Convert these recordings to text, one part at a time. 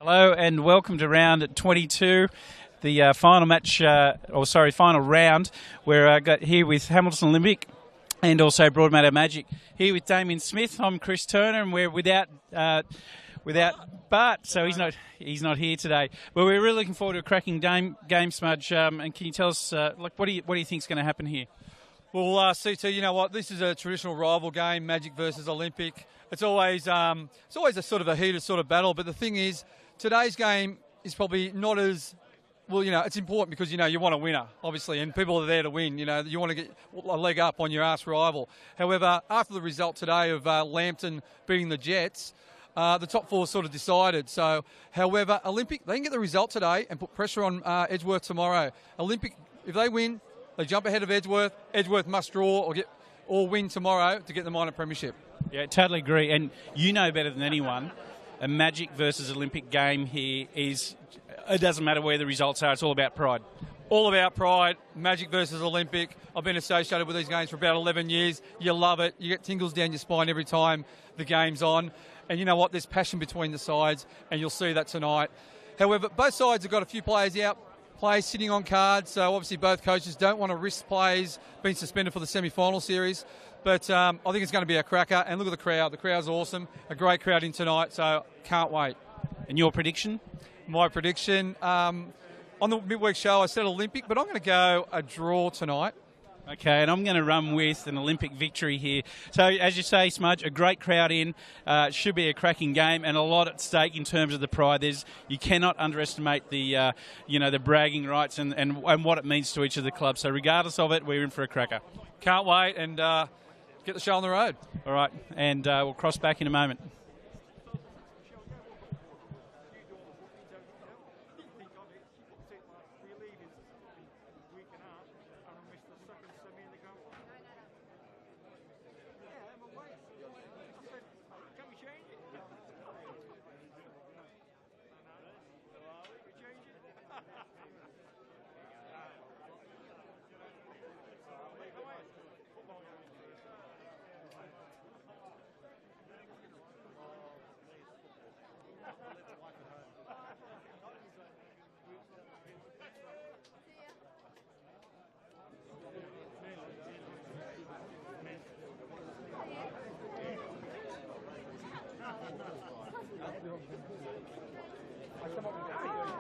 Hello and welcome to round 22, the final round. We're got here with Hamilton Olympic and also Broadmeadow Magic. Here with Damien Smith, I'm Chris Turner, and we're without Bart, so he's not here today. But we're really looking forward to a cracking game, Smudge. And can you tell us, what do you think is going to happen here? Well, CT, you know what? This is a traditional rival game, Magic versus Olympic. It's always a sort of a heated sort of battle. But the thing is, today's game is probably not as well. You know, it's important because you want a winner, obviously, and people are there to win. You know, you want to get a leg up on your arch rival. However, after the result today of Lambton beating the Jets, the top four sort of decided. So, however, Olympic, they can get the result today and put pressure on Edgeworth tomorrow. Olympic, if they win, they jump ahead of Edgeworth. Edgeworth must draw or win tomorrow to get the minor premiership. Yeah, totally agree. And you know better than anyone, a Magic versus Olympic game here is, it doesn't matter where the results are, it's all about pride. All about pride, Magic versus Olympic. I've been associated with these games for about 11 years. You love it. You get tingles down your spine every time the game's on. And you know what? There's passion between the sides, and you'll see that tonight. However, both sides have got a few players out, players sitting on cards, so obviously both coaches don't want to risk players being suspended for the semi-final series. But I think it's going to be a cracker. And look at the crowd. The crowd's awesome. A great crowd in tonight, so can't wait. And your prediction? My prediction, on the midweek show I said Olympic, but I'm going to go a draw tonight. Okay, and I'm going to run with an Olympic victory here. So, as you say, Smudge, a great crowd in. Should be a cracking game, and a lot at stake in terms of the pride. You cannot underestimate the bragging rights and what it means to each of the clubs. So, regardless of it, we're in for a cracker. Can't wait, and get the show on the road. All right, and we'll cross back in a moment.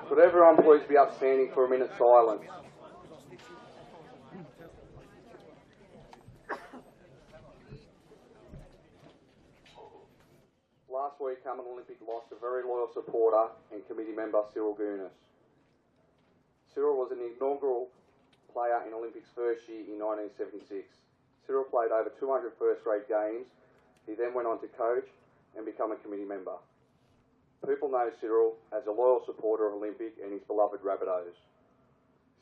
Could everyone please be upstanding for a minute's silence? Last week, Hamilton Olympic lost a very loyal supporter and committee member, Cyril Gunas. Cyril was an inaugural player in Olympic's first year in 1976. Cyril played over 200 first-grade games. He then went on to coach and become a committee member. People know Cyril as a loyal supporter of Olympic and his beloved Rabbitohs.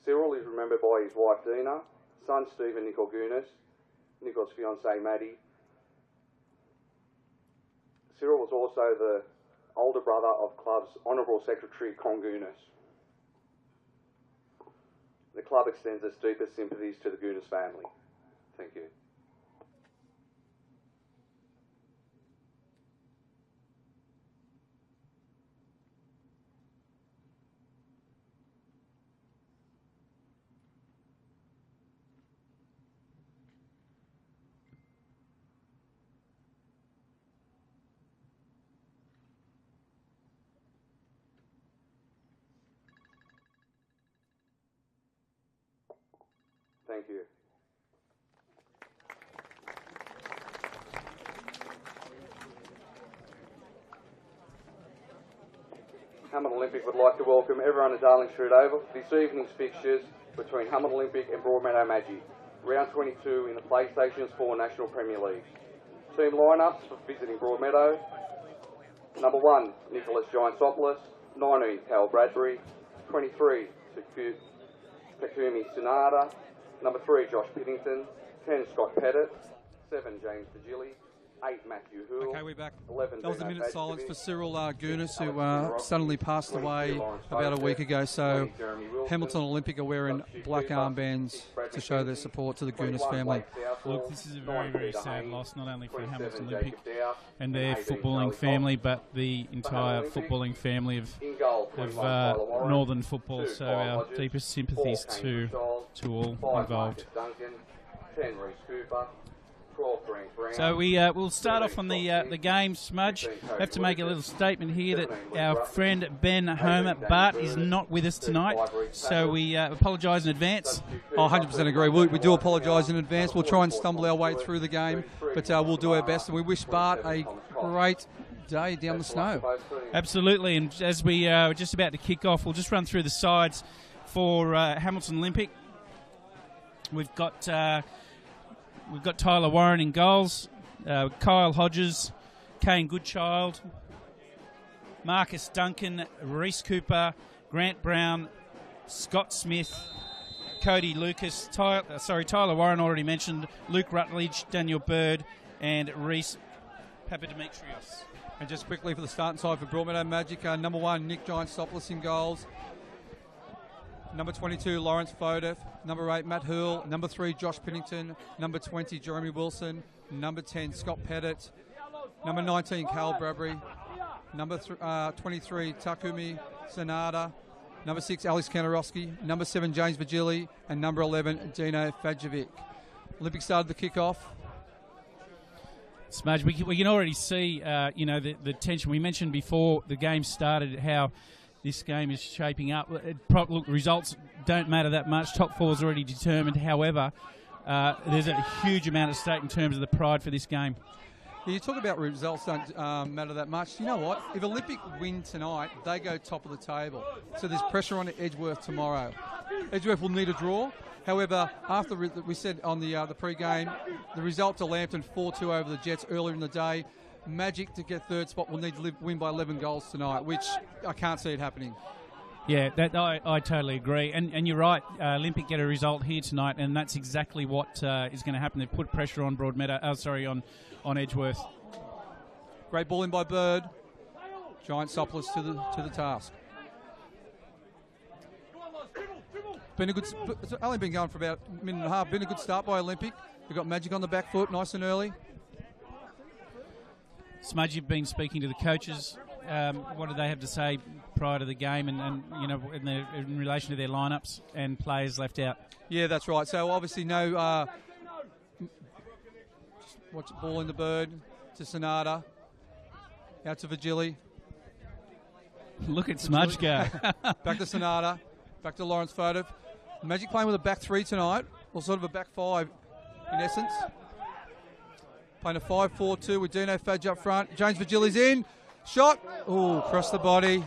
Cyril is remembered by his wife Dina, son Stephen Nicol Gunas, Nicol's fiancée Maddie. Cyril was also the older brother of club's Honourable Secretary Con Gunas. The club extends its deepest sympathies to the Gunas family. Thank you. Thank you. Hamilton Olympic would like to welcome everyone to Darling Street Oval for this evening's fixtures between Hamilton Olympic and Broadmeadow Magic, round 22 in the PlayStation's 4 National Premier Leagues. Team lineups for visiting Broadmeadow: number 1, Nicholas Giantsopoulos; 19, Cal Bradbury; 23, Takumi Tsunada; number 3, Josh Piddington; 10, Scott Pettit; 7, James DeGilly; 8 Matthew Hoole. Okay, we're back. 11 That was a Dino minute silence for Fadjovic, Cyril Gunas, who 20 suddenly passed 22 away Lawrence about a Fadjovic, week ago. So 20 Jeremy Wilson, Hamilton Olympic are wearing 22 black Cooper, armbands 6 Brad to show their McKenzie, support to the 21 Gunas family. Blake Southall, Look, this is a very, 9 very Peter sad Haynes, loss, not only for the 27 Hamilton Olympic Jacob Dow, and their 18 footballing Charlie family, Fox. but the entire footballing family of In goal, 21 Tyler Warren, Northern football. 2 So Kyle our Hodges, deepest 4 sympathies Kane Giles, to all 5 involved. Marcus Duncan, 10 Reece Cooper, 12 Grant Brown. So we'll start off on the game, Smudge. I have to make a little statement here that our friend Ben Homer Bart is not with us tonight, so we apologise in advance. I 100% agree. We do apologise in advance. We'll try and stumble our way through the game, but we'll do our best, and we wish Bart a great day down the snow. Absolutely, and as we are just about to kick off, we'll just run through the sides for Hamilton Olympic. We've got Tyler Warren in goals, Kyle Hodges, Kane Goodchild, Marcus Duncan, Reece Cooper, Grant Brown, Scott Smith, Cody Lucas, Tyler Warren already mentioned, Luke Rutledge, Daniel Bird, and Reece Papadimitrios. And just quickly for the starting side for Broadmeadow Magic, number 1, Nick Giant-Stopoulos in goals. Number 22, Lawrence Fodef. Number 8, Matt Hoole. Number 3, Josh Pinnington. Number 20, Jeremy Wilson. Number 10, Scott Pettit. Number 19, Carl Bradbury. Number 23, Takumi Sanada. Number 6, Alex Kanarowski. Number 7, James Vigili. And number 11, Dino Fadjovic. Olympic started the kick-off. Smudge, we can already see, the tension. We mentioned before the game started how this game is shaping up. Look, results don't matter that much. Top 4 is already determined. However, there's a huge amount at stake in terms of the pride for this game. Yeah, you talk about results don't matter that much. You know what? If Olympic win tonight, they go top of the table. So there's pressure on Edgeworth tomorrow. Edgeworth will need a draw. However, after we said on the pre-game, the result to Lambton 4-2 over the Jets earlier in the day. Magic to get third spot will need to win by 11 goals tonight, which I can't see it happening. Yeah, I totally agree. And you're right, Olympic get a result here tonight, and that's exactly what is going to happen. They've put pressure on Broadmeadow, on Edgeworth. Great ball in by Bird. Giant-Stopoulos to the task. It's only been going for about a minute and a half. Been a good start by Olympic. We've got Magic on the back foot, nice and early. Smudge, you've been speaking to the coaches. What do they have to say prior to the game and in relation to their lineups and players left out? Yeah, that's right. So obviously no watch it, ball in the Bird to Sonata. Out to Vigili. Look at Smudge go. Back to Sonata. Back to Lawrence Fodef. Magic playing with a back 3 tonight, or sort of a back 5 in essence. Playing a 5-4-2 with Dino Fadge up front. James Vigili's in. Shot. Ooh, across the body.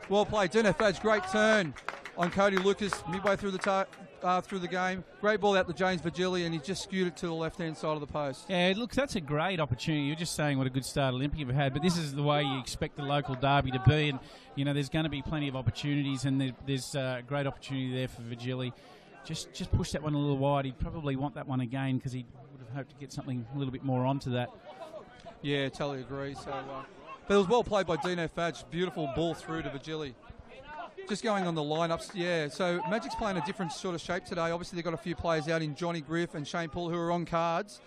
Well played. Dino Fadge, great turn on Cody Lucas midway through the game. Great ball out to James Vigili, and he just skewed it to the left-hand side of the post. Yeah, look, that's a great opportunity. You're just saying what a good start Olympic have had, but this is the way you expect the local derby to be, and there's going to be plenty of opportunities, and there's a great opportunity there for Vigili. Just push that one a little wide. He'd probably want that one again because he would have hoped to get something a little bit more onto that. Yeah, totally agree. So, but it was well played by Dino Fadge. Beautiful ball through to Vigili. Just going on the lineups, yeah. So Magic's playing a different sort of shape today. Obviously, they've got a few players out in Johnny Griff and Shane Paul who are on cards.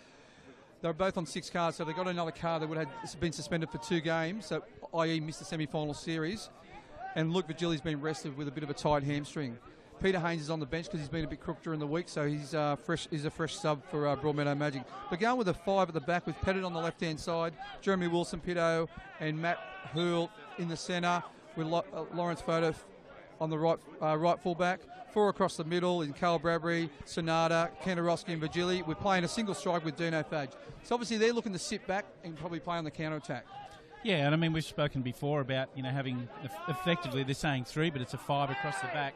They're both on 6 cards, so they've got another card that would have been suspended for 2 games, so i.e. missed the semi-final series. And Luke Vigili's been rested with a bit of a tight hamstring. Peter Haynes is on the bench because he's been a bit crook during the week, so he's a fresh sub for Broadmeadow Magic. But going with a 5 at the back with Pettit on the left-hand side, Jeremy Wilson, Pitto, and Matt Hoole in the centre with Lawrence Fodef on the right fullback. 4 across the middle in Carl Bradbury, Sonata, Kanarowski and Vigili. We're playing a single strike with Dino Fadge. So obviously they're looking to sit back and probably play on the counter-attack. Yeah, and I mean, we've spoken before about, having effectively, they're saying 3, but it's a 5 across the back.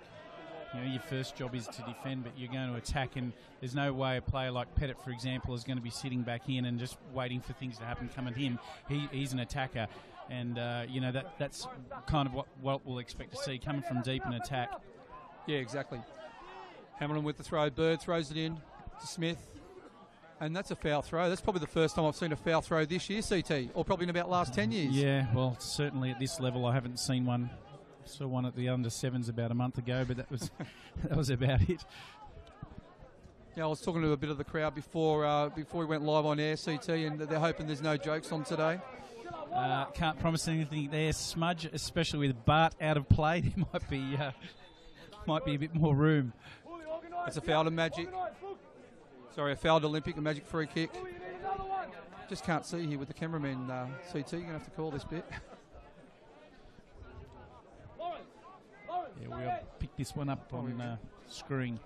Your first job is to defend, but you're going to attack, and there's no way a player like Pettit, for example, is going to be sitting back in and just waiting for things to happen come at him. He's an attacker, and that's kind of what we'll expect to see coming from deep in attack. Yeah, exactly. Hamilton with the throw. Bird throws it in to Smith. And that's a foul throw. That's probably the first time I've seen a foul throw this year, CT, or probably in about last 10 years. Yeah, well, certainly at this level I haven't seen one. Saw one at the under-7s about a month ago, but that was that was about it. Yeah, I was talking to a bit of the crowd before we went live on air, CT, and they're hoping there's no jokes on today. Can't promise anything there, Smudge, especially with Bart out of play. There might be a bit more room. It's a foul to Magic. Sorry, a foul to Olympic, a Magic free kick. Just can't see here with the cameraman, CT. You're going to have to call this bit. Yeah, we'll pick this one up on screen.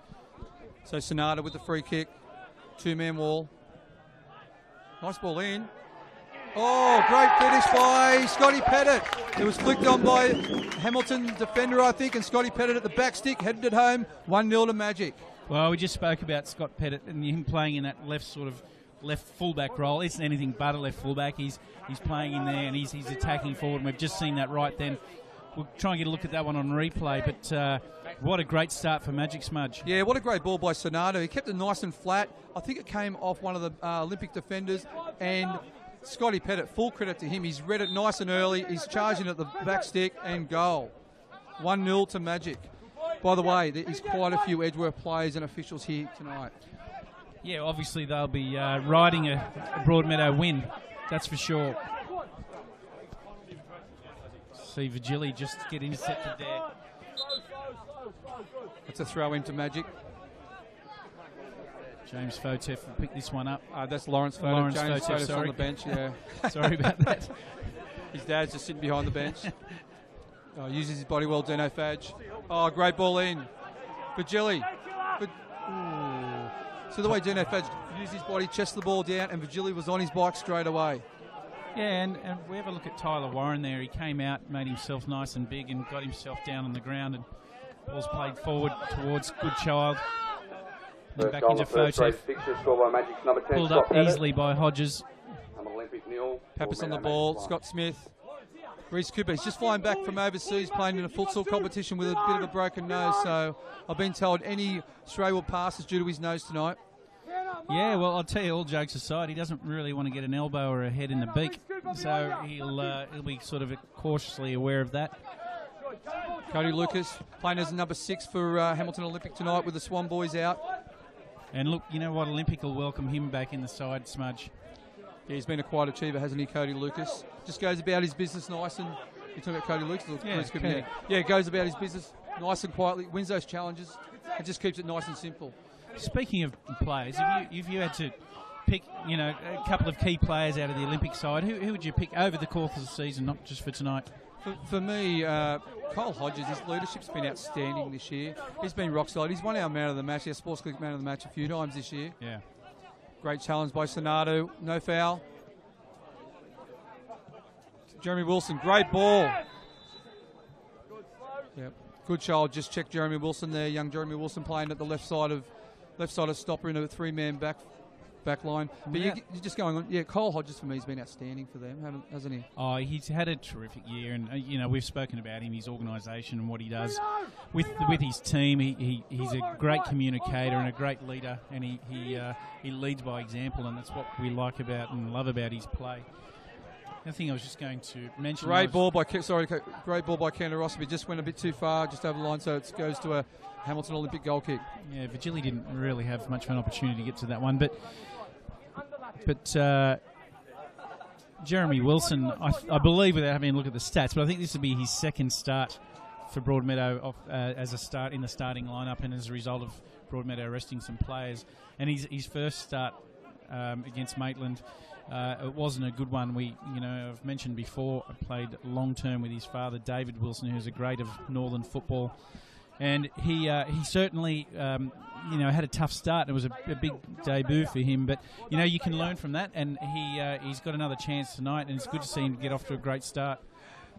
So Sonata with the free kick. Two-man wall. Nice ball in. Oh, great finish by Scotty Pettit. It was flicked on by Hamilton defender, I think, and Scotty Pettit at the back stick, headed it home, 1-0 to Magic. Well, we just spoke about Scott Pettit and him playing in that left fullback role. It's anything but a left fullback. He's playing in there and he's attacking forward, and we've just seen that right then. We'll try and get a look at that one on replay, but what a great start for Magic, Smudge. Yeah, what a great ball by Sonato. He kept it nice and flat. I think it came off one of the Olympic defenders, and Scotty Pettit, full credit to him. He's read it nice and early. He's charging at the back stick and goal. 1-0 to Magic. By the way, there is quite a few Edgeworth players and officials here tonight. Yeah, obviously they'll be riding a Broadmeadow win, that's for sure. See Vigili just get intercepted there. It's a throw into Magic. James Fotef will pick this one up. That's Lawrence Fotef. Lawrence James Fotef, Fotef's on the bench, yeah. Sorry about that. His dad's just sitting behind the bench. Uses his body well, Dino Fadge. Oh, great ball in. Vigili. So the way Dino Fadge used his body, chest the ball down, and Vigili was on his bike straight away. Yeah, and we have a look at Tyler Warren there. He came out, made himself nice and big, and got himself down on the ground, and ball's played forward towards Goodchild. Then back into Fotef. Pulled up easily by Hodges. Pappas on the ball, Scott Smith. Reece Cooper, he's just flying back from overseas, playing in a futsal competition with a bit of a broken nose, so I've been told any stray will pass is due to his nose tonight. Yeah, well, I'll tell you, all jokes aside, he doesn't really want to get an elbow or a head in the beak, so he'll be sort of cautiously aware of that. Cody Lucas playing as number 6 for Hamilton Olympic tonight with the Swan boys out. And look, you know what, Olympic will welcome him back in the side, Smudge. Yeah, he's been a quiet achiever, hasn't he, Cody Lucas? Just goes about his business nice and... You're talking about Cody Lucas? Yeah, goes about his business nice and quietly, wins those challenges, and just keeps it nice and simple. Speaking of players, if you had to pick, a couple of key players out of the Olympic side, who would you pick over the course of the season, not just for tonight? For me, Kyle Hodges, his leadership's been outstanding this year. He's been rock solid. He's won our man of the match, our Sports Click man of the match a few times this year. Yeah. Great challenge by Sonato. No foul. Jeremy Wilson, great ball. Yep. Good child. Just checked Jeremy Wilson there. Young Jeremy Wilson playing at the left side of stopper in a 3-man back line. But you're just going on. Yeah, Kyle Hodges for me has been outstanding for them, hasn't he? Oh, he's had a terrific year, and we've spoken about him, his organisation and what he does with his team. He's a great communicator and a great leader, and he leads by example, and that's what we like about and love about his play. The thing I was just going to mention. Great ball by Kendall Ross, but just went a bit too far, just over the line, so it goes to a Hamilton Olympic goal kick. Yeah, Vigili didn't really have much of an opportunity to get to that one, but Jeremy Wilson, I believe, without having a look at the stats, but I think this will be his second start for Broadmeadow as a start in the starting lineup, and as a result of Broadmeadow resting some players, and his first start against Maitland. It wasn't a good one. I've mentioned before, I played long term with his father, David Wilson, who's a great of Northern football, and he certainly had a tough start. It was a big debut for him, but you can learn from that, and he's got another chance tonight, and it's good to see him get off to a great start.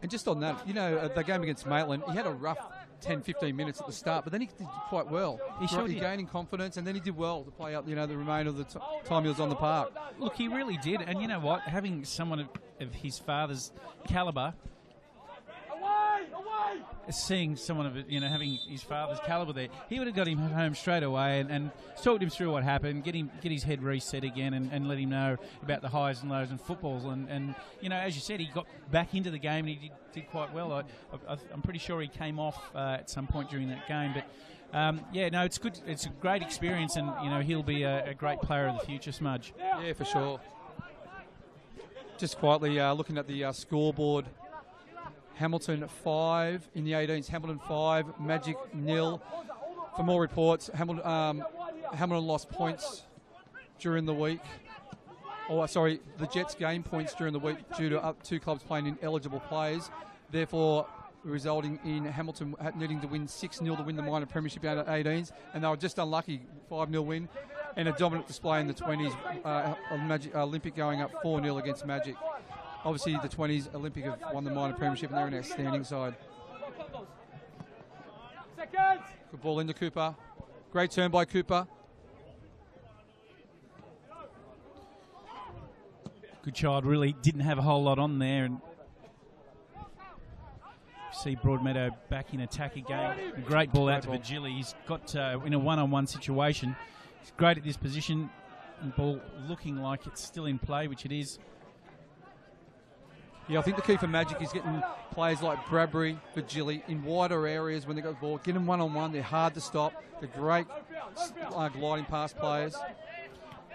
And just on that, the game against Maitland, he had a rough 10-15 minutes at the start, but then he did quite well. He gained in confidence, and then he did well to play out the remainder of the time he was on the park. Look, he really did, and you know what? Having someone of his father's calibre seeing someone of having his father's calibre there, he would have got him home straight away and talked him through what happened, get his head reset again, and let him know about the highs and lows in football. And as you said, he got back into the game and he did quite well. I'm pretty sure he came off at some point during that game, but. It's good. It's a great experience, and he'll be a great player of the future, Smudge. Yeah, for sure. Just quietly looking at the scoreboard. Hamilton 5 in the 18s. Hamilton 5, Magic 0. For more reports, Hamilton lost points during the week. The Jets gained points during the week due to two clubs playing ineligible players. Therefore, resulting in Hamilton needing to win 6-0 to win the minor premiership out of 18s, and they were just unlucky, 5-0 win, and a dominant display in the 20s, Olympic going up 4-0 against Magic. Obviously the 20s, Olympic have won the minor premiership and they're an outstanding side. Good ball into Cooper. Great turn by Cooper. Good child, really didn't have a whole lot on there, and see Broadmeadow back in attack again. A great ball out to Virgili. He's got in a one-on-one situation. He's great at this position. And ball looking like it's still in play, which it is. Yeah, I think the key for Magic is getting players like Bradbury, Virgili in wider areas when they got the ball. Get them one-on-one. They're hard to stop. They're great gliding past players.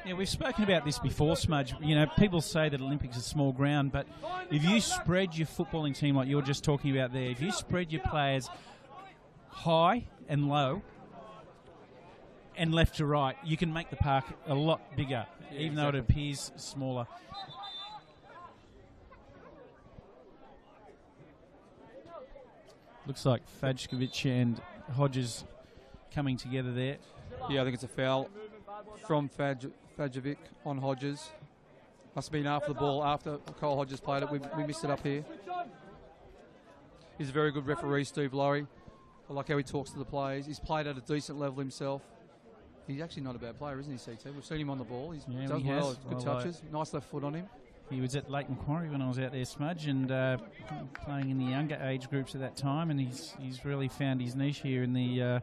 Yeah, we've spoken about this before, Smudge. People say that Olympics is a small ground, but if you spread your footballing team like you're just talking about there, if you spread your players high and low and left to right, you can make the park a lot bigger, even though it appears smaller. Looks like Fajkovic and Hodges coming together there. Yeah, I think it's a foul from Fajovic on Hodges. Must have been after the ball, after Cole Hodges played it. We missed it up here. He's a very good referee, Steve Laurie. I like how he talks to the players. He's played at a decent level himself. He's actually not a bad player, isn't he, CT? We've seen him on the ball. He does well. Good touches. Nice left foot on him. He was at Lake Macquarie when I was out there, Smudge, and playing in the younger age groups at that time, and he's really found his niche here in the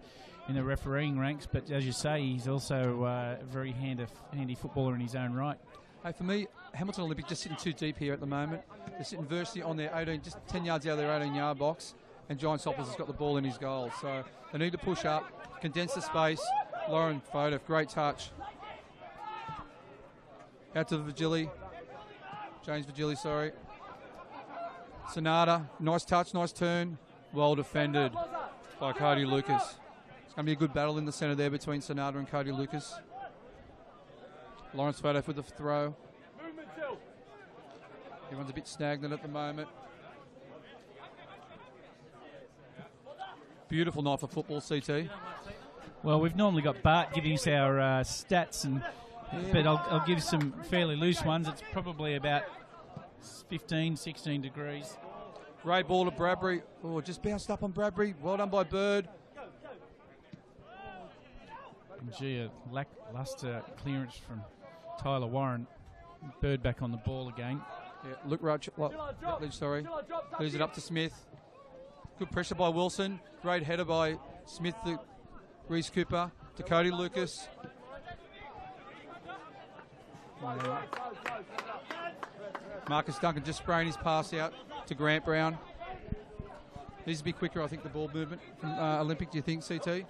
refereeing ranks. But as you say, he's also a very handy footballer in his own right. Hey, for me, Hamilton Olympic just sitting too deep here at the moment. They're sitting virtually on their 18, just 10 yards out of their 18-yard box, and Giant Soppers has got the ball in his goal. So they need to push up, condense the space. Lauren Foda, great touch. Out to the Virgili. James Virgili, sorry. Sonata, nice touch, nice turn. Well defended by Cody Lucas. It's going to be a good battle in the centre there between Sonata and Cody Lucas. Lawrence Foda with the throw. Everyone's a bit stagnant at the moment. Beautiful night for football, CT. Well, we've normally got Bart giving us our stats, but I'll give some fairly loose ones. It's probably about 15, 16 degrees. Great ball to Bradbury. Oh, just bounced up on Bradbury. Well done by Bird. Gee, a lacklustre clearance from Tyler Warren. Bird back on the ball again. Yeah, Luke Rutledge, Leaves it up to Smith. Good pressure by Wilson. Great header by Smith to Reese Cooper. To Cody Lucas. Marcus Duncan just spraying his pass out to Grant Brown. Needs to be quicker, I think, the ball movement from Olympic. Do you think, CT?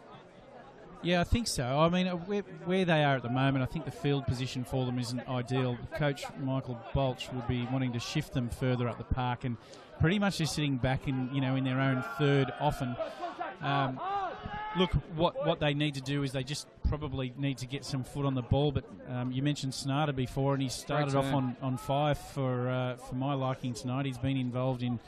Yeah, I think so. I mean, where they are at the moment, I think the field position for them isn't ideal. Coach Michael Bolch would be wanting to shift them further up the park, and pretty much they're sitting back in their own third often. Look, what they need to do is they just probably need to get some foot on the ball. But you mentioned Sonata before, and he started off on fire for my liking tonight. He's been involved in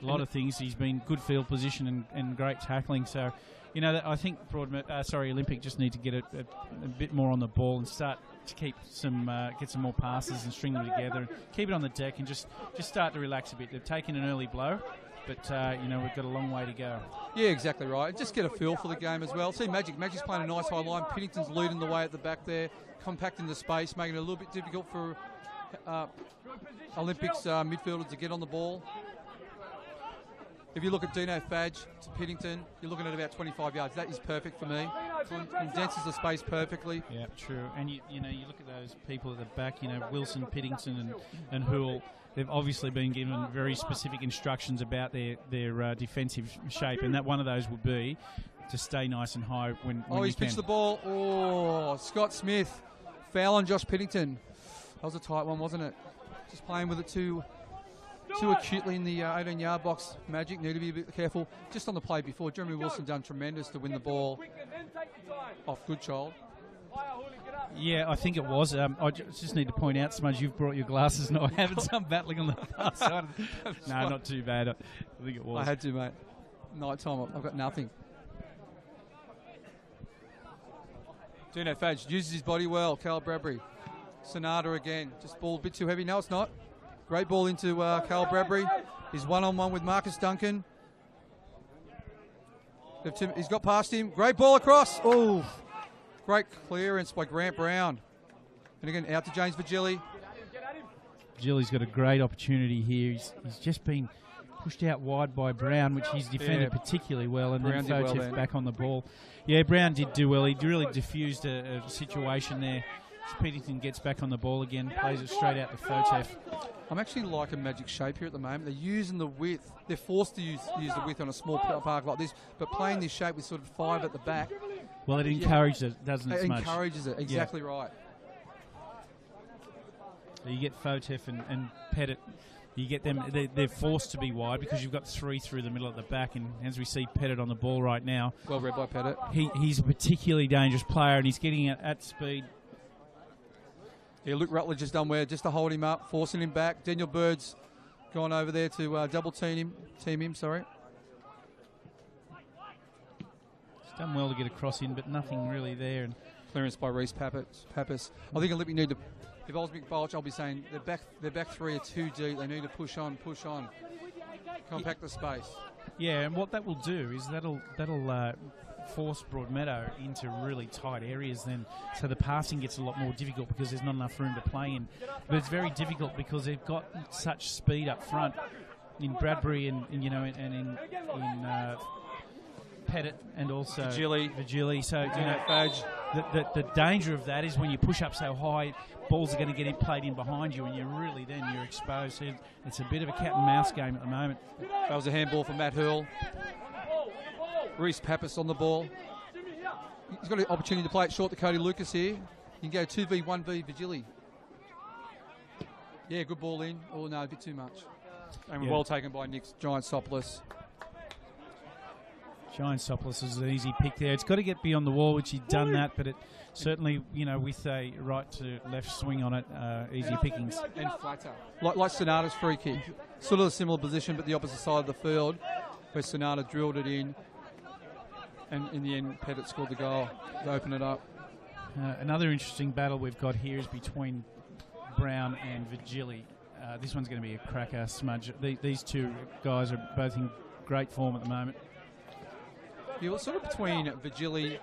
a lot of things. He's been good field position and great tackling. So, I think Olympic just need to get a bit more on the ball and start to keep get some more passes and string them together, and keep it on the deck and just start to relax a bit. They've taken an early blow, but we've got a long way to go. Yeah, exactly right. Just get a feel for the game as well. See Magic's playing a nice high line. Pinnington's leading the way at the back there, compacting the space, making it a little bit difficult for Olympics midfielders to get on the ball. If you look at Dino Fadge to Piddington, you're looking at about 25 yards. That is perfect for me. Condenses the space perfectly. Yeah, true. And you look at those people at the back. Wilson, Piddington, and Hoole. They've obviously been given very specific instructions about their defensive shape, and that one of those would be to stay nice and high when he's pitched the ball. Oh, Scott Smith. Foul on Josh Piddington. That was a tight one, wasn't it? Just playing with it too acutely in the 18-yard box. Magic need to be a bit careful. Just on the play before, Jeremy Wilson done tremendous to win the ball off Goodchild. Yeah, I think it was. I just need to point out, Smudge, you've brought your glasses and I haven't. So I'm battling on the far side. No, not too bad. I think it was. I had to, mate. Night time, I've got nothing. Dino Fadge uses his body well. Carl Bradbury. Sonata again. Just ball a bit too heavy. No, it's not. Great ball into Carl Bradbury. He's one-on-one with Marcus Duncan. He's got past him. Great ball across. Oh, great clearance by Grant Brown. And again, out to James Virgili. Virgili's got a great opportunity here. He's just been pushed out wide by Brown, which he's defended particularly well, and Brown then Fotev back on the ball. Yeah, Brown did do well. He really diffused a situation there. Peterson gets back on the ball again, plays it straight out to Fotev. I'm actually liking Magic shape here at the moment. They're using the width. They're forced to use the width on a small park like this, but playing this shape with sort of 5 at the back. Well, it encourages it, doesn't it, Smudge? It encourages it, exactly right. So you get Fotev and Pettit. You get them, they're forced to be wide because you've got 3 through the middle at the back, and as we see Pettit on the ball right now. Well read by Pettit. He's a particularly dangerous player, and he's getting it at speed. Yeah, Luke Rutledge has done well just to hold him up, forcing him back. Daniel Bird's gone over there to double team him. Sorry. He's done well to get a cross in, but nothing really there. And clearance by Reece Pappas. I think Olympic need to. If I was Mick Bolch, I'll be saying their back 3 are too deep. They need to push on, compact the space. Yeah, and what that will do is that'll force Broadmeadow into really tight areas then, so the passing gets a lot more difficult because there's not enough room to play in. But it's very difficult because they've got such speed up front in Bradbury and in Pettit and also Virgili. So the danger of that is when you push up so high, balls are going to get played in behind you, and you're exposed. So it's a bit of a cat and mouse game at the moment. That was a handball for Matt Hurl. Reece Pappas on the ball. He's got an opportunity to play it short to Cody Lucas here. You can go 2v, 1v Virgili. Yeah, good ball in. Oh, no, a bit too much. And well taken by Nick's Giant Soplis. Giant Soplis is an easy pick there. It's got to get beyond the wall, which he'd done that, but it certainly, with a right to left swing on it, easy pickings. And flatter. Like Sonata's free kick. Sort of a similar position, but the opposite side of the field, where Sonata drilled it in. And in the end, Pettit scored the goal to open it up. Another interesting battle we've got here is between Brown and Virgili. This one's going to be a cracker, Smudge. These two guys are both in great form at the moment. Yeah, well, sort of between Virgili,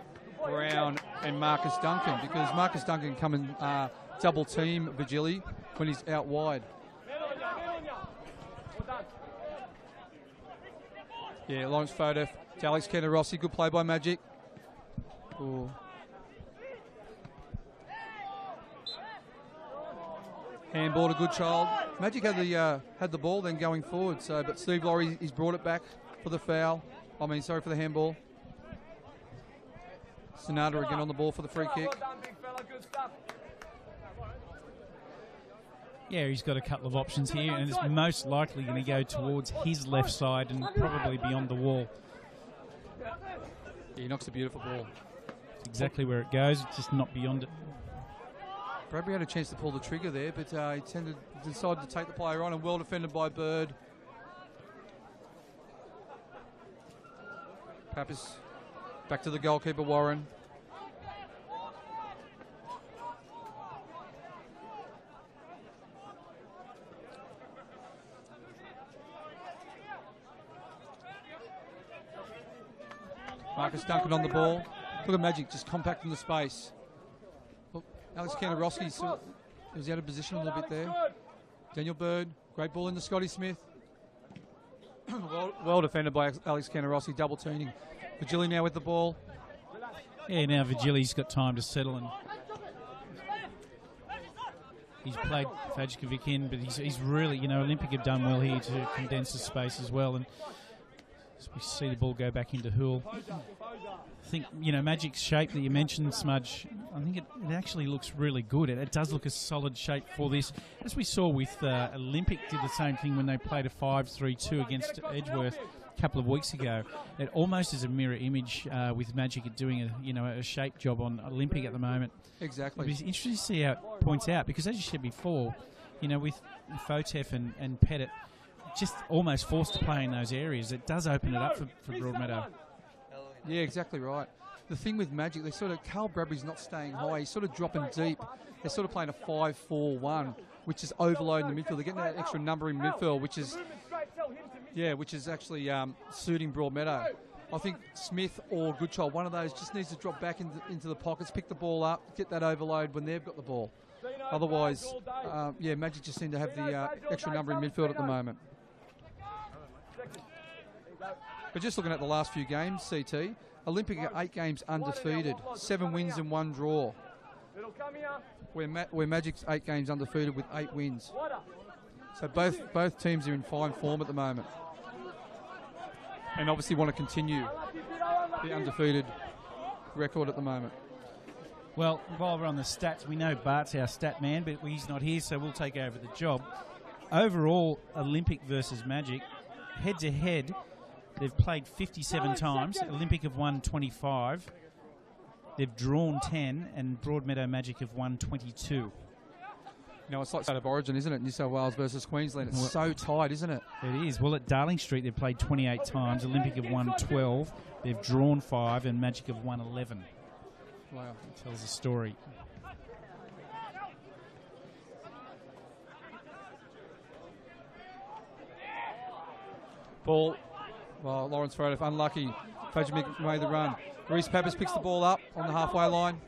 Brown and Marcus Duncan, because Marcus Duncan come and double team Virgili when he's out wide. Yeah, Lawrence Fotev to Alex Kenner-Rossi. Good play by Magic. Ooh. Handball to Goodchild. Magic had the ball then going forward. But Steve Laurie, he's brought it back for the foul. For the handball. Sonata again on the ball for the free kick. Yeah, he's got a couple of options here, and it's most likely going to go towards his left side and probably beyond the wall. Yeah, he knocks a beautiful ball. It's exactly where it goes, it's just not beyond it. Bradbury had a chance to pull the trigger there, but he decided to take the player on, and well defended by Bird. Pappas back to the goalkeeper, Warren. Marcus Duncan on the ball. Look at Magic just compacting the space. Look, Alex Kenner-Rossi was out of position a little bit there. Daniel Bird, great ball into Scotty Smith. well defended by Alex Canarossi, double turning. Vigili now with the ball. Yeah, now Vigili's got time to settle, and he's played Fajkovic in, but he's really, Olympic have done well here to condense the space as well, and as we see the ball go back into Hoole. I think, Magic's shape that you mentioned, Smudge, I think it actually looks really good. It does look a solid shape for this. As we saw with Olympic did the same thing when they played a 5-3-2 against Edgeworth a couple of weeks ago. It almost is a mirror image with Magic at doing a shape job on Olympic at the moment. Exactly. It's interesting to see how it points out, because as you said before, with Fotef and Pettit just almost forced to play in those areas, it does open it up for Broadmeadow. Yeah, exactly right. The thing with Magic, Carl Bradbury's not staying high. He's sort of dropping deep. They're sort of playing a 5-4-1, which is overloading the midfield. They're getting that extra number in midfield, which is actually suiting Broadmeadow. I think Smith or Goodchild, one of those, just needs to drop back into the pockets, pick the ball up, get that overload when they've got the ball. Otherwise, Magic just seem to have the extra number in midfield at the moment. But just looking at the last few games, CT, Olympic are 8 games undefeated, 7 wins and 1 draw. Where Magic's 8 games undefeated with 8 wins. So both teams are in fine form at the moment, and obviously want to continue the undefeated record at the moment. Well, while we're on the stats, we know Bart's our stat man, but he's not here, so we'll take over the job. Overall, Olympic versus Magic, head-to-head, they've played 57 times. Olympic have won 25. They've drawn 10, and Broadmeadow Magic have won 22. It's like State of Origin, isn't it? New South Wales versus Queensland. It's so tight, isn't it? It is. Well, at Darling Street, they've played 28 times. Olympic have won 12. They've drawn 5, and Magic have won 11. Wow. It tells a story. Ball. Well, Lawrence Frodef unlucky. Fajkovic made the run. Reese Pappas picks the ball up on the halfway line.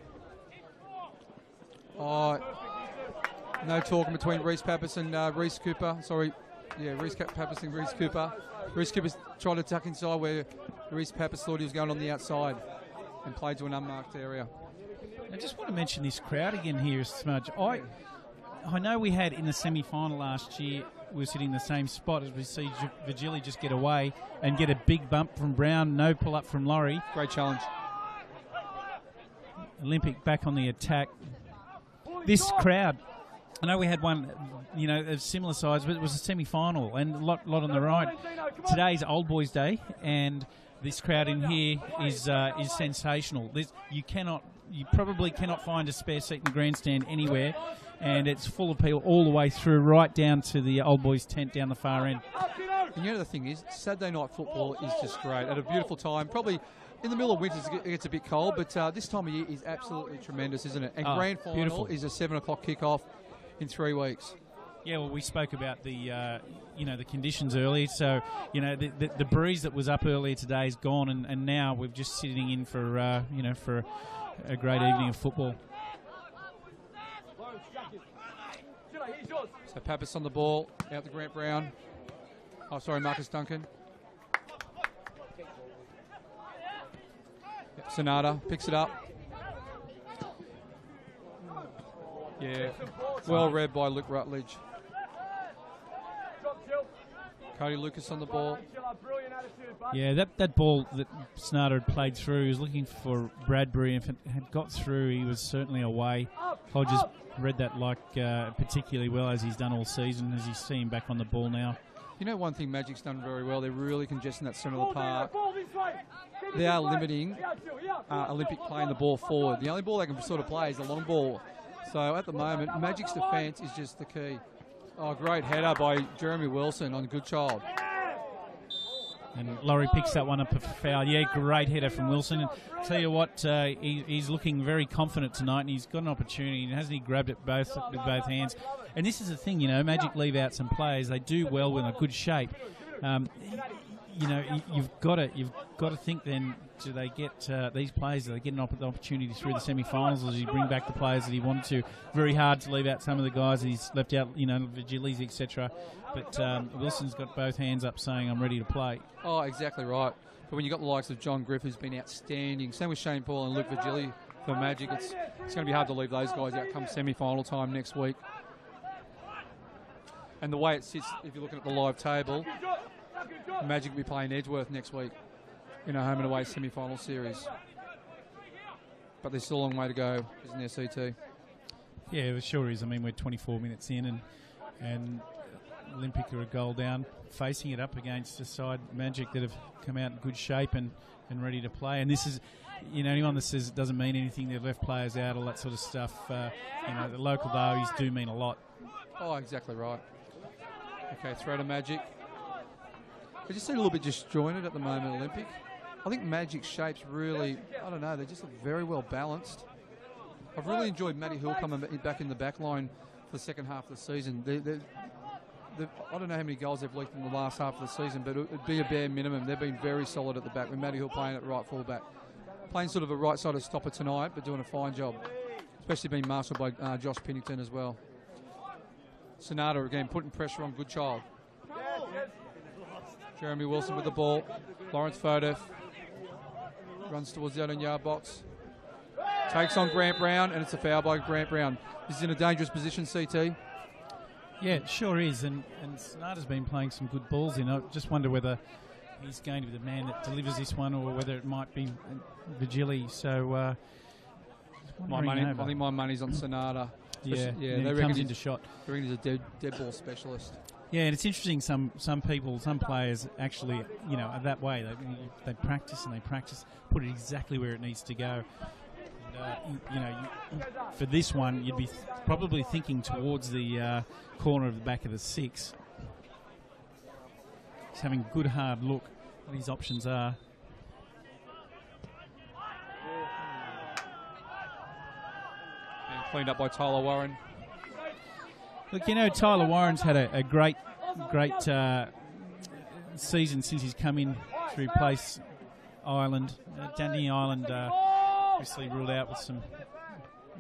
No talking between Reese Pappas and Reese Cooper. Sorry. Yeah, Reese Pappas and Reese Cooper. Reese Cooper's tried to tuck inside where Reese Pappas thought he was going on the outside and played to an unmarked area. I just want to mention this crowd again here, Smudge. I know we had in the semi-final last year, we were sitting in the same spot as we see Vigili just get away and get a big bump from Brown, no pull-up from Laurie. Great challenge. Olympic back on the attack. This crowd, I know we had one, of similar size, but it was a semi-final and a lot on the right. Today's Old Boys Day, and this crowd in here is sensational. You probably cannot find a spare seat in the grandstand anywhere, and it's full of people all the way through, right down to the Old Boys tent down the far end. And the thing is, Saturday night football is just great. At a beautiful time, probably in the middle of winter it gets a bit cold, but this time of year is absolutely tremendous, isn't it? And grand final beautiful. Is a 7 o'clock kickoff in 3 weeks. Yeah, well, we spoke about the the conditions earlier. So the breeze that was up earlier today is gone, and now we're just sitting in for for a great evening of football. So Pappas on the ball, out to Grant Brown. Oh, sorry, Marcus Duncan. Yep, Sonata picks it up. Yeah, well read by Luke Rutledge. Cody Lucas on the ball. Yeah, that ball that Sonata had played through, he was looking for Bradbury, and if it had got through, he was certainly away. Hodges read that particularly well, as he's done all season, as you see him back on the ball now. One thing Magic's done very well, they're really congesting that centre of the park. They are limiting Olympic playing the ball forward. The only ball they can sort of play is the long ball. So at the moment, Magic's defence is just the key. Oh, great header by Jeremy Wilson on Goodchild. And Laurie picks that one up for foul. Yeah, great header from Wilson. And tell you what, he's looking very confident tonight, and he's got an opportunity, and hasn't he grabbed it with both hands? And this is the thing, Magic leave out some players. They do well with a good shape. you've got to think then, do they get these players? Do they get an opportunity through the semi-finals? Or does he bring back the players that he wanted to? Very hard to leave out some of the guys that he's left out, Vigilis, etc. But Wilson's got both hands up saying, I'm ready to play. Oh, exactly right. But when you've got the likes of John Griff, who's been outstanding, same with Shane Paul and Luke Vigili for Magic, it's going to be hard to leave those guys out come semi-final time next week. And the way it sits, if you're looking at the live table, Magic will be playing Edgeworth next week in a home and away semi-final series. But there's still a long way to go, isn't there, CT? Yeah, it sure is. I mean, we're 24 minutes in and Olympic are a goal down, facing it up against a side, Magic, that have come out in good shape and ready to play. And this is, anyone that says it doesn't mean anything, they've left players out, all that sort of stuff, the local derbies do mean a lot. Oh, exactly right. Okay, throw to Magic. They just seem a little bit disjointed at the moment, Olympic. I think Magic's shapes really, I don't know, they just look very well balanced. I've really enjoyed Matty Hill coming back in the back line for the second half of the season. I don't know how many goals they've leaked in the last half of the season, but it'd be a bare minimum. They've been very solid at the back, with Matty Hill playing at right full-back. Playing sort of a right-sided stopper tonight, but doing a fine job. Especially being marshalled by Josh Pennington as well. Sonata again putting pressure on Goodchild. Jeremy Wilson with the ball. Lawrence Fodef runs towards the 18-yard box. Takes on Grant Brown, and it's a foul by Grant Brown. This is in a dangerous position, CT. Yeah, it sure is, and Sonata's been playing some good balls in. I just wonder whether he's going to be the man that delivers this one, or whether it might be Vigili. So, I think my money's on Sonata. Yeah, they he comes into shot. They reckon he's a dead ball specialist. Yeah, and it's interesting. Some people, some players actually, are that way. They practice and they practice, put it exactly where it needs to go. For this one, you'd be probably thinking towards the corner of the back of the 6. He's having a good hard look what his options are. And cleaned up by Tyler Warren. Look, Tyler Warren's had a great season since he's come in to replace Ireland. Danny Ireland obviously ruled out with some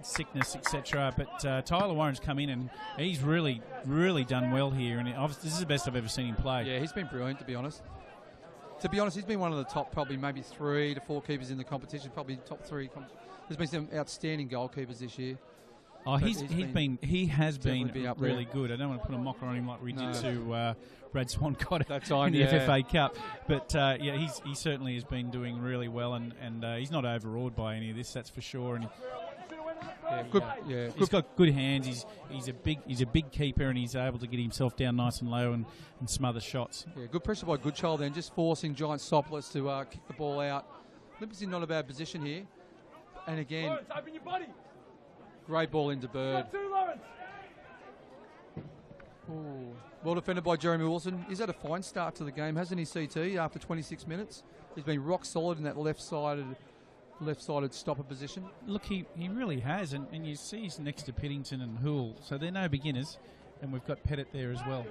sickness, etc. But Tyler Warren's come in and he's really, really done well here. And this is the best I've ever seen him play. Yeah, he's been brilliant, to be honest. He's been one of the top, probably maybe 3 to 4 keepers in the competition. Probably top 3. There's been some outstanding goalkeepers this year. Oh, he has been really good. I don't want to put a mocker on him like we did to Brad Swancott in the FFA Cup. But he certainly has been doing really well, and he's not overawed by any of this, that's for sure. And he's got good hands. He's a big keeper, and he's able to get himself down nice and low and smother shots. Yeah, good pressure by Goodchild then, just forcing Giant Sopolis to kick the ball out. Olympus in not a bad position here, and again. Great ball into Bird. Ooh. Well defended by Jeremy Wilson. He's had a fine start to the game, hasn't he, CT, after 26 minutes? He's been rock solid in that left-sided stopper position. Look, he really has, and you see he's next to Piddington and Hoole, so they're no beginners, and we've got Pettit there as well.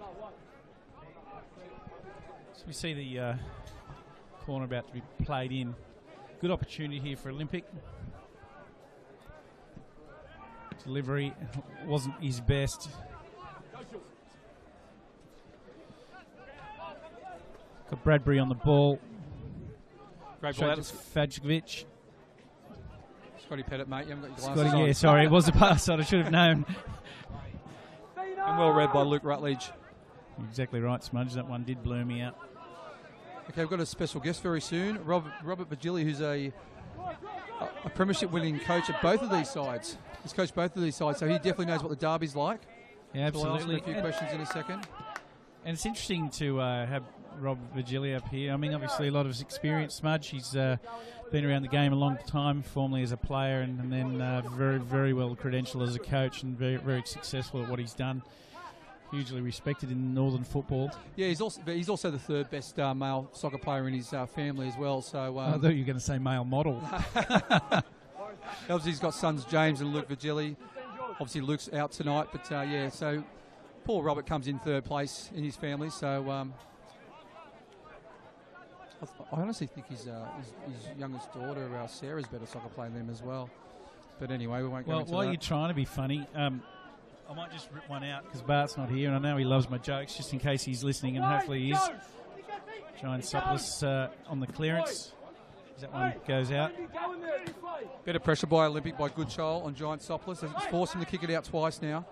So we see the corner about to be played in. Good opportunity here for Olympic. Delivery wasn't his best. Got Bradbury on the ball. Great ball out. Fajkovic. Scotty Pettit, mate. You haven't got your glasses on. Yeah, sorry. It was a pass I should have known. And well read by Luke Rutledge. Exactly right, Smudge. That one did blow me out. Okay, we've got a special guest very soon. Robert Vigili, who's a premiership winning coach at both of these sides. He's coached both of these sides, so he definitely knows what the derby's like. Yeah, absolutely. So I'll ask him a few questions in a second. And it's interesting to have Rob Vigili up here. I mean, obviously a lot of his experience, Smudge. He's been around the game a long time, formerly as a player, and then very, very well credentialed as a coach, and very, very successful at what he's done. Hugely respected in Northern football. Yeah, he's also the third best male soccer player in his family as well. So I thought you were going to say male model. Obviously, he's got sons James and Luke Vigili. Obviously, Luke's out tonight, but so Paul Robert comes in third place in his family. So I honestly think his youngest daughter, Sarah's better soccer player than him as well. But anyway, we won't go into that. Well, while you're trying to be funny, I might just rip one out because Bart's not here, and I know he loves my jokes, just in case he's listening, and hopefully he is. Giant Sopless on the clearance. That one goes out. Better pressure by Olympic by Goodchild on Giant Sopless. It's forced him to kick it out twice now.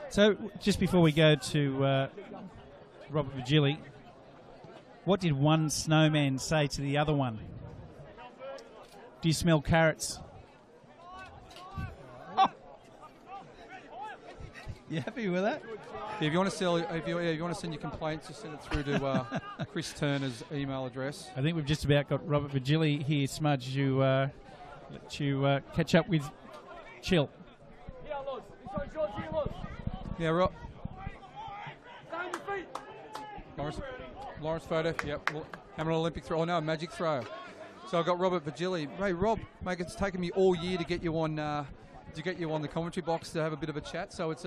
So, just before we go to Robert Virgili, what did one snowman say to the other one? Do you smell carrots? You happy with that? Yeah, if you want to send your complaints, just send it through to Chris Turner's email address. I think we've just about got Robert Virgili here, Smudge, to let you catch up with Chill. Yeah, Rob. Lawrence photo. Yep. Having an Olympic throw. Oh no, a magic throw. So I've got Robert Virgili. Hey Rob, mate, it's taken me all year to get you on the commentary box to have a bit of a chat. So it's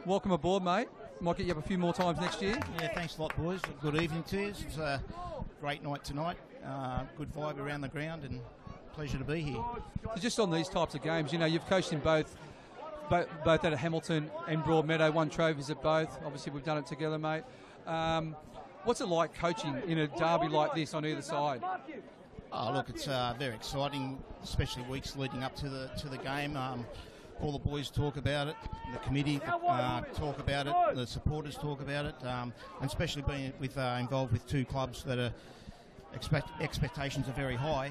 welcome aboard, mate. Might get you up a few more times next year. Yeah, thanks a lot, boys. Good evening to you. It's a great night tonight. Good vibe around the ground, and pleasure to be here. So just on these types of games, you've coached in both at Hamilton and Broadmeadow, won trophies at both. Obviously, we've done it together, mate. What's it like coaching in a derby like this on either side? Oh, look, it's very exciting, especially weeks leading up to the game. All the boys talk about it, the committee talk about it, the supporters talk about it, and especially being involved with two clubs that are expectations are very high.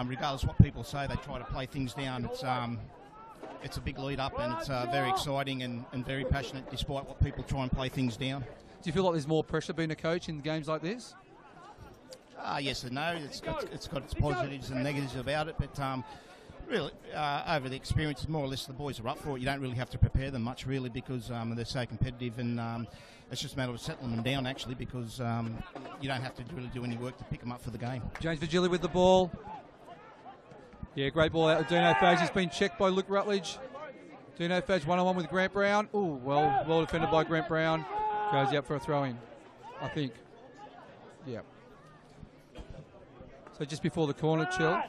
Regardless of what people say, they try to play things down. It's a big lead up, and it's very exciting and very passionate, despite what people try and play things down. Do you feel like there's more pressure being a coach in games like this? Yes and no. It's got its positives and negatives about it, but really, over the experience, more or less the boys are up for it. You don't really have to prepare them much, really, because they're so competitive, and it's just a matter of settling them down, actually, because you don't have to really do any work to pick them up for the game. James Virgili with the ball. Yeah, great ball out of Dino Fage. He's been checked by Luke Rutledge. Dino Fage one-on-one with Grant Brown. Oh, well defended by Grant Brown. Goes out for a throw-in, I think. Yeah. So just before the corner, Chill.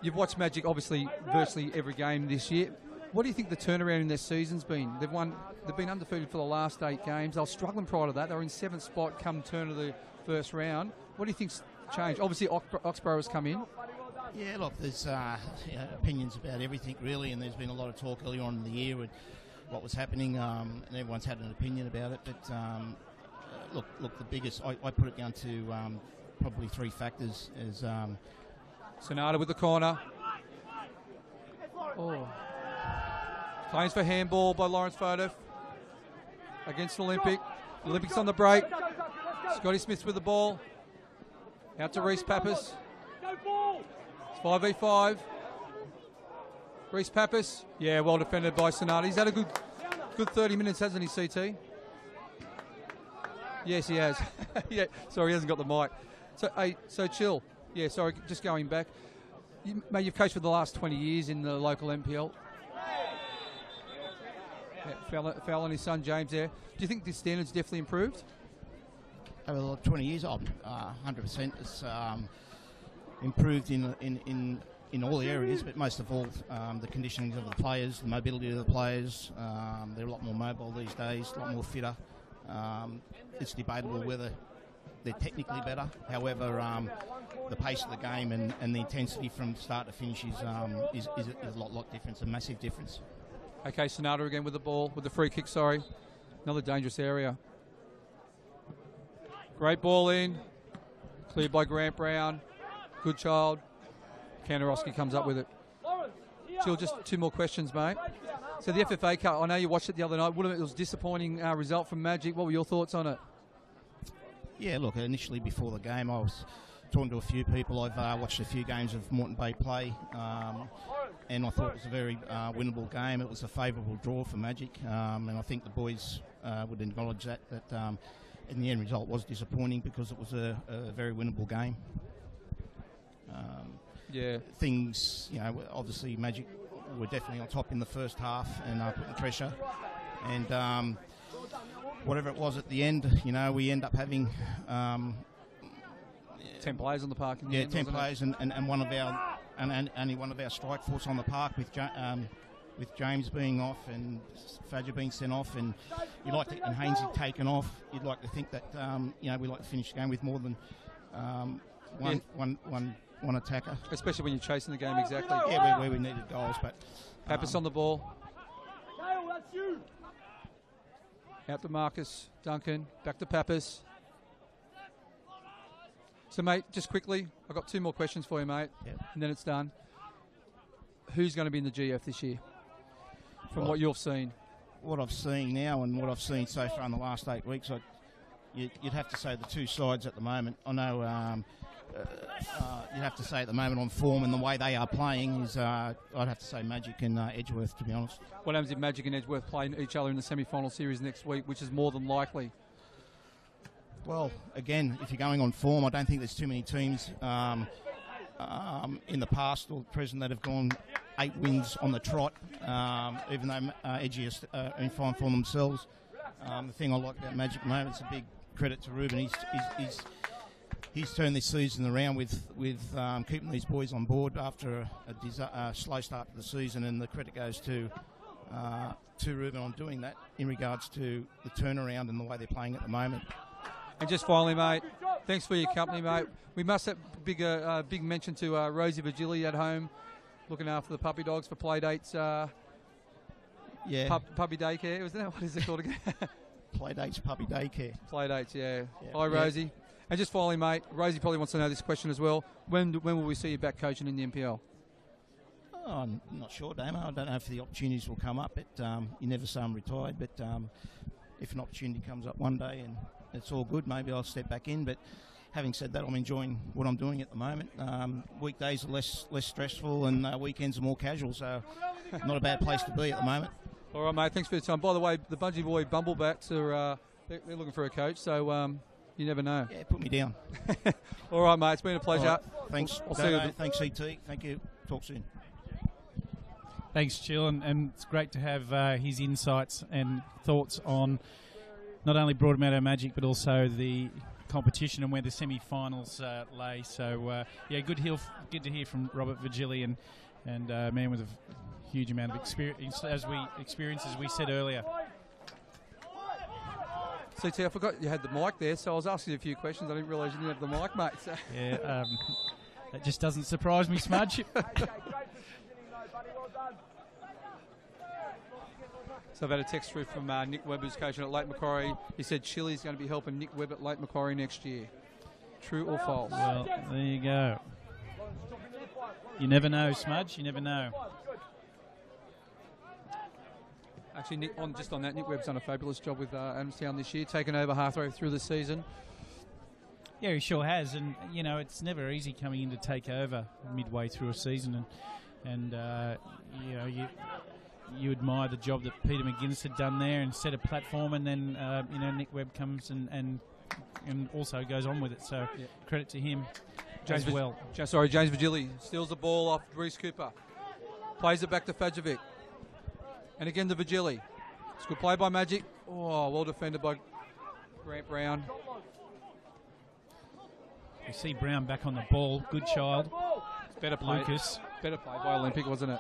You've watched Magic, obviously, virtually every game this year. What do you think the turnaround in their season's been? They've been undefeated for the last 8 games. They were struggling prior to that. They were in 7th spot come turn of the first round. What do you think's changed? Obviously, Oxborough has come in. Yeah, look, there's opinions about everything, really, and there's been a lot of talk earlier on in the year with what was happening, and everyone's had an opinion about it. But look, the biggest, I put it down to probably 3 factors. As Sonata with the corner. Oh. Claims for handball by Lawrence Fodeff against Olympic. Olympics on the break. Scotty Smith with the ball. Out to Reese Pappas. It's 5v5. Reese Pappas. Yeah, well defended by Sonata. He's had a good 30 minutes, hasn't he, CT? Yes, he has. Yeah, sorry, he hasn't got the mic. So Chill. Yeah, sorry, just going back. Mate, you've coached for the last 20 years in the local NPL. Yeah, foul on his son James there. Do you think the standard's definitely improved? Over the 20 years, 100%. It's improved in all the areas, but most of all, the conditioning of the players, the mobility of the players. They're a lot more mobile these days, a lot more fitter. It's debatable whether they're technically better. However, the pace of the game and the intensity from start to finish is a lot different, a massive difference. Okay, Sonata again with the ball, with the free kick, sorry. Another dangerous area. Great ball in. Cleared by Grant Brown. Goodchild. Kandarowski comes up with it. Jill, just 2 more questions, mate. So the FFA Cup, I know you watched it the other night. It was a disappointing result from Magic. What were your thoughts on it? Yeah, look, initially before the game, I was talking to a few people. I've watched a few games of Moreton Bay play, and I thought it was a very winnable game. It was a favourable draw for Magic, and I think the boys would acknowledge that in the end result was disappointing because it was a very winnable game. Yeah. Things, obviously Magic were definitely on top in the first half and putting pressure, and whatever it was at the end, we end up having 10 players on the park. Yeah, 10 players and one of our and only one of our strike force on the park with James being off and Fadger being sent off, and and Hainsey taken off. You'd like to think that we like to finish the game with more than one attacker, especially when you're chasing the game. Exactly. Yeah, where we needed goals, but Pappas on the ball. Out to Marcus, Duncan, back to Pappas. So, mate, just quickly, I've got 2 more questions for you, mate, and then it's done. Who's going to be in the GF this year, from what you've seen? What I've seen now and what I've seen so far in the last 8 weeks, you'd have to say the 2 sides at the moment. I know you'd have to say at the moment on form and the way they are playing is, I'd have to say Magic and Edgeworth, to be honest. What happens if Magic and Edgeworth play each other in the semi-final series next week, which is more than likely? Well, again, if you're going on form, I don't think there's too many teams in the past or present that have gone 8 wins on the trot, even though Edgy is in fine form themselves. The thing I like about Magic at the moment, it's a big credit to Ruben. He's turned this season around with keeping these boys on board after a slow start to the season, and the credit goes to Ruben on doing that in regards to the turnaround and the way they're playing at the moment. And just finally, mate, thanks for your company, mate. We must have big mention to Rosie Virgili at home, looking after the puppy dogs for play dates. Puppy daycare, wasn't that? What is it called again? Play dates, puppy daycare. Play dates, yeah. Hi, Rosie. And just finally, mate, Rosie probably wants to know this question as well. When will we see you back coaching in the NPL? Oh, I'm not sure, Damo. I don't know if the opportunities will come up. You never say I'm retired, but if an opportunity comes up one day and it's all good, maybe I'll step back in. But having said that, I'm enjoying what I'm doing at the moment. Weekdays are less stressful and weekends are more casual, so not a bad place to be at the moment. All right, mate, thanks for your time. By the way, the Bungee Boy Bumblebats are they're looking for a coach, so you never know. Yeah, put me down. All right, mate, it's been a pleasure. Right, thanks. I'll see you. Thanks, CT. Thank you. Talk soon. Thanks, Chill, and it's great to have his insights and thoughts on not only Broadmeadow Magic but also the competition and where the semi-finals lay. So, good to hear from Robert Virgili and a man with a huge amount of experience, as we said earlier. CT, I forgot you had the mic there, so I was asking you a few questions. I didn't realise you didn't have the mic, mate. So. Yeah, that just doesn't surprise me, Smudge. So I've had a text through from Nick Webb, who's coaching at Lake Macquarie. He said Chili's going to be helping Nick Webb at Lake Macquarie next year. True or false? Well, there you go. You never know, Smudge. You never know. Actually, Nick, on that, Nick Webb's done a fabulous job with Adamstown this year, taken over halfway through the season. Yeah, he sure has, and it's never easy coming in to take over midway through a season, and you admire the job that Peter McGuinness had done there and set a platform, and then Nick Webb comes and also goes on with it. So credit to him James Virgili steals the ball off Reece Cooper, plays it back to Fajovic. And again to Virgili. It's a good play by Magic. Oh, well defended by Grant Brown. You see Brown back on the ball. Good child. It's better play. Lucas. Better play by Olympic, wasn't it?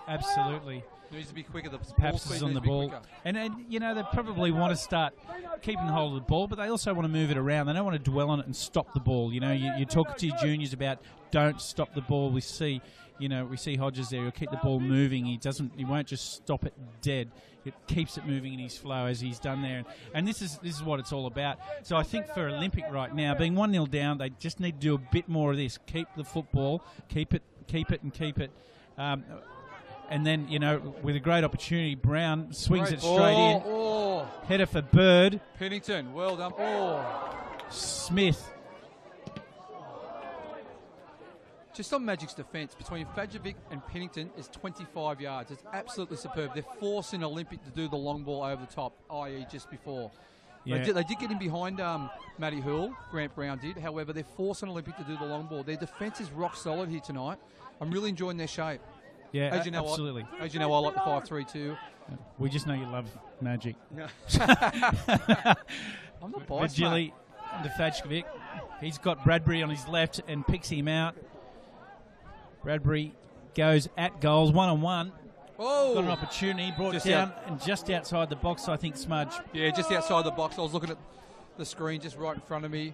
Absolutely. Needs to be quicker. The Paps is on the ball. And they probably want to start keeping hold of the ball, but they also want to move it around. They don't want to dwell on it and stop the ball. You talk to your juniors about don't stop the ball. We see Hodges there. He'll keep the ball moving. He won't just stop it dead. It keeps it moving in his flow as he's done there. And this is what it's all about. So I think for Olympic right now, being 1-0 down, they just need to do a bit more of this. Keep the football. Keep it. And then, with a great opportunity, Brown swings it straight in. Oh. Header for Bird. Pennington, well done. Oh. Smith. Just on Magic's defence, between Fajovic and Pennington is 25 yards. It's absolutely superb. They're forcing Olympic to do the long ball over the top, i.e. just before. Yeah. They did get in behind Matty Hurl, Grant Brown did. However, they're forcing Olympic to do the long ball. Their defence is rock solid here tonight. I'm really enjoying their shape. Yeah, absolutely. As you know, I like the 5-3-2. We just know you love Magic. I'm not biased, Virgili to Fajovic. He's got Bradbury on his left and picks him out. Bradbury goes at goals, 1-on-1. Oh! Got an opportunity, brought it down, and just outside the box, I think, Smudge. Yeah, just outside the box. I was looking at the screen just right in front of me.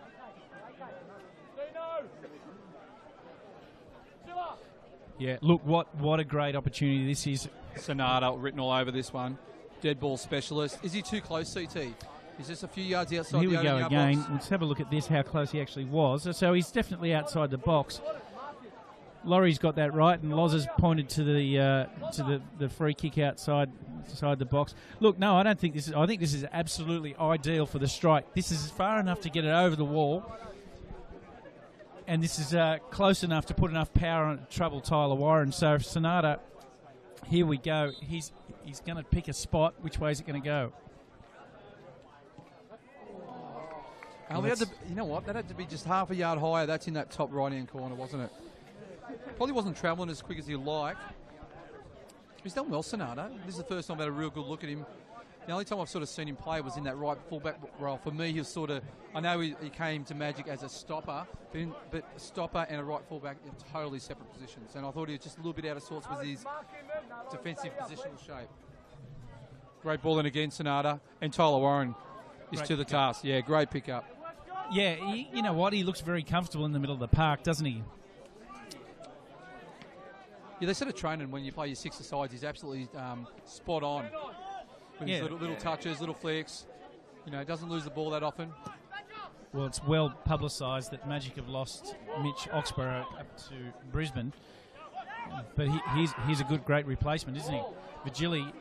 Yeah, look, what a great opportunity this is. Sonata written all over this one. Dead ball specialist. Is he too close, CT? Is this a few yards outside Here the we go again. box? Let's have a look at this, how close he actually was. So he's definitely outside the box. Laurie's got that right, and Loz has pointed to the free kick outside the box. Look, no, I don't think this is. I think this is absolutely ideal for the strike. This is far enough to get it over the wall, and this is close enough to put enough power on it to trouble Tyler Warren. So Sonata, here we go. He's going to pick a spot. Which way is it going to go? You know what? That had to be just half a yard higher. That's in that top right-hand corner, wasn't it? Probably wasn't travelling as quick as he'd like. He's done well, Sonata. This is the first time I've had a real good look at him. The only time I've sort of seen him play was in that right fullback role. For me, he was sort of... I know he came to Magic as a stopper, but a stopper and a right fullback in totally separate positions. And I thought he was just a little bit out of sorts with his defensive positional shape. Great ball in again, Sonata. And Tyler Warren is to the task. Yeah, great pickup. Yeah, you know what? He looks very comfortable in the middle of the park, doesn't he? Yeah, they said at training when you play your six-a-sides, he's absolutely spot on. With his little touches, little flicks. You know, doesn't lose the ball that often. Well, it's well publicised that Magic have lost Mitch Oxborough up to Brisbane. But he's a great replacement, isn't he? Vigili,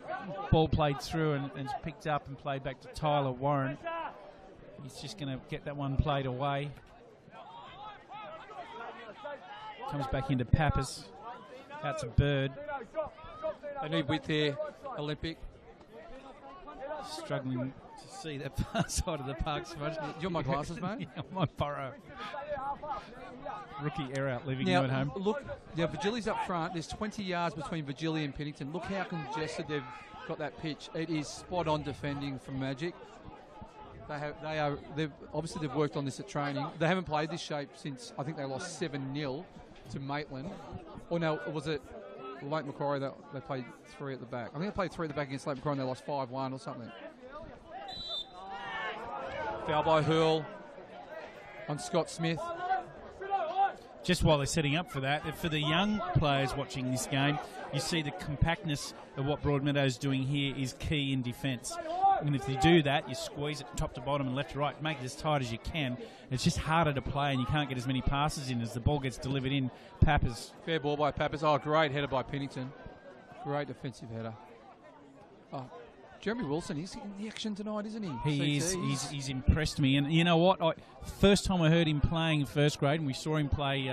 ball played through and picked up and played back to Tyler Warren. He's just going to get that one played away. Comes back into Pappas. Out to Bird. They need width here, Olympic. Struggling to see that far side of the park. So you want my glasses, mate? Yeah, my burrow. Rookie error leaving now, you at home. Look, Vigili's up front. There's 20 yards between Vigili and Pennington. Look how congested they've got that pitch. It is spot on defending from Magic. They've worked on this at training. They haven't played this shape since I think they lost 7-0 to Maitland. Or no, was it Lake Macquarie that they played 3 at the back? I think they played 3 at the back against Lake Macquarie and they lost 5-1 or something. Foul by Hurl on Scott Smith. Just while they're setting up for that, for the young players watching this game, you see the compactness of what Broadmeadow's doing here is key in defence. And if you do that, you squeeze it top to bottom and left to right, make it as tight as you can. It's just harder to play and you can't get as many passes in as the ball gets delivered in. Pappas. Fair ball by Pappas. Oh, great header by Pennington. Great defensive header. Oh, Jeremy Wilson, he's in the action tonight, isn't he? He is. He's impressed me. And you know what? First time I heard him playing in first grade, and we saw him play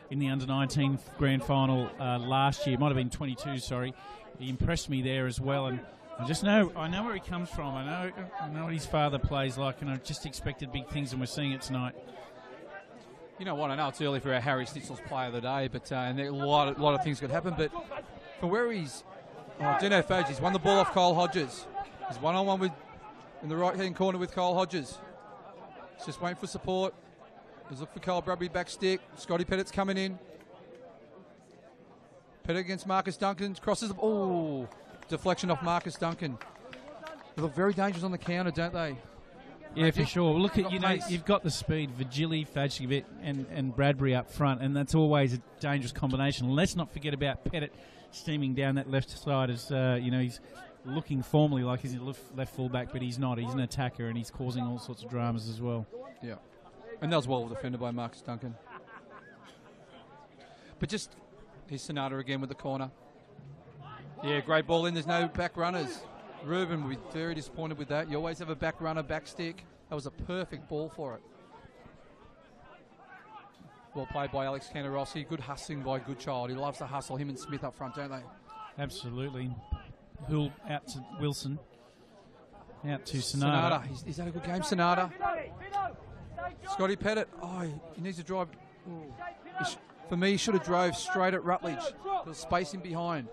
in the under-19 grand final last year. It might have been 22, sorry. He impressed me there as well. And I know where he comes from. I know what his father plays like, and I just expected big things, and we're seeing it tonight. You know what? I know it's early for our Harry Snitzel's Player of the Day, but and a lot of things could happen. But for where he's, Dino Fage, he's won the ball off Kyle Hodges. He's one-on-one in the right-hand corner with Kyle Hodges. He's just waiting for support. He's looking for Kyle Bradbury back stick. Scotty Pettit's coming in. Pettit against Marcus Duncan crosses the. Oh. Deflection off Marcus Duncan. They look very dangerous on the counter, don't they? Yeah, for sure. Look at you've got the speed, Vigili, Fajkovic, and Bradbury up front, and that's always a dangerous combination. Let's not forget about Pettit steaming down that left side as he's looking formally like he's a left fullback, but he's not. He's an attacker, and he's causing all sorts of dramas as well. Yeah, and that was well defended by Marcus Duncan. But just here's Sonata again with the corner. Yeah, great ball in. There's no back runners. Ruben will be very disappointed with that. You always have a back runner, back stick. That was a perfect ball for it. Well played by Alex Canarossi. Good hustling by Goodchild. He loves to hustle. Him and Smith up front, don't they? Absolutely. Hull out to Wilson. Out to Sonata. Is that a good game, Sonata? Scotty Pettit. Oh, he needs to drive. For me, he should have drove straight at Rutledge. There's space in behind.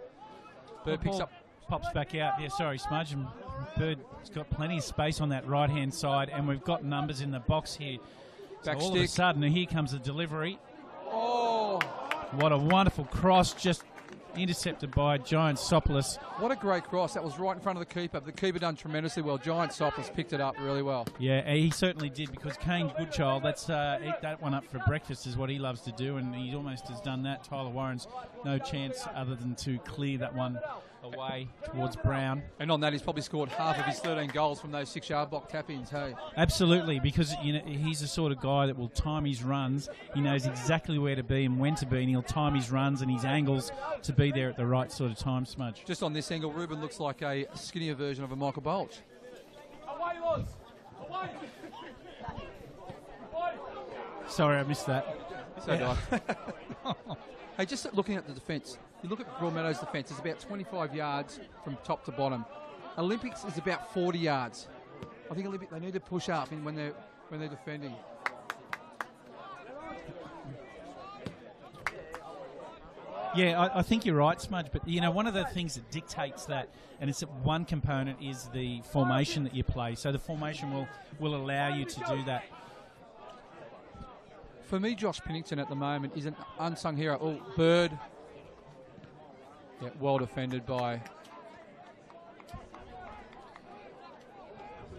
Bird picks up. Pops back out. Yeah, sorry, Smudge. Bird's got plenty of space on that right-hand side, and we've got numbers in the box here. So Back all stick. of a sudden, here comes the delivery. Oh, What a wonderful cross, just intercepted by Giant Sopoulos. what a great cross. That was right in front of the keeper. The keeper done tremendously well. Giant Sopoulos picked it up really well. Yeah, he certainly did, because Kane Goodchild, that's eat that one up for breakfast is what he loves to do, and he almost has done that. Tyler Warren's no chance other than to clear that one away towards Brown. And on that, he's probably scored half of his 13 goals from those 6-yard block tap-ins, hey? Absolutely, because he's the sort of guy that will time his runs. He knows exactly where to be and when to be, and he'll time his runs and his angles to be there at the right sort of time, Smudge. Just on this angle, Ruben looks like a skinnier version of a Michael Bolch. Sorry, I missed that. So do I. Hey, just looking at the defence, you look at Broadmeadow's defence, it's about 25 yards from top to bottom. Olympics is about 40 yards. I think Olympic, they need to push up when they're defending. Yeah, I think you're right, Smudge, but one of the things that dictates that, and it's that one component, is the formation that you play. So the formation will allow you to do that. For me, Josh Pennington at the moment is an unsung hero. Oh, Bird. Yeah, well defended by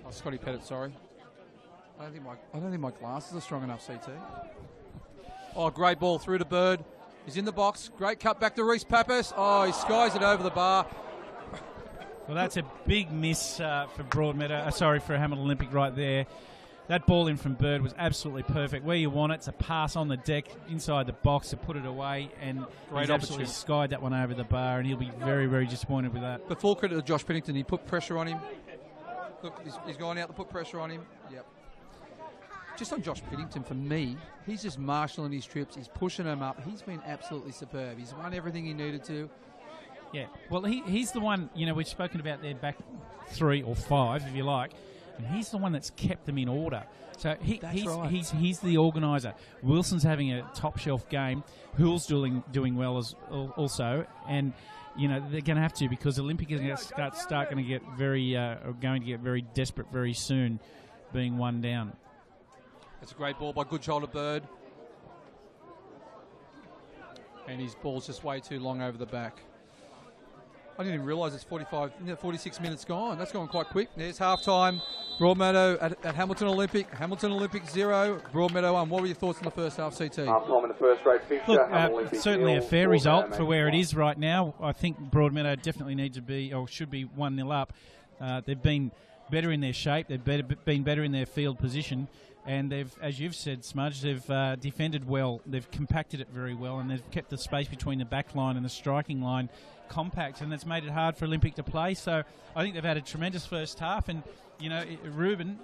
Scotty Pettit, sorry. I don't think my glasses are strong enough, CT. Oh, great ball through to Bird. He's in the box. Great cut back to Reece Pappas. Oh, he skies it over the bar. Well, that's a big miss for Broadmeadow. For Hamilton Olympic right there. That ball in from Bird was absolutely perfect. Where you want it, it's a pass on the deck inside the box to put it away, and he's absolutely skied that one over the bar, and he'll be very, very disappointed with that. But full credit to Josh Pennington. He put pressure on him. Look, he's gone out to put pressure on him. Yep. Just on Josh Pennington, for me, he's just marshalling his trips. He's pushing them up. He's been absolutely superb. He's won everything he needed to. Yeah, well, he's the one, we've spoken about their back 3 or 5, if you like, and he's the one that's kept them in order. So he's the organiser. Wilson's having a top-shelf game. Hull's doing well also, and they're going to have to, because Olympic is going to get very desperate very soon, being one down. That's a great ball by good shoulder Bird. And his ball's just way too long over the back. I didn't even realise it's 46 minutes gone. That's gone quite quick. There's half-time. Broadmeadow at Hamilton Olympic. Hamilton Olympic 0, Broadmeadow 1. What were your thoughts in the first half, CT? Half-time in the first grade fixture. Look, certainly a fair result for where it is right now. I think Broadmeadow definitely need to be, or should be, 1-0 up. They've been better in their shape. They've been better in their field position. And they've, as you've said, Smudge, they've defended well. They've compacted it very well, and they've kept the space between the back line and the striking line compact, and that's made it hard for Olympic to play. So I think they've had a tremendous first half, and Ruben,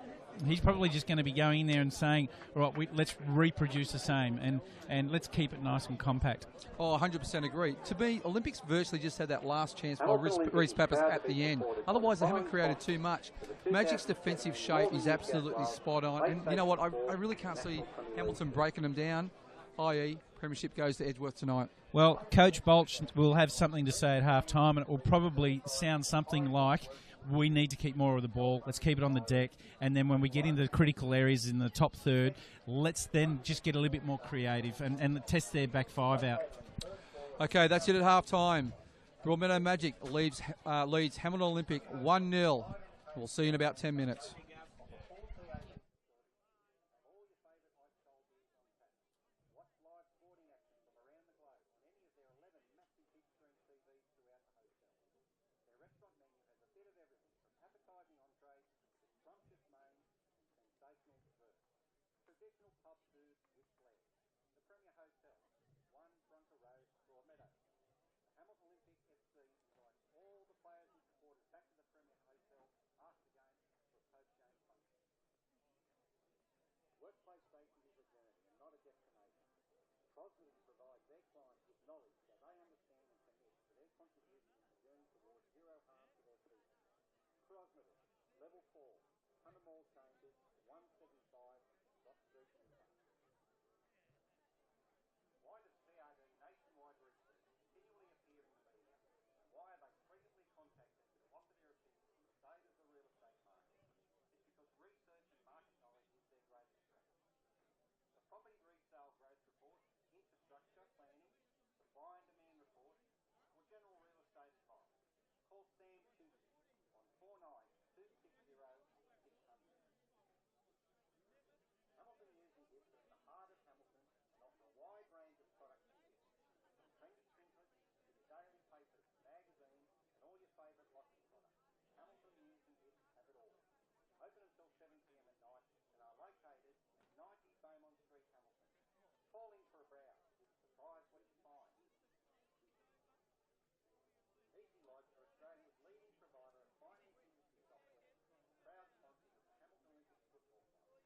he's probably just going to be going in there and saying, all right, let's reproduce the same, and let's keep it nice and compact. Oh, 100% agree. To me, Olympics virtually just had that last chance by Reece Pappas at the end. Otherwise, they haven't created too much. Magic's defensive shape is absolutely spot on. And you know what? I really can't see Hamilton breaking them down, i.e. Premiership goes to Edgeworth tonight. Well, Coach Bolch will have something to say at half-time, and it will probably sound something like, we need to keep more of the ball. Let's keep it on the deck. And then when we get into the critical areas in the top third, let's then just get a little bit more creative and test their back 5 out. Okay, that's it at half-time. Broadmeadow Magic leads Hamilton Olympic 1-0. We'll see you in about 10 minutes. Workplace safety is a journey and not a destination. Broadmeadow provides their clients with knowledge that they understand and commit to their contribution in the journey towards zero harm to their people. Broadmeadow, Level 4, 100 Mall Chambers, 175 Scott Street, Newcastle. Why does CRD nationwide research continually appear in the media? And why are they frequently contacted to offer their opinions on the state of the real estate market? It's because research and market knowledge is their greatest strength. buy and demand reports, or general real estate advice, call Sam Tucci on 49260600. Hamilton News and Gifts are in the heart of Hamilton and offer a wide range of products and gifts, from trendy trinkets to your daily papers, magazines, and all your favourite lottery products. Hamilton News and Gifts have it all. Open until 7 p.m. at night and are located at 90 Beaumont Street, Hamilton. Call in for a browse. You'll be surprised what you find. Easy Lodge are Australia's leading provider of finance industry software and proud sponsors of the Hamilton Olympic Football Club.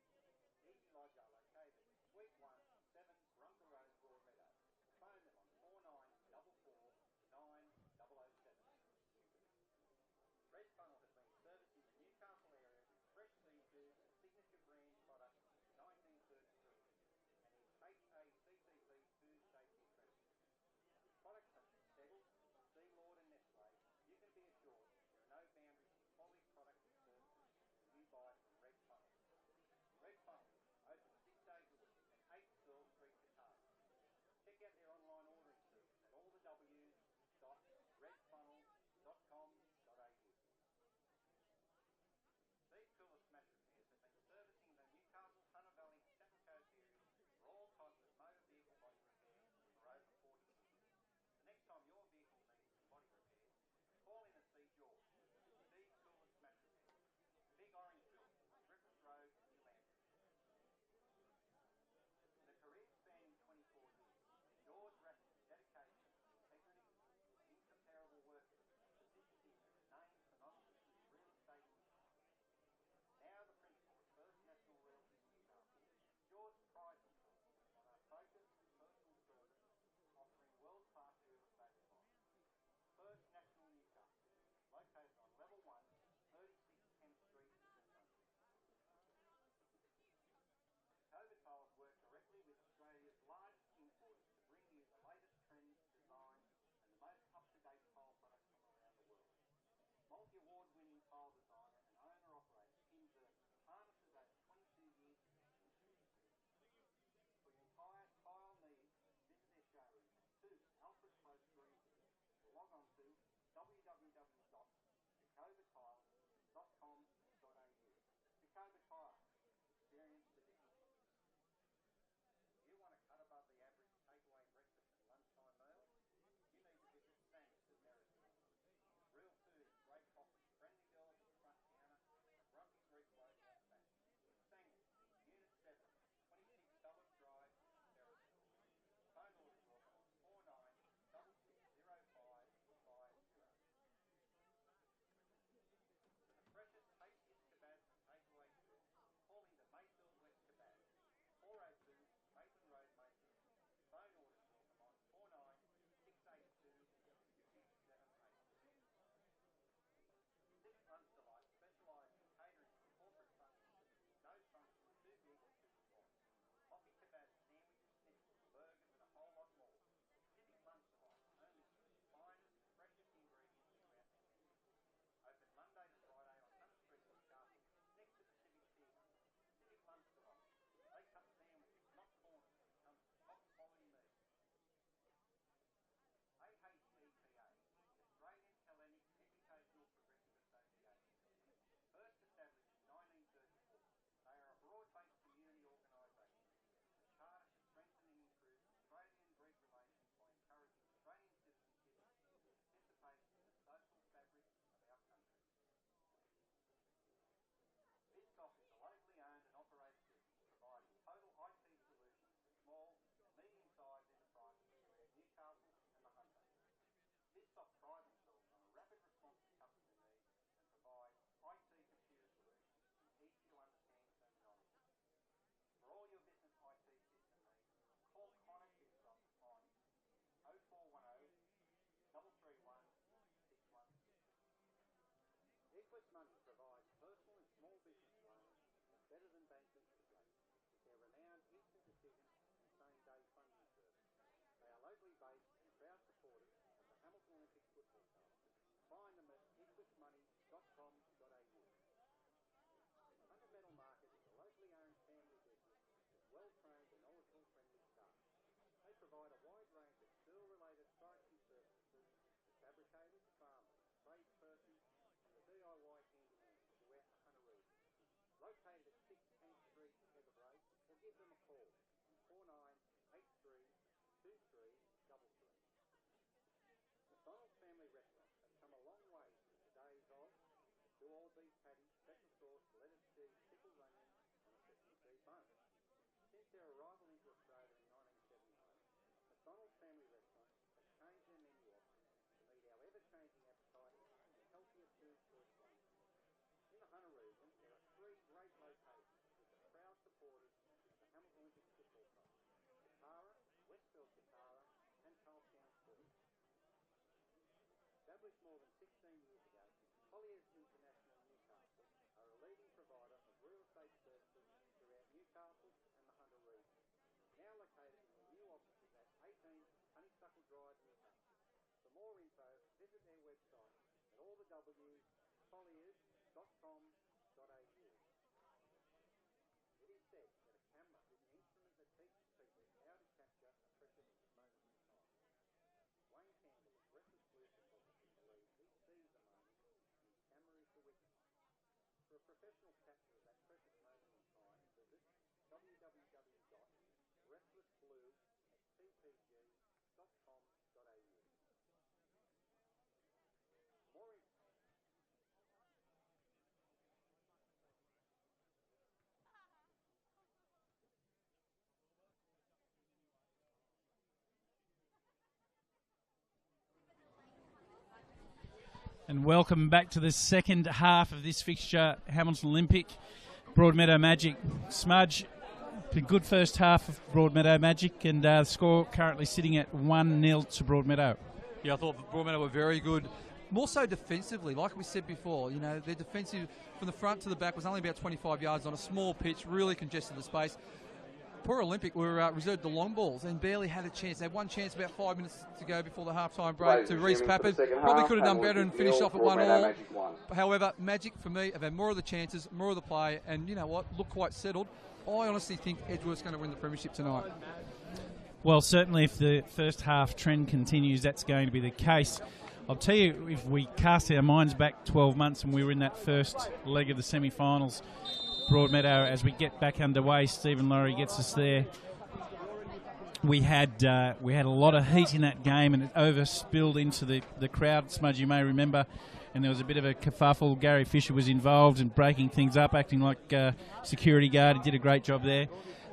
Easy Lodge are located at Suite 1, 7 Brunker Road, Broadmeadow. Phone them on 4944 9007. Red Funnel has been servicing the Newcastle area with fresh seafood and signature brand products since 1933 and is HACCP Food Safety accredited. With products such as Steggles, Sea Lord and Nestle, you can be assured there are no boundaries to quality products and services when you buy from Red Funnel. Red Funnel open 6 days a week at 8 Searle Street, Chicago. Check out their online ordering service at allthew.redfunnel.com.au. These Cooler Smash Repairs have been servicing the Newcastle, Hunter Valley and Satin Coast areas for all types of motor vehicle body repair for over 40 years. The next time your vehicle needs body repairs, call in and see George. Steve Cooler Smash Repairs. Big Orange Building, Griffith Road, New Lambeth. With a career spanning 24 years, George Rathman's dedication, integrity, and incomparable work ethic positions him as a name synonymous with real estate industry. Now the principal of First National Realty in Newcastle, George prides himself on our focus and personal service, offering world-class real estate advice. First National Newcastle, located on Level 1, 36 Kent Street, St. Jacoba Tiles work directly with Australia's largest importers to bring you the latest trends, designs and the most up-to-date tile products from around the world. Multi-award-winning tile designer and owner-operator Tim Burton harnesses over 22 years of experience. For your entire tile needs, visit their showroom at 2 Alfred Close Green, or log on to www.jacobatiles.com.au. Jacoba Tiles, experience the difference. If you want to cut above the average takeaway breakfast and lunchtime meals, you need to visit Sangus at Marysville. Real food, great coffee, friendly girls at the front counter, and grumpy Greek lady at the back. Sangus, Unit 7, 26 Dulles Drive, Marysville. Phone orders welcome on 49660550. For the freshest, tastiest kebabs and takeaway food, call into Mayfield West Kebab, 402 Mason Road, Mayfield. Phone orders welcome on 496826786. Civic Lunch Delight specialise in catering for corporate functions. No function too big or too small. Coffee, kebabs, sandwiches, pizzas, burgers and a whole lot more. Civic Lunch Delight, only the finest, freshest ingredients throughout the country. Open Monday to Friday on Hunter Street, Newcastle, next to the Civic Theatre. Civic Lunch Delight. They cut sandwiches, not corners, when it comes to top quality meat. AHCPA, the Australian Hellenic Educational Progressive Association. First established in 1934, they are a broad-based community organisation. A charter to strengthen and improve Australian and Greek relations by encouraging Australian citizenship and participation in the social fabric of our country. BizSoft is a locally owned and operated business providing total IT solutions to small and medium-sized enterprises throughout Newcastle and the Hunter. BizSoft pride themselves on a rapid response to customer needs and provide IT computer solutions in easy-to-understand terminology. For all your business IT system needs, call Connor BizSoft on 0410 331 616. Equus Money provides personal and small business loans at better than bank interest rates with their renowned instant decision and same-day funding service. They are locally based and proud supporters of the Hamilton Olympic Football Club. Find them at equusmoney.com.au. Hunter Metal Market is a locally owned family business with well-trained and knowledgeable friendly staff. They provide a wide range of steel-related DIY handyman throughout the Hunter region. Located at 6 Tank Street, Everbrae, or give them a call on 4983 2333. McDonald's Family Restaurant have come a long way from today's of 2 old beef patties, special sauce, lettuce, cheese, pickled onions, and a sesame seed bun. Since their arrival into Australia in 1978, McDonald's Family Restaurant has changed their menu options to meet our ever-changing appetite for healthier food choice range. In the Hunter region, there are 3 great locations which are proud supporters of the Hamilton Olympic Football Club: Katara, Westfield Katara, and Carlstown Sports. Established more than 16 years ago, Colliers International Newcastle are a leading provider of real estate services throughout Newcastle and the Hunter region. Now located in their new offices at 18 Honeysuckle Drive, Newcastle. For more info, visit their website at allthews.colliers.com.au. It is said that a camera is an instrument that teaches people how to capture a precious moment in time. Wayne Campbell of Restless Blue Photography believes he sees the moment and his camera is the witness. For a professional capture of that precious moment in time, visit www.restlessblue@ppg.com.au. More And welcome back to the second half of this fixture, Hamilton Olympic, Broadmeadow Magic. Smudge, a good first half of Broadmeadow Magic, and the score currently sitting at 1-0 to Broadmeadow. Yeah, I thought Broadmeadow were very good. More so defensively, like we said before. You know, their defensive from the front to the back was only about 25 yards on a small pitch, really congested the space. Poor Olympic were reserved the long balls and barely had a chance. They had one chance about 5 minutes to go before the half-time break to Reece Pappard. Probably could have done better and finished off at 1-1. However, Magic, for me, have had more of the chances, more of the play, and you know what, look quite settled. I honestly think Edgeworth's going to win the premiership tonight. Well, certainly if the first half trend continues, that's going to be the case. I'll tell you, if we cast our minds back 12 months and we were in that first leg of the semi-finals, Broadmeadow, as we get back underway, Stephen Laurie gets us there. We had a lot of heat in that game, and it overspilled into the crowd. Smudge, you may remember, and there was a bit of a kerfuffle. Gary Fisher was involved in breaking things up, acting like security guard. He did a great job there.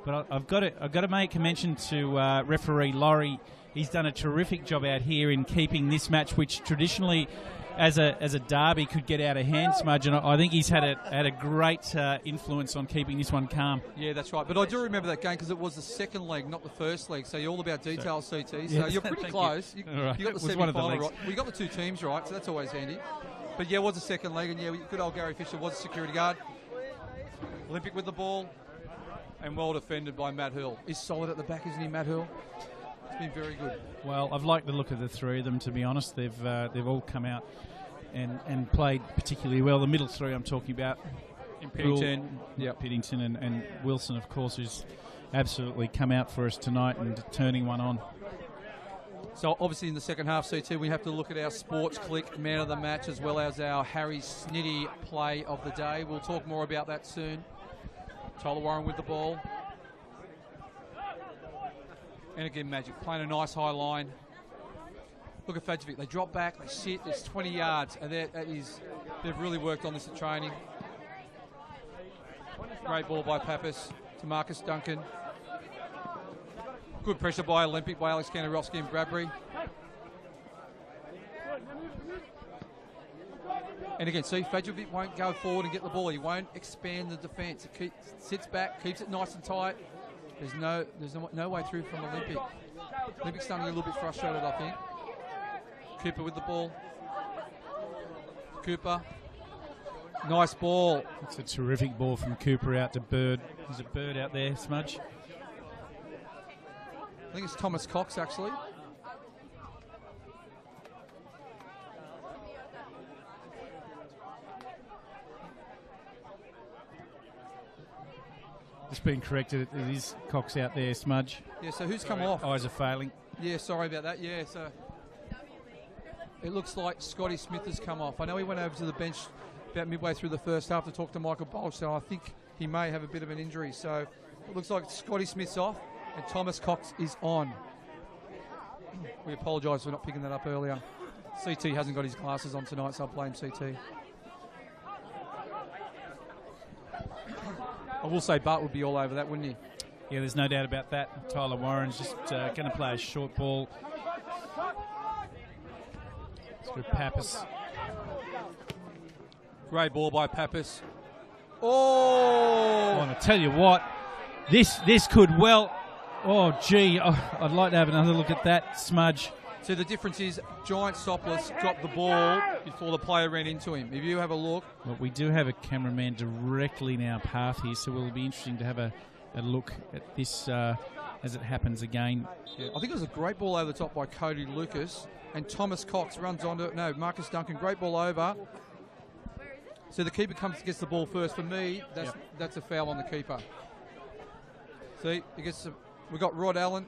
But I've got to make a mention to referee Laurie. He's done a terrific job out here in keeping this match, which traditionally, as a derby, could get out of hand, Smudge, and I think he's had a great influence on keeping this one calm. Yeah, that's right. But I do remember that game because it was the second leg, not the first leg. So you're all about details, CT. So yes, you're pretty close. You right. got the semi-final right. Well, you got the two teams right, so that's always handy. But yeah, it was the second leg, and yeah, good old Gary Fisher was a security guard. Olympic with the ball, and well defended by Matt Hill. He's solid at the back, isn't he, Matt Hill? It's been very good. Well, I've liked the look of the three of them, to be honest. They've all come out and played particularly well. The middle three I'm talking about, Piddington, Piddington and Wilson, of course, who's absolutely come out for us tonight and turning one on. So obviously in the second half, CT, we have to look at our Sports Click man of the match as well as our Harry Snitty play of the day. We'll talk more about that soon. Tyler Warren with the ball. And again, Magic playing a nice high line. Look at Fadjovic. They drop back, they sit, there's 20 yards, and they've really worked on this at training. Great ball by Pappas to Marcus Duncan. Good pressure by Olympic, by Alex Kanarowski and Bradbury. And again, see, Fadjovic won't go forward and get the ball. He won't expand the defence. It sits back, keeps it nice and tight. There's no way through from Olympic. Olympic's starting to get a little bit frustrated, I think. Cooper with the ball. Cooper. Nice ball. It's a terrific ball from Cooper out to Bird. There's a Bird out there, Smudge. I think it's Thomas Cox, actually. Just been corrected. It is Cox out there, Smudge. Yeah, so who's come off? Eyes are failing. Yeah, sorry about that. Yeah, so it looks like Scotty Smith has come off. I know he went over to the bench about midway through the first half to talk to Michael Bolch, so I think he may have a bit of an injury. So it looks like Scotty Smith's off and Thomas Cox is on. We apologise for not picking that up earlier. CT hasn't got his glasses on tonight, so I'll blame CT. I will say Bart would be all over that, wouldn't he? Yeah, there's no doubt about that. Tyler Warren's just going to play a short ball. It's with Pappas. Great ball by Pappas. Oh! And I tell you what, this could well... Oh, gee, I'd like to have another look at that, Smudge. So the difference is Giant Sopless dropped the ball before the player ran into him. If you have a look... Well, we do have a cameraman directly in our path here, so it'll be interesting to have a look at this as it happens again. Yeah, I think it was a great ball over the top by Cody Lucas, and Thomas Cox runs onto it. No, Marcus Duncan, great ball over. So the keeper gets the ball first. For me, that's a foul on the keeper. See, we've got Rod Allen.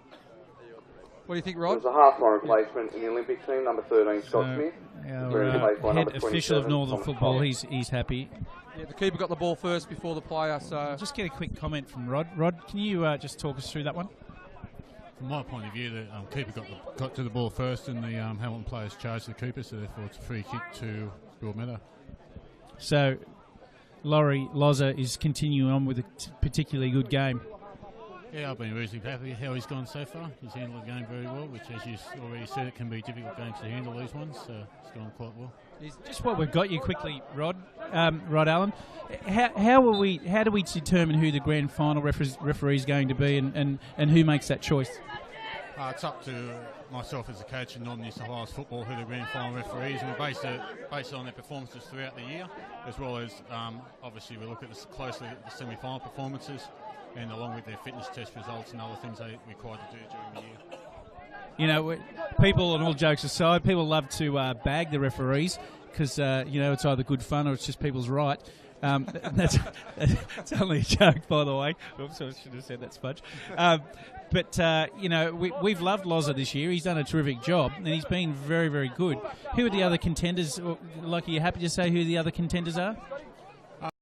What do you think, Rod? There's a half-time replacement in the Olympic team, number 13, Scott Smith. Our head official of Northern Football, he's happy. Yeah, the keeper got the ball first before the player, so... I'll just get a quick comment from Rod. Rod, can you just talk us through that one? From my point of view, the keeper got to the ball first, and the Hamilton players charged the keeper, so therefore it's a free kick to Broadmeadow. So, Laurie Loza is continuing on with a particularly good game. Yeah, I've been reasonably happy how he's gone so far. He's handled the game very well, which, as you already said, it can be difficult games to handle these ones, so it's gone quite well. Just what we've got you quickly, Rod Allen. How do we determine who the grand final referee is going to be, and who makes that choice? It's up to myself as a coach in Northern New South Wales football who the grand final referee is, and we base it on their performances throughout the year, as well as obviously we look at this closely at the semi-final performances, and along with their fitness test results and other things they required to do during the year. You know, people, and all jokes aside, people love to bag the referees because, it's either good fun or it's just people's right. That's only a joke, by the way. Oops, I should have said that, Spudge. But we've loved Loza this year. He's done a terrific job, and he's been very, very good. Who are the other contenders? Like, are you happy to say who the other contenders are?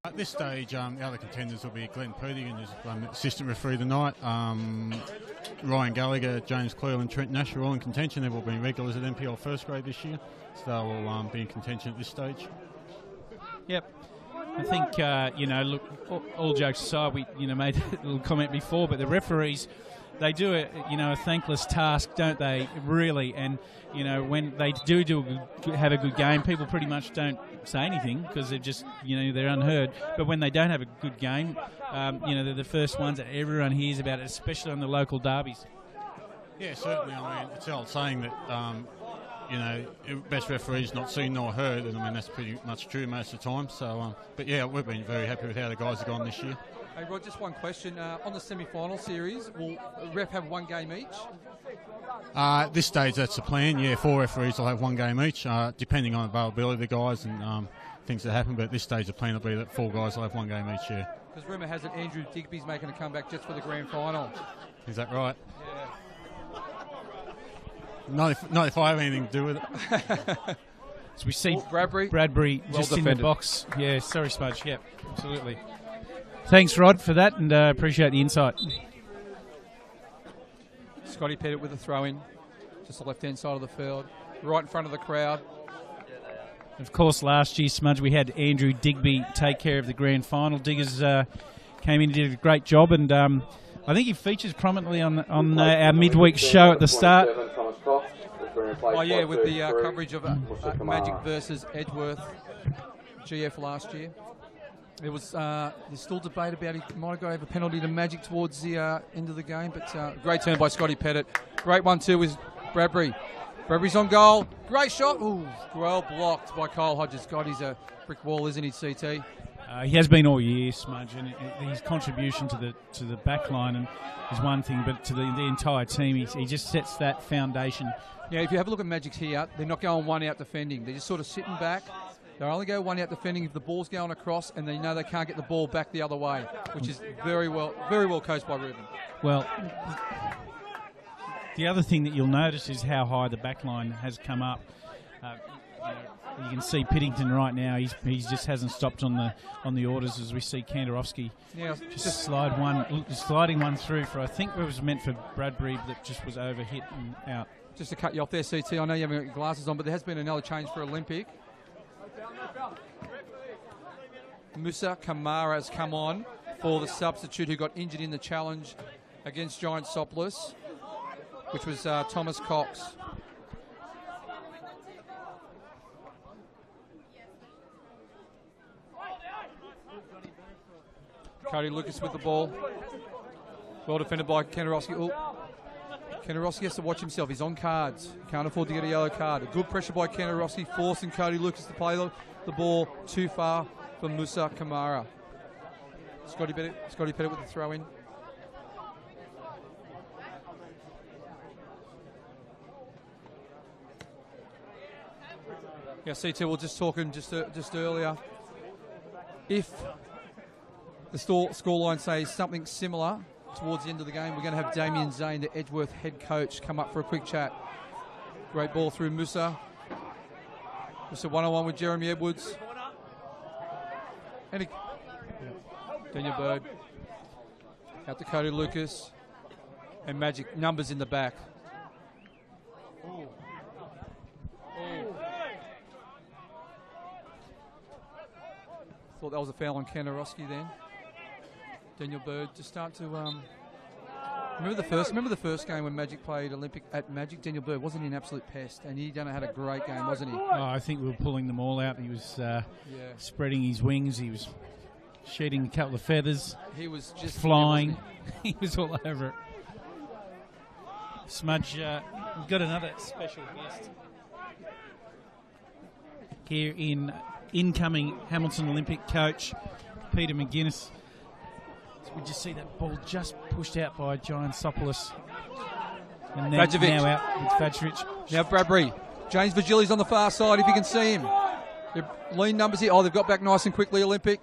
At this stage, the other contenders will be Glenn Putigan, who's assistant referee tonight. Ryan Gallagher, James Clearle and Trent Nash are all in contention. They've all been regulars at NPL first grade this year, so they'll all be in contention at this stage. Yep. I think, look, all jokes aside, we made a little comment before, but the referees, they do a thankless task, don't they, really? And, when they have a good game, people pretty much don't say anything because they're just, they're unheard. But when they don't have a good game, they're the first ones that everyone hears about, especially on the local derbies. Yeah, certainly. I mean, it's an old saying that, best referees not seen nor heard, and I mean, that's pretty much true most of the time. So, but yeah, we've been very happy with how the guys have gone this year. Hey Rod, just one question. On the semi-final series, will ref have one game each? At this stage, that's the plan. Yeah, 4 referees will have one game each, depending on availability of the guys and things that happen. But at this stage, the plan will be that 4 guys will have one game each year. Because rumour has it Andrew Digby's making a comeback just for the grand final. Is that right? Yeah. Not if I have anything to do with it. So we see Bradbury just defended. In the box. Yeah, sorry, Smudge. Yeah, absolutely. Thanks, Rod, for that, and appreciate the insight. Scotty Pettit with a throw-in, just the left-hand side of the field, right in front of the crowd. Of course, last year, Smudge, we had Andrew Digby take care of the grand final. Diggers came in and did a great job, and I think he features prominently on our midweek show at the start. Oh, yeah, with the coverage of Magic versus Edgeworth GF last year. There was there's still debate about he might have got over a penalty to Magic towards the end of the game, but great turn by Scotty Pettit. Great one too with Bradbury. Bradbury's on goal. Great shot. Ooh, well blocked by Kyle Hodges. God, he's a brick wall, isn't he, CT? He has been all year, Smudge, and his contribution to the back line is one thing, but to the entire team, he just sets that foundation. Yeah, if you have a look at Magic here, they're not going one out defending. They're just sort of sitting back. They'll only go one out defending if the ball's going across and they know they can't get the ball back the other way, which is very well coached by Ruben. Well, the other thing that you'll notice is how high the back line has come up. You can see Piddington right now. He just hasn't stopped on the orders as we see Kandarovski just sliding one through for, I think it was meant for Bradbury, that just was overhit and out. Just to cut you off there, CT, I know you haven't got your glasses on, but there has been another change for Olympic. Musa Kamara has come on for the substitute who got injured in the challenge against Giantsopolis, which was Thomas Cox. Cody Lucas with the ball. Well defended by Kandarovski. Kandarovski has to watch himself. He's on cards. Can't afford to get a yellow card. A good pressure by Kandarovski, forcing Cody Lucas to play the ball too far for Musa Kamara. Scotty Pettit with the throw in. Yeah, CT, we were just talking just earlier. If the scoreline says something similar towards the end of the game, we're going to have Damien Zane, the Edgeworth head coach, come up for a quick chat. Great ball through Musa. Musa one-on-one with Jeremy Edwards. And Daniel Bird. Out to Cody Lucas. And Magic numbers in the back. Thought that was a foul on Kandarovski then. Daniel Bird just start to remember the first game when Magic played Olympic at Magic. Daniel Bird wasn't he an absolute pest, and he had a great game, wasn't he? Oh, I think we were pulling them all out. He was spreading his wings. He was shedding a couple of feathers. He was just flying. He was all over it. Smudge, we've got another special guest here in incoming Hamilton Olympic coach Peter McGuinness. So we just see that ball just pushed out by Giantsopolis. And now out with Vajovic. Now Bradbury. James Virgili's on the far side if you can see him. They're lean numbers here. Oh, they've got back nice and quickly, Olympic.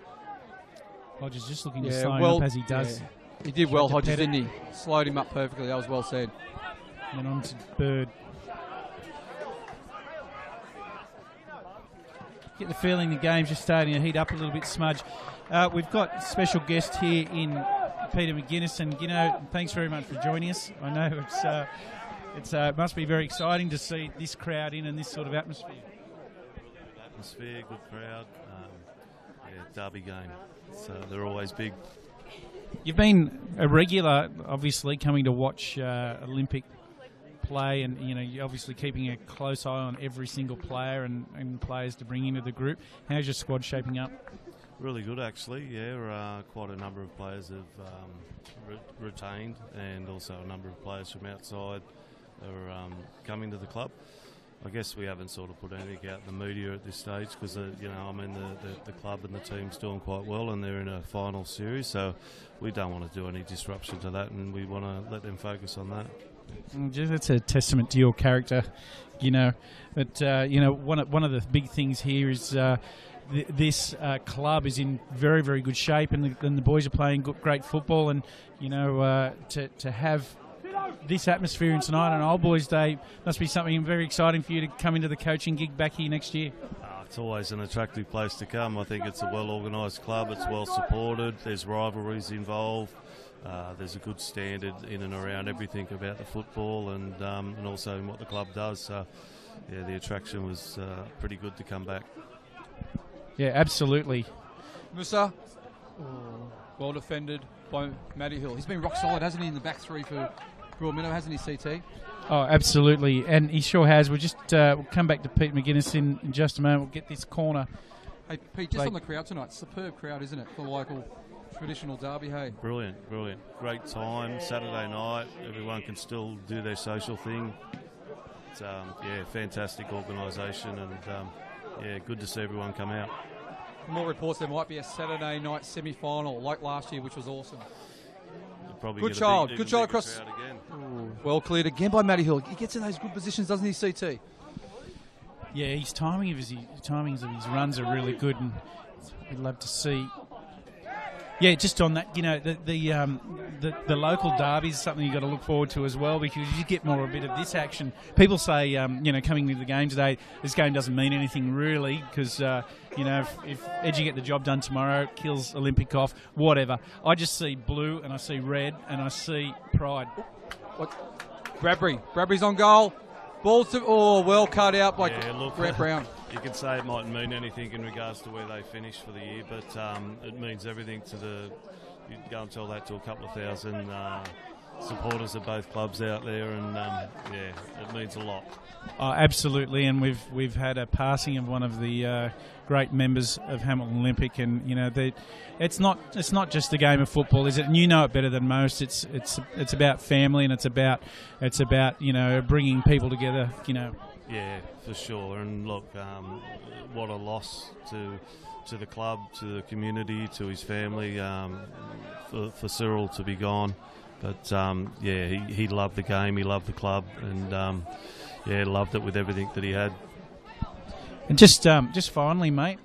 Hodges just looking to slow him up as he does. Yeah. He did well, Hodges, didn't he? Slowed him up perfectly. That was well said. And on to Bird. Get the feeling the game's just starting to heat up a little bit, Smudge. We've got a special guest here in Peter McGuinness, and thanks very much for joining us. I know it must be very exciting to see this crowd in and this sort of atmosphere. Atmosphere, good crowd, derby game. So they're always big. You've been a regular, obviously, coming to watch Olympic play, and you're obviously keeping a close eye on every single player and players to bring into the group. How's your squad shaping up? Really good, actually. Yeah, quite a number of players have retained, and also a number of players from outside are coming to the club. I guess we haven't sort of put anything out in the media at this stage because, the club and the team's doing quite well and they're in a final series, so we don't want to do any disruption to that, and we want to let them focus on that. That's a testament to your character, But, one of the big things here is this club is in very, very good shape, and the boys are playing great football, and, to have this atmosphere tonight on Old Boys Day must be something very exciting for you to come into the coaching gig back here next year. It's always an attractive place to come. I think it's a well-organised club. It's well supported. There's rivalries involved. There's a good standard in and around everything about the football and also in what the club does. So, the attraction was pretty good to come back. Yeah, absolutely. Musa, well defended by Matty Hill. He's been rock solid, hasn't he, in the back three for Broadmeadow, hasn't he, CT? Oh, absolutely, and he sure has. We'll just we'll come back to Pete McGuinness in just a moment. We'll get this corner. Hey, Pete, just on the crowd tonight. Superb crowd, isn't it, for the local traditional derby, hey? Brilliant. Great time, Saturday night. Everyone can still do their social thing. It's, fantastic organisation, and, good to see everyone come out. More reports there might be a Saturday night semi-final like last year, which was awesome. Good child across. Well cleared again by Matty Hill. He gets in those good positions, doesn't he, CT? Yeah, his timings of his runs are really good, and we'd love to see Yeah, just on that, the local derby is something you've got to look forward to as well, because you get more a bit of this action. People say, coming into the game today, this game doesn't mean anything really, because if Edgy get the job done tomorrow, kills Olympic off, whatever. I just see blue and I see red and I see pride. Bradbury's on goal. Ball's well cut out by Grant Brown. You can say it mightn't mean anything in regards to where they finish for the year, but it means everything to you go and tell that to a couple of thousand supporters of both clubs out there, and it means a lot. Oh, absolutely, and we've had a passing of one of the great members of Hamilton Olympic, and it's not just a game of football, is it? And you know it better than most. It's about family, and it's about bringing people together. Yeah, for sure. And look, what a loss to the club, to the community, to his family, for Cyril to be gone. But he loved the game, he loved the club, and loved it with everything that he had. And just finally, mate,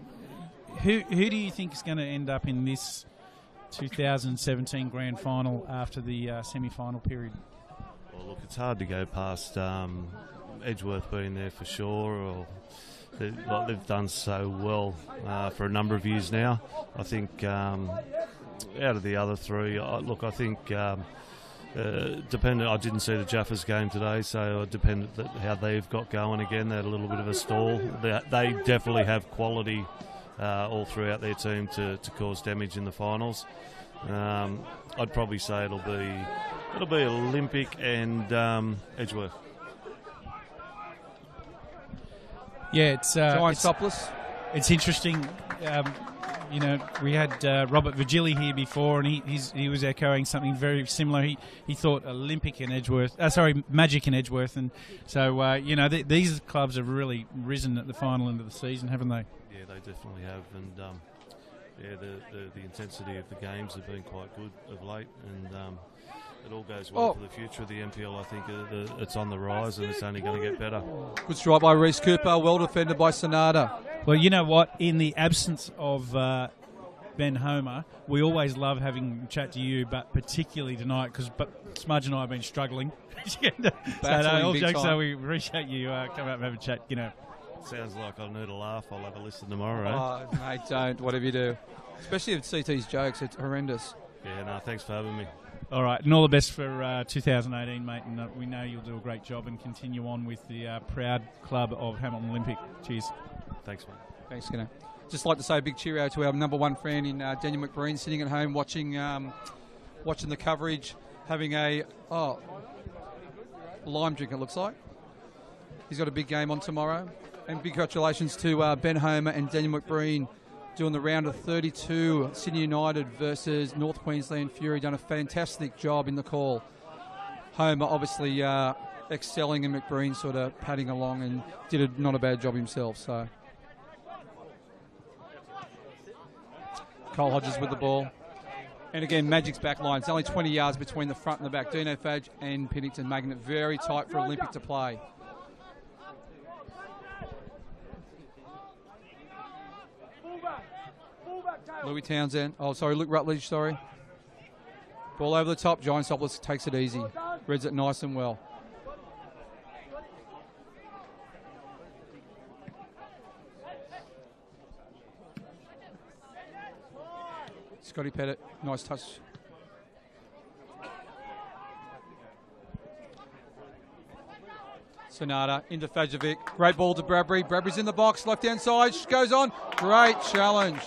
who do you think is going to end up in this 2017 grand final after the semi-final period? Well, look, it's hard to go past Edgeworth being there for sure, or they've done so well for a number of years now. I think out of the other three, I think dependent. I didn't see the Jaffers game today, so it depended how they've got going again. They had a little bit of a stall. They definitely have quality all throughout their team to cause damage in the finals. I'd probably say it'll be Olympic and Edgeworth. Yeah, it's topless. It's interesting. We had Robert Virgili here before, and he was echoing something very similar. He thought Olympic and Edgeworth, Magic and Edgeworth, and so these clubs have really risen at the final end of the season, haven't they? Yeah, they definitely have, and the intensity of the games have been quite good of late, and it all goes well for the future of the NPL. I think it's on the rise, and it's only going to get better. Good strike by Reece Cooper, well defended by Sonata. Well, you know what? In the absence of Ben Homer, we always love having a chat to you, but particularly tonight, because Smudge and I have been struggling. All jokes, so we appreciate you coming up and have a chat. Sounds like I need a laugh. I'll have a listen tomorrow. Oh, mate, don't. Whatever you do. Especially with CT's jokes, it's horrendous. Yeah, no, thanks for having me. All right, and all the best for 2018, mate, and we know you'll do a great job and continue on with the proud club of Hamilton Olympic. Cheers. Thanks, mate. Thanks, Skinner. Just like to say a big cheerio to our number one fan in Daniel McBreen, sitting at home watching the coverage, having a lime drink, it looks like. He's got a big game on tomorrow. And big congratulations to Ben Homer and Daniel McBreen doing the round of 32, Sydney United versus North Queensland Fury. Done a fantastic job in the call. Homer obviously excelling, and McBreen sort of padding along and did not a bad job himself. So Cole Hodges with the ball. And again, Magic's back line. It's only 20 yards between the front and the back. Dino Fadge and Pennington making it very tight for Olympic to play. Louis Townsend. Luke Rutledge, sorry. Ball over the top. Giantopoulos takes it easy. Reads it nice and well. Scotty Pettit, nice touch. Sonata into Fajovic. Great ball to Bradbury. Bradbury's in the box. Left hand side. Goes on. Great challenge.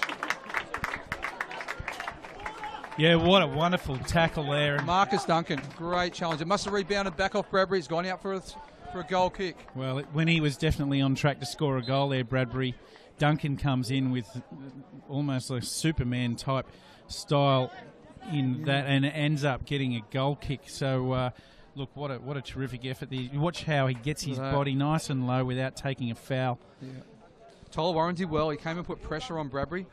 Yeah, what a wonderful tackle there. Marcus Duncan, great challenge. It must have rebounded back off Bradbury. He's gone out for a goal kick. Well, when he was definitely on track to score a goal there, Bradbury, Duncan comes in with almost a Superman type style in that, and ends up getting a goal kick. So, look, what a terrific effort there. Watch how he gets his body nice and low without taking a foul. Yeah. Tyler Warren did well. He came and put pressure on Bradbury,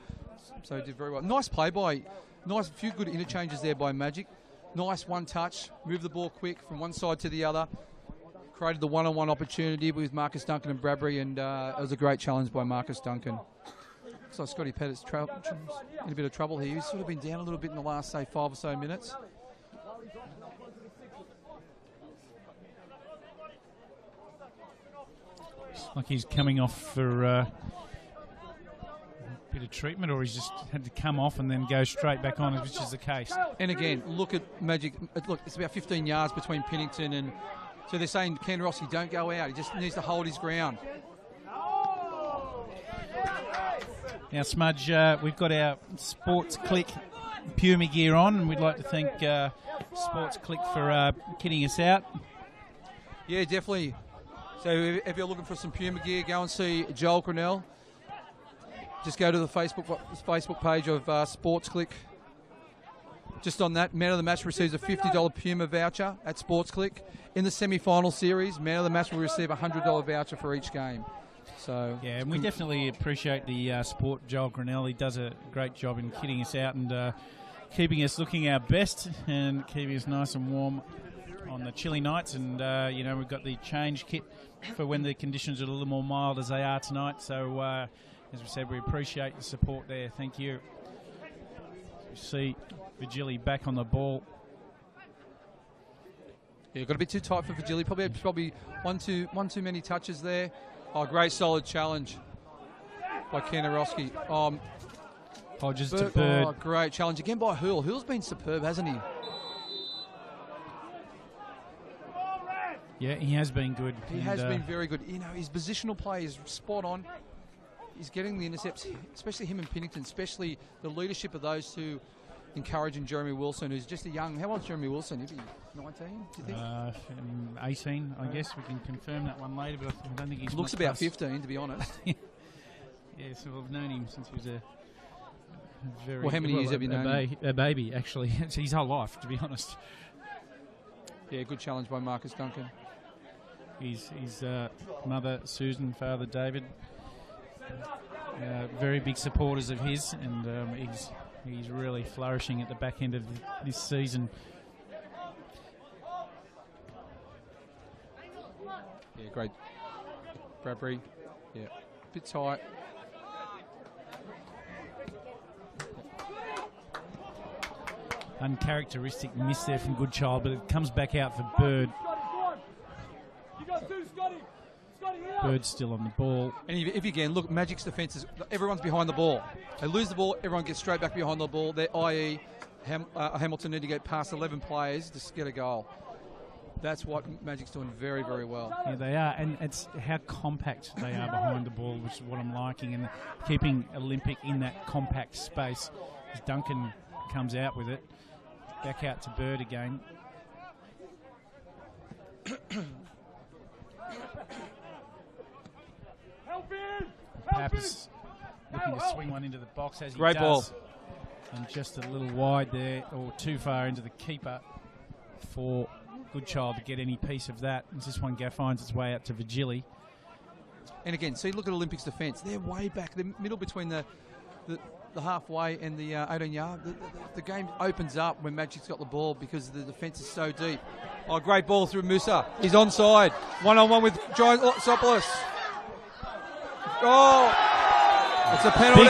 so he did very well. Nice play by. Nice, few good interchanges there by Magic. Nice one touch, moved the ball quick from one side to the other. Created the one-on-one opportunity with Marcus Duncan and Bradbury, and it was a great challenge by Marcus Duncan. So Scotty Pettit's in a bit of trouble here. He's sort of been down a little bit in the last, say, 5 or so minutes. Like he's coming off for a bit of treatment, or he's just had to come off and then go straight back on, which is the case. And again, look at Magic. Look, it's about 15 yards between Pennington and... So they're saying Kandarowski, don't go out. He just needs to hold his ground. Now, Smudge, we've got our Sports Click Puma gear on, and we'd like to thank Sports Click for kitting us out. Yeah, definitely. So if you're looking for some Puma gear, go and see Joel Cornell. Just go to the Facebook page of Sports Click. Just on that, man of the match receives a $50 Puma voucher at Sports Click. In the semi-final series, man of the match will receive a $100 voucher for each game. So yeah, and we definitely appreciate the support, Joel Grinnell. He does a great job in kitting us out and keeping us looking our best and keeping us nice and warm on the chilly nights. And we've got the change kit for when the conditions are a little more mild as they are tonight. So as we said, we appreciate the support there. Thank you. We see Vigili back on the ball. Yeah, got a bit too tight for Vigili. Probably one too many touches there. Oh, great solid challenge by Kandarowski. Just to Bird. Oh, great challenge again by Hull. Hull's been superb, hasn't he? Yeah, he has been good. He has been very good. You know, his positional play is spot on. He's getting the intercepts, especially him and Pennington, especially the leadership of those two, encouraging Jeremy Wilson, who's just a young... How old's Jeremy Wilson? He'd be 19, do you think? 18, I guess. We can confirm that one later, but I don't think he's... Looks about 15, to be honest. Yeah, so I've known him since he was a very... Well, how many years have you known him? A baby, actually. It's his whole life, to be honest. Yeah, good challenge by Marcus Duncan. His mother, Susan, father, David, very big supporters of his, and he's really flourishing at the back end of this season. Yeah, great. Bradbury, yeah, bit tight. Uncharacteristic miss there from Goodchild, but it comes back out for Bird. Bird's still on the ball. And if you can, look, Magic's defence is everyone's behind the ball. They lose the ball, everyone gets straight back behind the ball. i.e. Hamilton need to get past 11 players to get a goal. That's what Magic's doing very, very well. Yeah, they are, and it's how compact they are behind the ball, which is what I'm liking, and keeping Olympic in that compact space. As Duncan comes out with it, back out to Bird again. Pappas looking to swing one into the box as he Great does. Ball. And just a little wide there, or too far into the keeper for Goodchild to get any piece of that. And this one finds its way out to Vigili. And again, see, look at Olympics defence. They're way back. The middle between the halfway and the 18-yard. The game opens up when Magic's got the ball because the defence is so deep. Oh, great ball through Musa. He's onside. One-on-one with Giant Sopoulos. Oh, it's a penalty.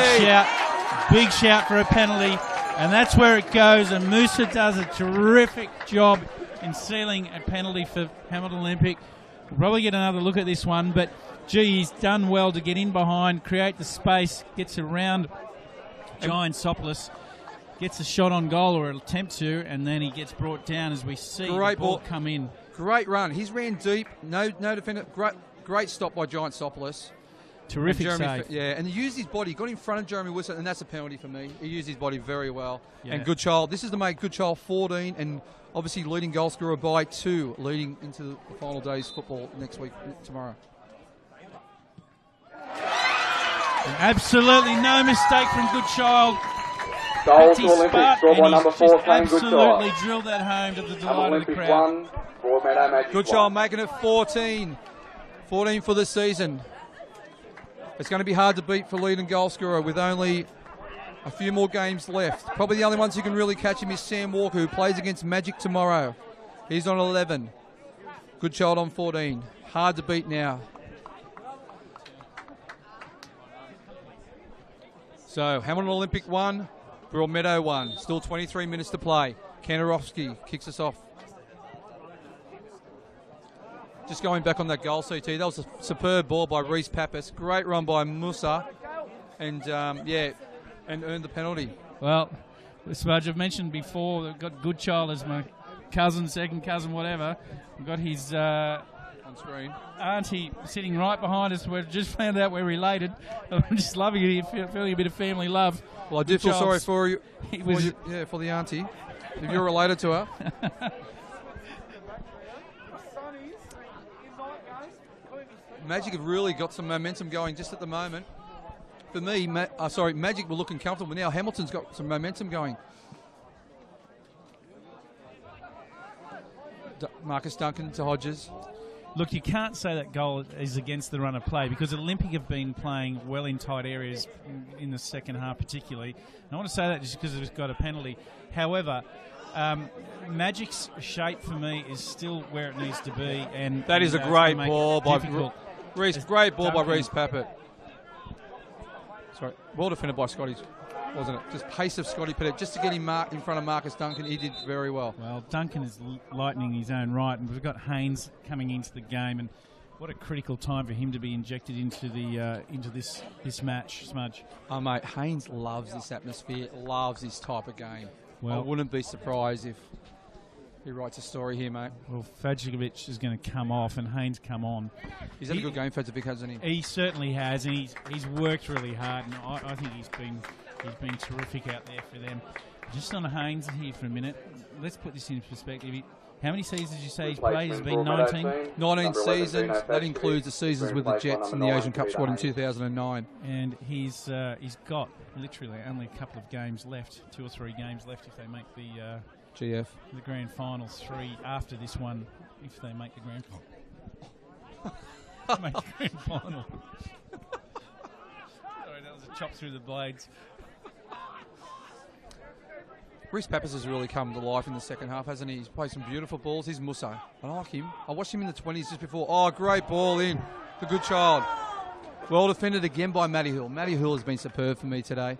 Big shout for a penalty. And that's where it goes. And Musa does a terrific job in sealing a penalty for Hamilton Olympic. We'll probably get another look at this one, but gee, he's done well to get in behind, create the space, gets around Giant Sopoulos, gets a shot on goal or an attempt to, and then he gets brought down as we see the ball come in. Great run. He's ran deep. No defender. Great stop by Giant Sopoulos. Terrific save. Yeah, and he used his body, got in front of Jeremy Wilson, and that's a penalty for me. He used his body very well. Yeah. And Goodchild, this is to make Goodchild 14 and obviously leading goal scorer by 2, leading into the final day's football next week, tomorrow. Absolutely no mistake from Goodchild. Goal to Olympics, scored by number 4, Kane Goodchild. Absolutely drilled that home to the delight of the crowd. 1, Broadmeadow Magic Goodchild making it 14. 14 for the season. It's going to be hard to beat for leading goal scorer with only a few more games left. Probably the only ones who can really catch him is Sam Walker, who plays against Magic tomorrow. He's on 11. Goodchild on 14. Hard to beat now. So Hamilton Olympic 1, Broadmeadow 1. Still 23 minutes to play. Kanarowski kicks us off. Just going back on that goal, CT, that was a superb ball by Reece Pappas. Great run by Musa. And, and earned the penalty. Well, Smudge, I've mentioned before, I've got Goodchild as my cousin, second cousin, whatever. We've got his on screen. auntie sitting right behind us. We've just found out we're related. I'm just loving it here, feeling a bit of family love. Well, I do feel sorry for you. It For the auntie, if you're related to her. Magic have really got some momentum going just at the moment. For me, Magic were looking comfortable. Now Hamilton's got some momentum going. Marcus Duncan to Hodges. Look, you can't say that goal is against the run of play because Olympic have been playing well in tight areas in the second half particularly. And I want to say that just because it's got a penalty. However, Magic's shape for me is still where it needs to be. And that is a great ball by Reece. Great ball by Reece Pappas. Sorry, well defended by Scotty, wasn't it? Just pace of Scotty Pettit, just to get him in front of Marcus Duncan. He did very well. Well, Duncan is lightning his own right, and we've got Haynes coming into the game, and what a critical time for him to be injected into the into this match, Smudge. Oh, mate, Haynes loves this atmosphere, loves this type of game. Well, I wouldn't be surprised if he writes a story here, mate. Well, Fadžiković is going to come off and Haynes come on. He's had a good game, Fadžiković, hasn't he? He certainly has, and he's worked really hard, and I think he's been terrific out there for them. Just on Haynes here for a minute, let's put this in perspective. How many seasons did you say he's played? Has it been 19? 19 seasons. That includes the seasons with the Jets and the Asian Cup squad in 2009. And he's got literally only a couple of games left, 2 or 3 games left if they make the GF. The grand finals, 3 after this one, if they make the grand final. Make the grand final. Sorry, that was a chop through the blades. Reece Pappas has really come to life in the second half, hasn't he? He's played some beautiful balls. He's Musa. I like him. I watched him in the 20s just before. Oh, great ball in. The good child. Well defended again by Matty Hill. Matty Hill has been superb for me today.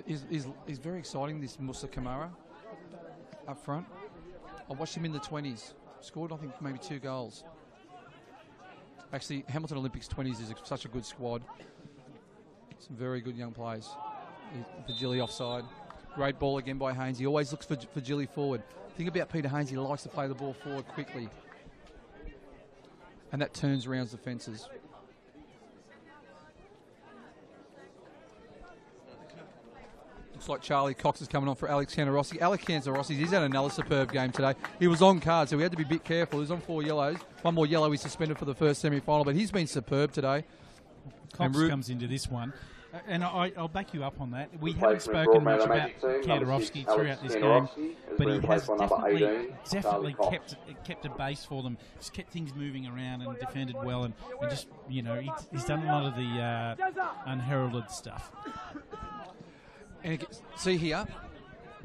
He's very exciting, this Musa Kamara up front. I watched him in the 20s. Scored, I think, maybe 2 goals. Actually, Hamilton Olympics 20s is such a good squad. Some very good young players. Virgili offside. Great ball again by Haynes. He always looks for Virgili forward. The thing about Peter Haynes, he likes to play the ball forward quickly. And that turns around defences. Looks like Charlie Cox is coming on for Alex Kanarowski. Alex Kanarowski, he's had another superb game today. He was on card, so we had to be a bit careful. He was on 4 yellows. 1 more yellow, he's suspended for the first semi-final, but he's been superb today. Cox comes into this one. And I'll back you up on that. We haven't spoken much about Kanarowski throughout this game, but he has definitely kept a base for them. Just kept things moving around and defended well, and just, you know, he's done a lot of the unheralded stuff. And see here,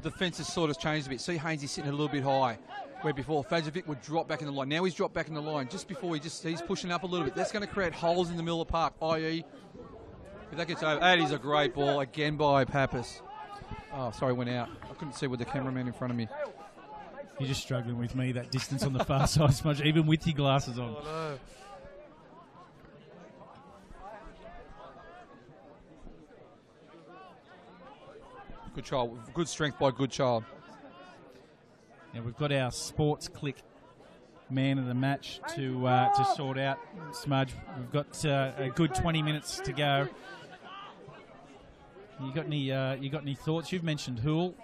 the fence has sort of changed a bit. See Haynes, he's sitting a little bit high, where before Fadžiković would drop back in the line. Now he's dropped back in the line just before he's pushing up a little bit. That's going to create holes in the middle of the park, i.e., if that gets over, that is a great ball again by Pappas. Oh, sorry, went out. I couldn't see with the cameraman in front of me. You're just struggling with me, that distance on the far side, Smudge, even with your glasses on. Oh, no. Good child. Good strength by good child. Now we've got our sports click man of the match to sort out, Smudge. We've got a good 20 minutes to go. You got any thoughts? You've mentioned Hool.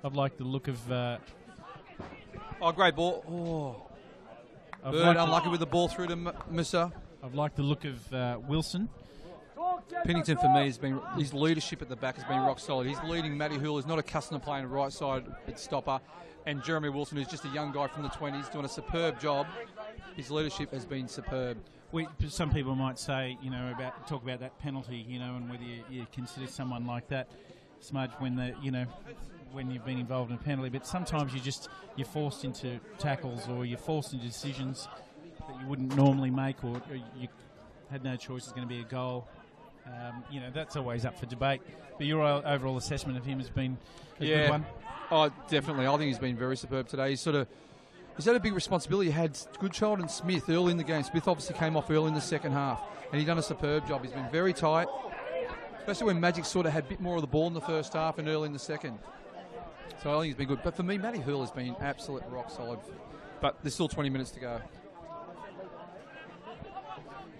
I've liked the look of. Oh, great ball! Oh, Bird unlucky with the ball through to Musa. I've liked the look of Wilson. Pennington, for me, his leadership at the back has been rock solid. He's leading Matty Hool, who's not accustomed to playing the right side at stopper, and Jeremy Wilson, who's just a young guy from the 20s, doing a superb job. His leadership has been superb. Some people might say, you know, talk about that penalty, you know, and whether you consider someone like that, Smudge, when you've been involved in a penalty. But sometimes you're forced into tackles, or you're forced into decisions that you wouldn't normally make, or had no choice, it's going to be a goal. That's always up for debate. But your overall assessment of him has been a good one? Oh, definitely. I think he's been very superb today. He's had a big responsibility. He had Goodchild and Smith early in the game. Smith obviously came off early in the second half, and he done a superb job. He's been very tight, especially when Magic sort of had a bit more of the ball in the first half and early in the second. So I think he's been good. But for me, Matty Hurl has been absolute rock solid. But there's still 20 minutes to go.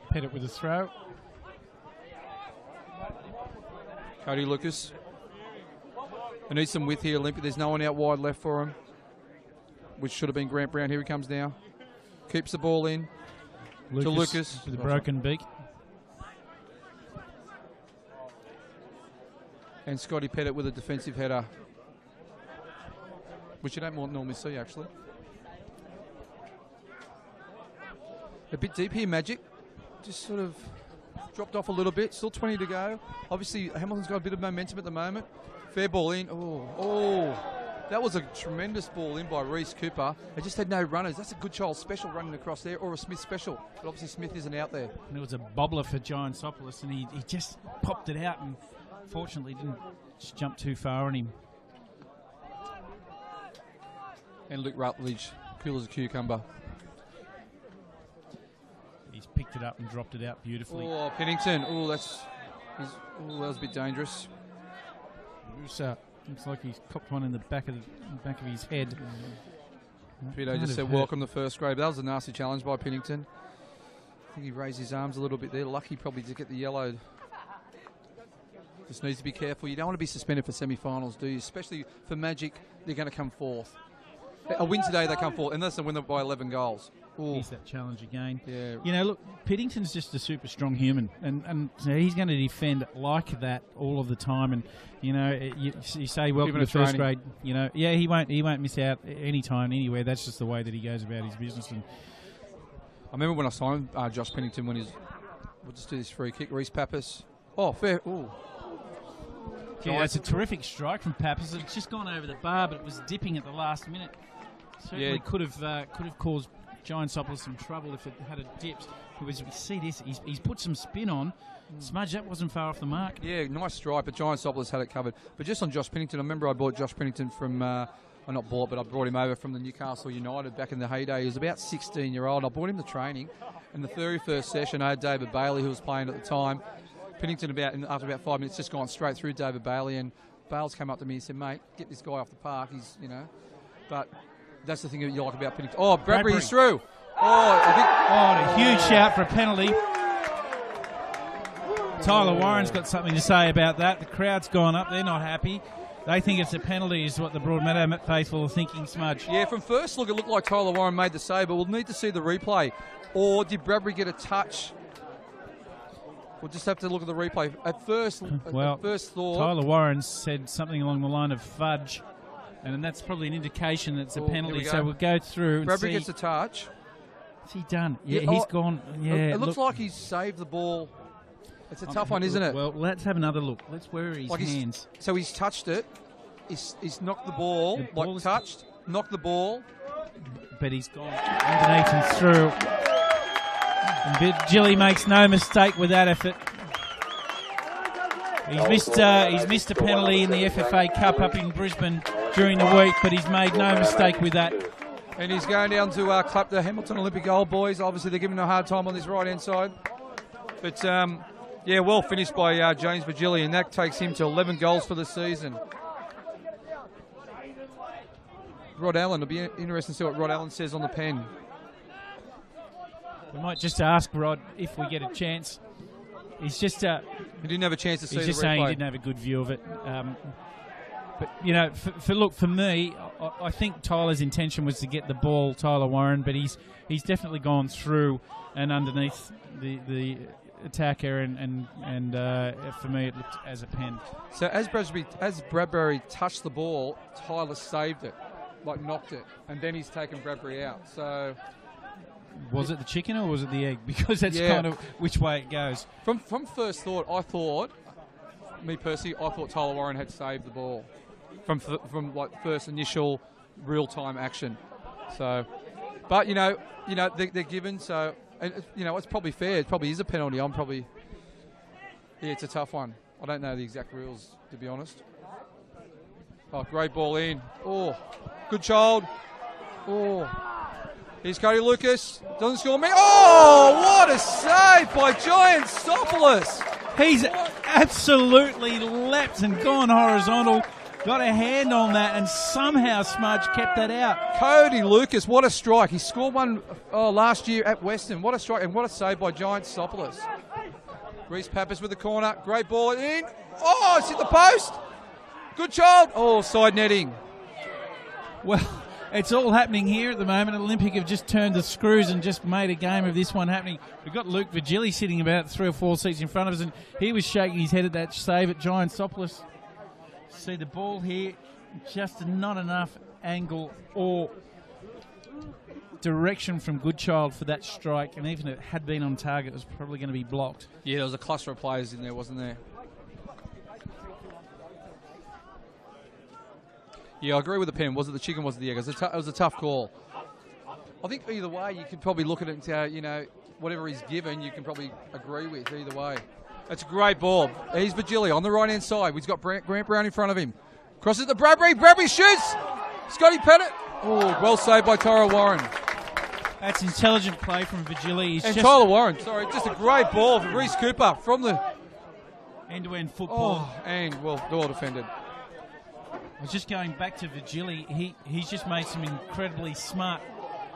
Pettit with a throw. Cody Lucas. They need some width here, Olympic. There's no one out wide left for him, which should have been Grant Brown. Here he comes now. Keeps the ball in to Lucas. With a broken beak. And Scotty Pettit with a defensive header, which you don't normally see, actually. A bit deep here, Magic. Just sort of dropped off a little bit. Still 20 to go. Obviously, Hamilton's got a bit of momentum at the moment. Fair ball in. Oh, that was a tremendous ball in by Reece Cooper. They just had no runners. That's a good child special running across there, or a Smith special. But obviously Smith isn't out there. And it was a bobbler for Giantsopoulos, and he just popped it out and fortunately didn't just jump too far on him. And Luke Rutledge, cool as a cucumber. He's picked it up and dropped it out beautifully. Oh, Pennington. Oh, that was a bit dangerous. Looks like he's copped one in the back of his head. Peter just said, welcome to first grade. That was a nasty challenge by Pennington. I think he raised his arms a little bit there. Lucky probably to get the yellow. Just needs to be careful. You don't want to be suspended for semi-finals, do you? Especially for Magic, they're going to come fourth. A win today, they come fourth, unless they win by 11 goals. Ooh. Here's that challenge again. Yeah. Look, Piddington's just a super strong human, and he's going to defend like that all of the time. And you say welcome to first grade. He won't miss out any time anywhere. That's just the way that he goes about his business. And I remember when I signed Josh Pennington when we'll just do this free kick. Reece Pappas. Oh, fair. Ooh. Yeah, it's a terrific strike from Pappas. It's just gone over the bar, but it was dipping at the last minute. Certainly could have caused Giantsopoulos some trouble if it had dipped. You see this, he's put some spin on. Smudge, that wasn't far off the mark. Yeah, nice strike, but Giantsopoulos had it covered. But just on Josh Pennington, I remember I bought Josh Pennington from, I brought him over from the Newcastle United back in the heyday. He was about 16-year-old. I brought him to training. In the 31st session, I had David Bailey, who was playing at the time. Pennington, after about 5 minutes, just gone straight through David Bailey, and Bales came up to me and said, mate, get this guy off the park. But that's the thing that you like about Pennington. Oh, Bradbury is through. A huge shout for a penalty. Tyler Warren's got something to say about that. The crowd's gone up. They're not happy. They think it's a penalty is what the Broadmeadow faithful are thinking, Smudge. Yeah, from first look, it looked like Tyler Warren made the save, but we'll need to see the replay. Or did Bradbury get a touch? We'll just have to look at the replay. At first thought, Tyler Warren said something along the line of fudge, and that's probably an indication that it's a penalty. So we'll go through. Bradbury gets a touch. What's he done? Yeah, he's gone. Yeah, it looks like he's saved the ball. It's a tough one, isn't it? Well, let's have another look. Where are his hands? So he's touched it. He's knocked the ball, knocked the ball. But he's gone underneath and through. And Gilly makes no mistake with that effort. He's missed a penalty in the FFA Cup up in Brisbane during the week, but he's made no mistake with that. And he's going down to clap the Hamilton Olympic Gold boys. Obviously, they're giving him a hard time on this right-hand side. But, well finished by James Virgili, and that takes him to 11 goals for the season. Rod Allen, it'll be interesting to see what Rod Allen says on the pen. We might just ask Rod if we get a chance. He's just... he didn't have a chance to see the replay. He's just saying he didn't have a good view of it. But, for me, I think Tyler's intention was to get the ball, Tyler Warren, but he's definitely gone through and underneath the attacker, and for me it looked as a pen. So as Bradbury touched the ball, Tyler saved it, knocked it, and then he's taken Bradbury out. So... Was it the chicken or was it the egg? Because that's kind of which way it goes. From first thought, I thought Tyler Warren had saved the ball from first initial real-time action. So, but they're given. So And, it's probably fair. It probably is a penalty. Yeah, it's a tough one. I don't know the exact rules, to be honest. Oh, great ball in. Oh, good child. Oh, here's Cody Lucas. Doesn't score me. Oh, what a save by Giantsopoulos. He's absolutely leapt and gone horizontal. Got a hand on that, and somehow Smudge kept that out. Cody Lucas, what a strike. He scored one last year at Western. What a strike, and what a save by Giantsopoulos. Reese Pappas with the corner. Great ball in. Oh, it's hit the post. Good child. Oh, side netting. Well, it's all happening here at the moment. Olympic have just turned the screws and just made a game of this one happening. We've got Luke Vigili sitting about 3 or 4 seats in front of us, and he was shaking his head at that save at Giantsopoulos. See the ball here, just not enough angle or direction from Goodchild for that strike, and even if it had been on target, it was probably going to be blocked. Yeah, there was a cluster of players in there, wasn't there? Yeah, I agree with the pen. Was it the chicken, was it the egg? It was a tough call. I think either way, you could probably look at it and say, whatever he's given, you can probably agree with either way. It's a great ball. Here's Vigili on the right-hand side. He's got Grant Brown in front of him. Crosses to Bradbury. Bradbury shoots. Scotty Pettit. Oh, well saved by Tyler Warren. That's intelligent play from Vigili. Tyler Warren, sorry. Just a great ball for Reese Cooper from the end-to-end football. Oh, and well defended. I was just going back to Vigili. He's just made some incredibly smart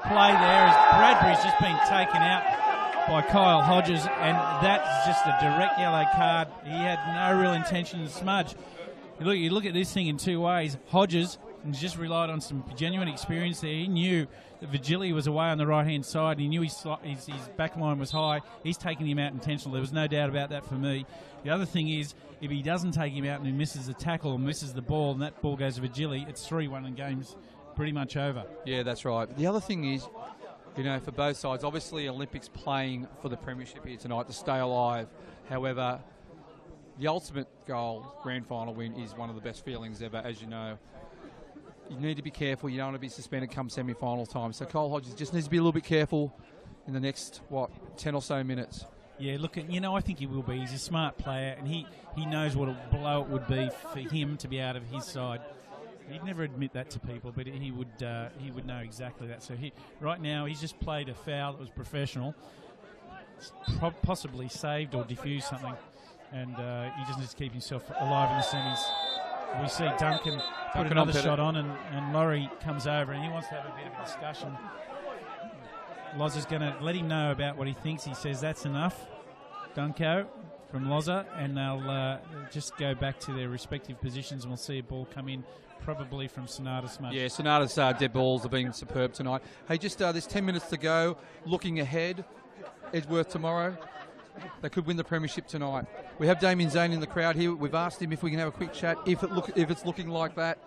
play there as Bradbury's just been taken out by Kyle Hodges, and that's just a direct yellow card. He had no real intention to smudge. You look at this thing in two ways. Hodges has just relied on some genuine experience there. He knew that Vigili was away on the right-hand side. He knew his back line was high. He's taking him out intentionally. There was no doubt about that for me. The other thing is, if he doesn't take him out and he misses the tackle or misses the ball and that ball goes to Vigili, it's 3-1 and game's pretty much over. Yeah, that's right. The other thing is, for both sides, obviously Olympics playing for the premiership here tonight to stay alive. However, the ultimate goal, grand final win, is one of the best feelings ever, as you know. You need to be careful. You don't want to be suspended come semi-final time. So Kyle Hodges just needs to be a little bit careful in the next, 10 or so minutes. Yeah, look, I think he will be. He's a smart player, and he knows what a blow it would be for him to be out of his side. He'd never admit that to people, but he would know exactly that. So right now, he's just played a foul that was professional, possibly saved or diffused something, and he just needs to keep himself alive in the semis. We see Duncan put another shot on, and Laurie comes over, and he wants to have a bit of a discussion. Loza's going to let him know about what he thinks. He says that's enough, Dunko, from Loza, and they'll just go back to their respective positions, and we'll see a ball come in probably from Sonata Smudge. Yeah, Sonata's dead balls have been superb tonight. Hey, just there's 10 minutes to go. Looking ahead, Edgeworth tomorrow. They could win the premiership tonight. We have Damien Zane in the crowd here. We've asked him if we can have a quick chat. If it's looking like that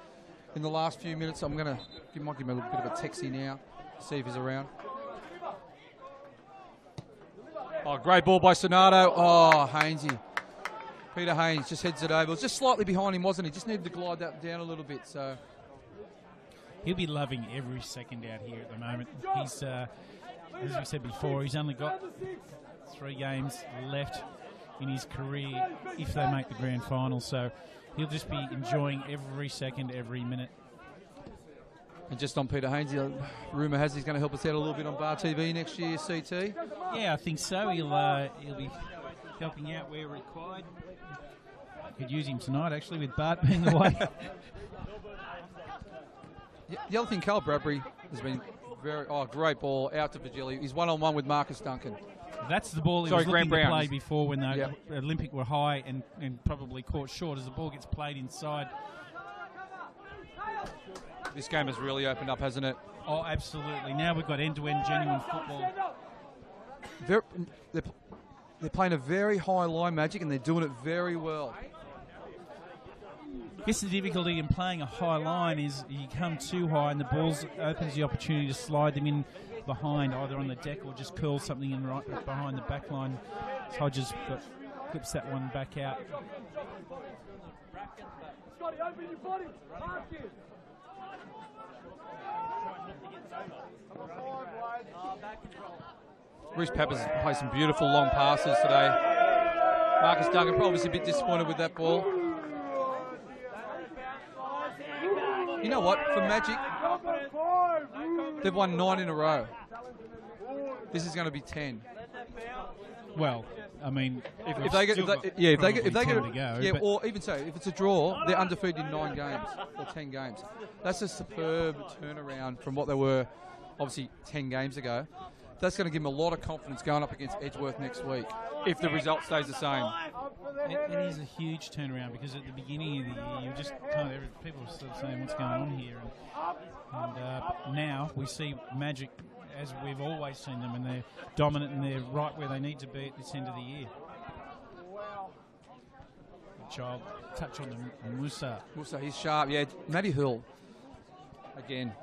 in the last few minutes, I'm going to give him a little bit of a texty now, see if he's around. Oh, great ball by Sonato. Oh, Hainsey. Peter Haynes just heads it over. It was just slightly behind him, wasn't he? Just needed to glide that down a little bit. So he'll be loving every second out here at the moment. He's, as we said before, he's only got 3 games left in his career if they make the grand final. So he'll just be enjoying every second, every minute. And just on Peter Haynes, rumour has he's going to help us out a little bit on Bar TV next year, CT. Yeah, I think so. He'll be helping out where required. Could use him tonight, actually, with Bart being away. The other thing, Carl Bradbury has been great ball out to Vigili. He's one-on-one with Marcus Duncan. That's the ball he was looking to play before when the Olympic were high and probably caught short as the ball gets played inside. This game has really opened up, hasn't it? Oh, absolutely. Now we've got end-to-end genuine football. They're playing a very high line, Magic, and they're doing it very well. I guess the difficulty in playing a high line is you come too high and the ball opens the opportunity to slide them in behind, either on the deck or just curl something in right behind the back line. Hodges clips that one back out. Scotty, open your body. Mark it. Back control. Reece Peppers played some beautiful long passes today. Marcus Duncan obviously a bit disappointed with that ball. You know what? For Magic, they've won 9 in a row. This is going to be 10. Well, I mean, If they get, or even so, if it's a draw, they're undefeated in 9 games or 10 games. That's a superb turnaround from what they were, obviously 10 games ago. That's going to give them a lot of confidence going up against Edgeworth next week if the result stays the same. It is a huge turnaround because at the beginning of the year, you just kind of people were sort of saying what's going on here, and now we see Magic as we've always seen them, and they're dominant and they're right where they need to be at this end of the year. Child touch on the Musa. Musa, he's sharp. Yeah, Matty Hill again.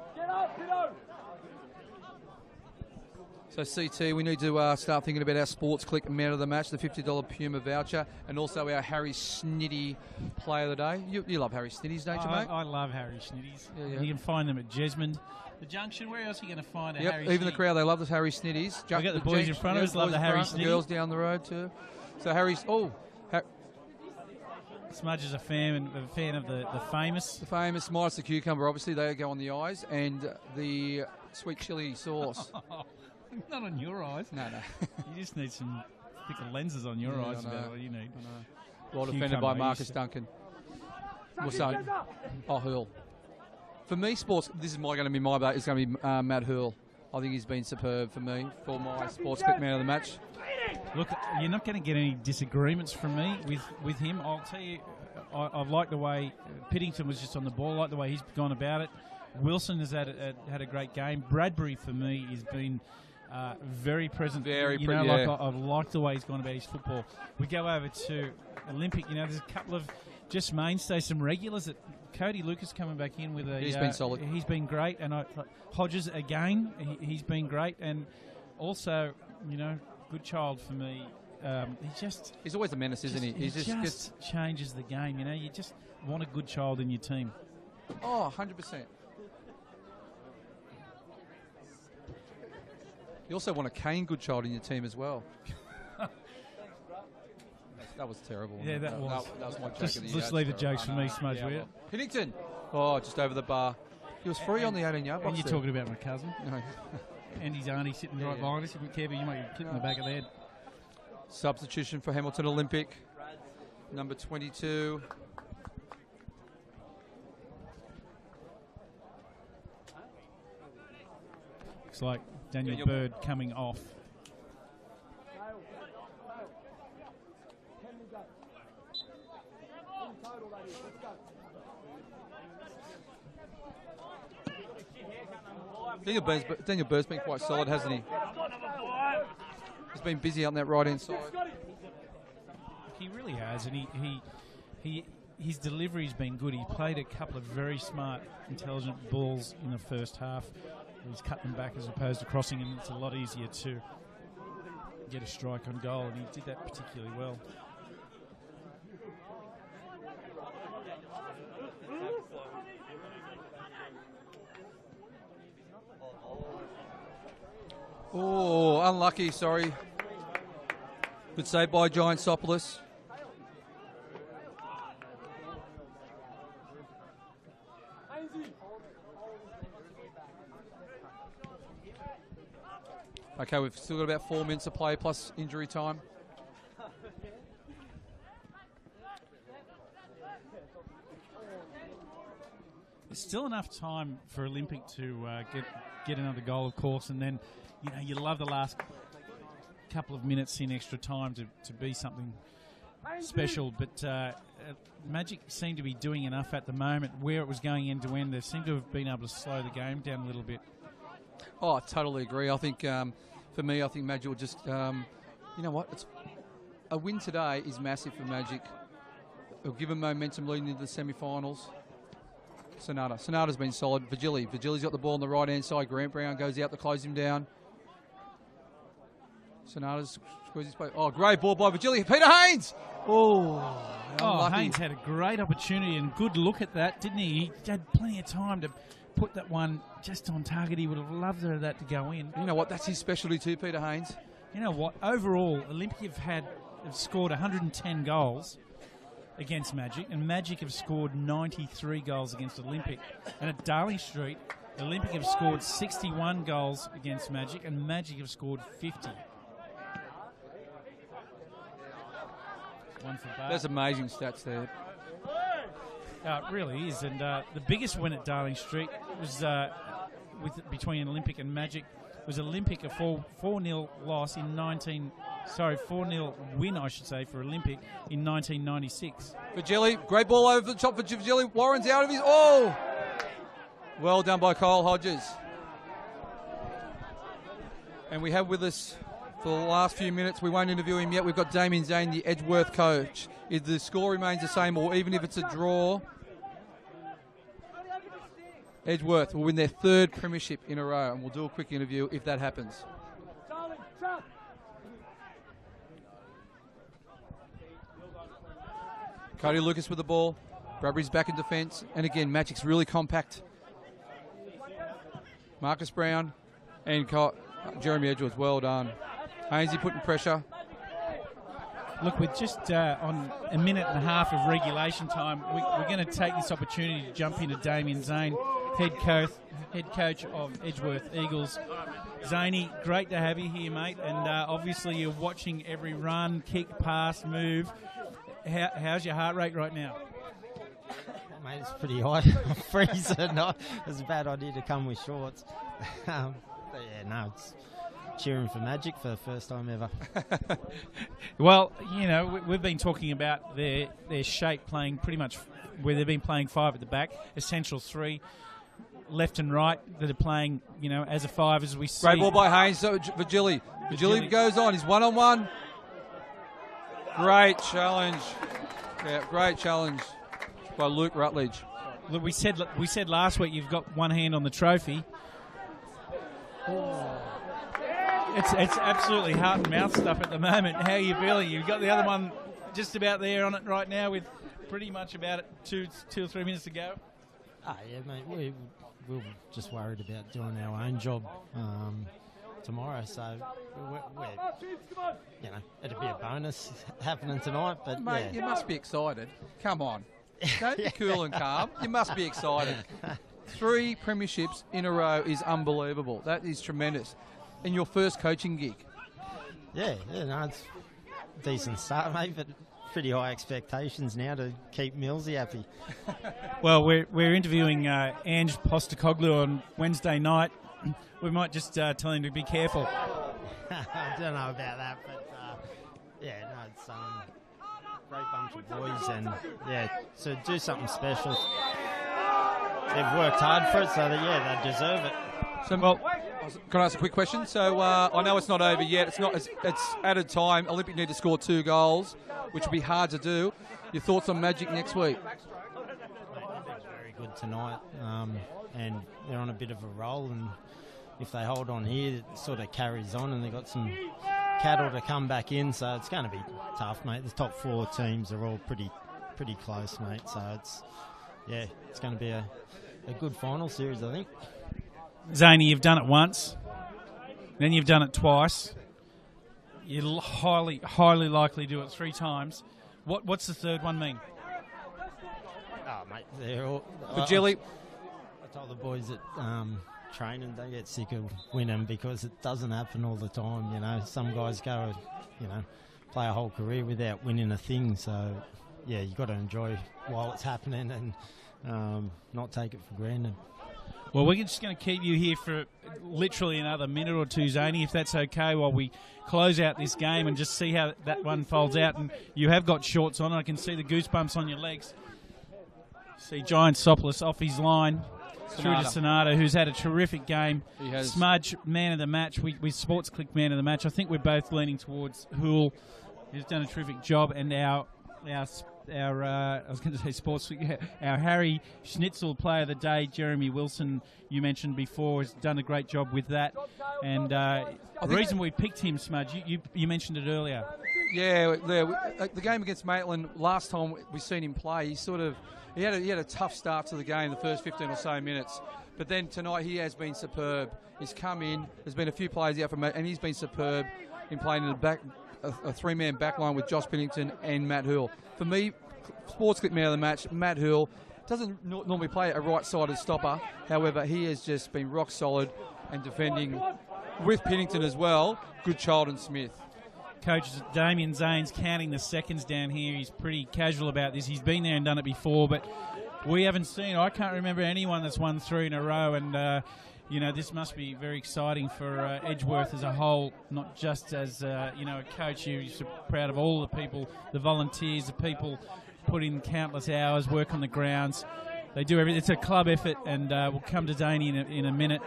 So CT, we need to start thinking about our Sports Click Man of the Match, the $50 Puma voucher, and also our Harry Snitty Player of the Day. You love Harry Snitties, don't you, mate? I love Harry Snitties. Yeah. You can find them at Jesmond, the Junction. Where else are you going to find a Harry even Snitty? the crowd, they love the Harry Snitties. We got the boys in front of us love the Harry Snitty. Snitty. Girls down the road too. So Harry's Smudge is a fan of the famous. The famous minus the cucumber, obviously they go on the eyes, and the sweet chili sauce. Not on your eyes. No. You just need some thicker lenses on your eyes about what you need. Well defended by Marcus Duncan. Hurl. For me, sports, this is going to be my vote. It's going to be Matt Hurl. I think he's been superb for me for my Sports Click Man of the Match. Look, you're not going to get any disagreements from me with him. I'll tell you, I've liked the way Piddington was just on the ball. I like the way he's gone about it. Wilson has had a great game. Bradbury, for me, has been very present. I've liked the way he's gone about his football. We go over to Olympic. There's a couple of just mainstays, some regulars. Cody Lucas coming back in with a. He's been solid. He's been great, and Hodges again. He's been great, and also good child for me. He's always a menace, isn't he? He just changes the game. You just want a good child in your team. Oh, 100%. You also want a Kane good child in your team as well. That was terrible. Yeah, that was my joke. Just leave the jokes for me, Smudge, will you? Piddington. Oh, just over the bar. He was free on the 18-yard box. And you're talking about my cousin? No. And his auntie sitting right behind us. If you care, you might get clipped in the back of the head. Substitution for Hamilton Olympic. Number 22. Looks like Daniel Bird coming off. Daniel Bird's been quite solid, hasn't he? He's been busy on that right-hand side. He really has, and his delivery's been good. He played a couple of very smart, intelligent balls in the first half. He's cut them back as opposed to crossing, and it's a lot easier to get a strike on goal, and he did that particularly well. Oh, unlucky, sorry. Good save by Giantsopoulos. Okay, we've still got about 4 minutes to play plus injury time. There's still enough time for Olympic to get another goal, of course, and then you love the last couple of minutes in extra time to be something special. But Magic seemed to be doing enough at the moment. Where it was going end to end, they seem to have been able to slow the game down a little bit. Oh, I totally agree. I think, for me, I think Magic will just, you know what? A win today is massive for Magic. It'll give them momentum leading into the semi-finals. Sonata's been solid. Vigili's got the ball on the right-hand side. Grant Brown goes out to close him down. Sonata's squeezes play. Oh, great ball by Vigili. Peter Haynes! Oh, Haynes had a great opportunity and good look at that, didn't he? He had plenty of time to put that one just on target. He would have loved that to go in. You know what? That's his specialty too, Peter Haynes. You know what? Overall, Olympic have scored 110 goals against Magic, and Magic have scored 93 goals against Olympic. And at Darling Street, Olympic have scored 61 goals against Magic, and Magic have scored 50. One for Bart. That's amazing stats there. It really is, and the biggest win at Darling Street was between Olympic and Magic. Was Olympic a 4-0 loss in 4-0 win, I should say, for Olympic in 1996. Virgili, great ball over the top for Virgili. Warren's out of his. Oh! Well done by Kyle Hodges. And we have with us for the last few minutes, we won't interview him yet, we've got Damien Zane, the Edgeworth coach. If the score remains the same, or even if it's a draw, Edgeworth will win their 3rd premiership in a row, and we'll do a quick interview if that happens. Cody Lucas with the ball. Bradbury's back in defence. And again, Magic's really compact. Marcus Brown and Jeremy Edgeworth, well done. Hainsey putting pressure. Look, with just on a minute and a half of regulation time, we're going to take this opportunity to jump into Damien Zane, head coach of Edgeworth Eagles. Zaney, great to have you here, mate. And obviously you're watching every run, kick, pass, move. How's your heart rate right now? Mate, it's pretty high. I'm freezing. No, it's a bad idea to come with shorts. But yeah, no, it's cheering for Magic for the first time ever. Well, you know, we've been talking about their shape, playing pretty much where they've been playing 5 at the back, essential 3, left and right, that are playing, you know, as a 5 as we see. Great ball by Haynes. So Virgili goes on. He's 1-on-1. Great challenge. Yeah, great challenge by Luke Rutledge. Look, we said last week you've got one hand on the trophy. It's absolutely heart and mouth stuff at the moment. How are you feeling? You've got the other one just about there on it right now with pretty much about 2 or 3 minutes to go. Yeah, mate, we're just worried about doing our own job tomorrow, so we're you know, it'll be a bonus happening tonight. But mate, yeah. You must be excited. Come on, don't be cool and calm. You must be excited. 3 premierships in a row is unbelievable. That is tremendous. And your first coaching gig. Yeah, no, it's a decent start, mate, but pretty high expectations now to keep Millsy happy. Well, we're interviewing Ange Postecoglou on Wednesday night. We might just tell him to be careful. I don't know about that, but yeah, no, it's great bunch of boys, and yeah, so do something special. They've worked hard for it, so that, yeah, they deserve it. So, well, can I ask a quick question? So I know it's not over yet. It's added time. Olympic need to score 2 goals, which will be hard to do. Your thoughts on Magic next week? They're very good tonight, and they're on a bit of a roll. And if they hold on here, it sort of carries on, and they've got some cattle to come back in. So it's going to be tough, mate. The top 4 teams are all pretty close, mate. So it's going to be a good final series, I think. Zaney, you've done it once, then you've done it twice. You'll highly likely do it 3 times. What's the third one mean? Oh, mate, they're all... Virgili. I told the boys that training, they get sick of winning because it doesn't happen all the time, you know. Some guys go, you know, play a whole career without winning a thing. So, yeah, you've got to enjoy while it's happening and not take it for granted. Well, we're just going to keep you here for literally another minute or two, Zaney, if that's okay, while we close out this game and just see how that one folds out. And you have got shorts on. I can see the goosebumps on your legs. See Giant Soplis off his line through to Sonata, who's had a terrific game. He has. Smudge, man of the match. We Sports Click man of the match. I think we're both leaning towards Hool, who's done a terrific job, and our I was going to say sports. Our Harry Schnitzel player of the day, Jeremy Wilson, you mentioned before, has done a great job with that. And the reason we picked him, Smudge, you mentioned it earlier. Yeah, the game against Maitland, last time we seen him play, he had a tough start to the game, the first 15 or so minutes. But then tonight he has been superb. He's come in. There's been a few players out from it, and he's been superb. in playing in a three-man back line with Josh Pennington and Matt Hurl. For me, sports clip man of the match, Matt Hurl doesn't normally play a right-sided stopper. However, he has just been rock solid and defending with Pennington as well. Good Child and Smith. Coach Damien Zane's counting the seconds down here. He's pretty casual about this. He's been there and done it before, but we haven't seen. I can't remember anyone that's won 3 in a row, and this must be very exciting for Edgeworth as a whole, not just as a coach. You're so proud of all the people, the volunteers, the people put in countless hours, work on the grounds. They do everything. It's a club effort, and we'll come to Daney in a minute.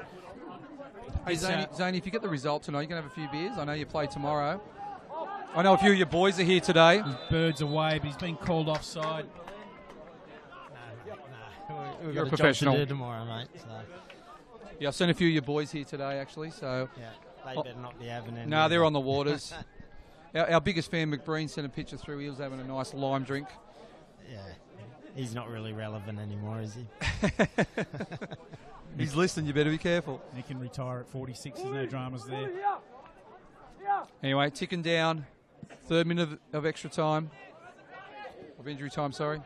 Hey, Zane, if you get the result tonight, you can have a few beers. I know you play tomorrow. I know a few of your boys are here today. His bird's away, but he's been called offside. No. We've You're got a professional. Job to do tomorrow, mate. So. Yeah, I've seen a few of your boys here today, actually. So Yeah, they better not be having any. No, they're on the waters. Our biggest fan, McBreen, sent a picture through. He was having a nice lime drink. Yeah, he's not really relevant anymore, is he? He's listening. You better be careful. He can retire at 46. There's no dramas there. Anyway, ticking down. 3rd minute of extra time. Of injury time, sorry.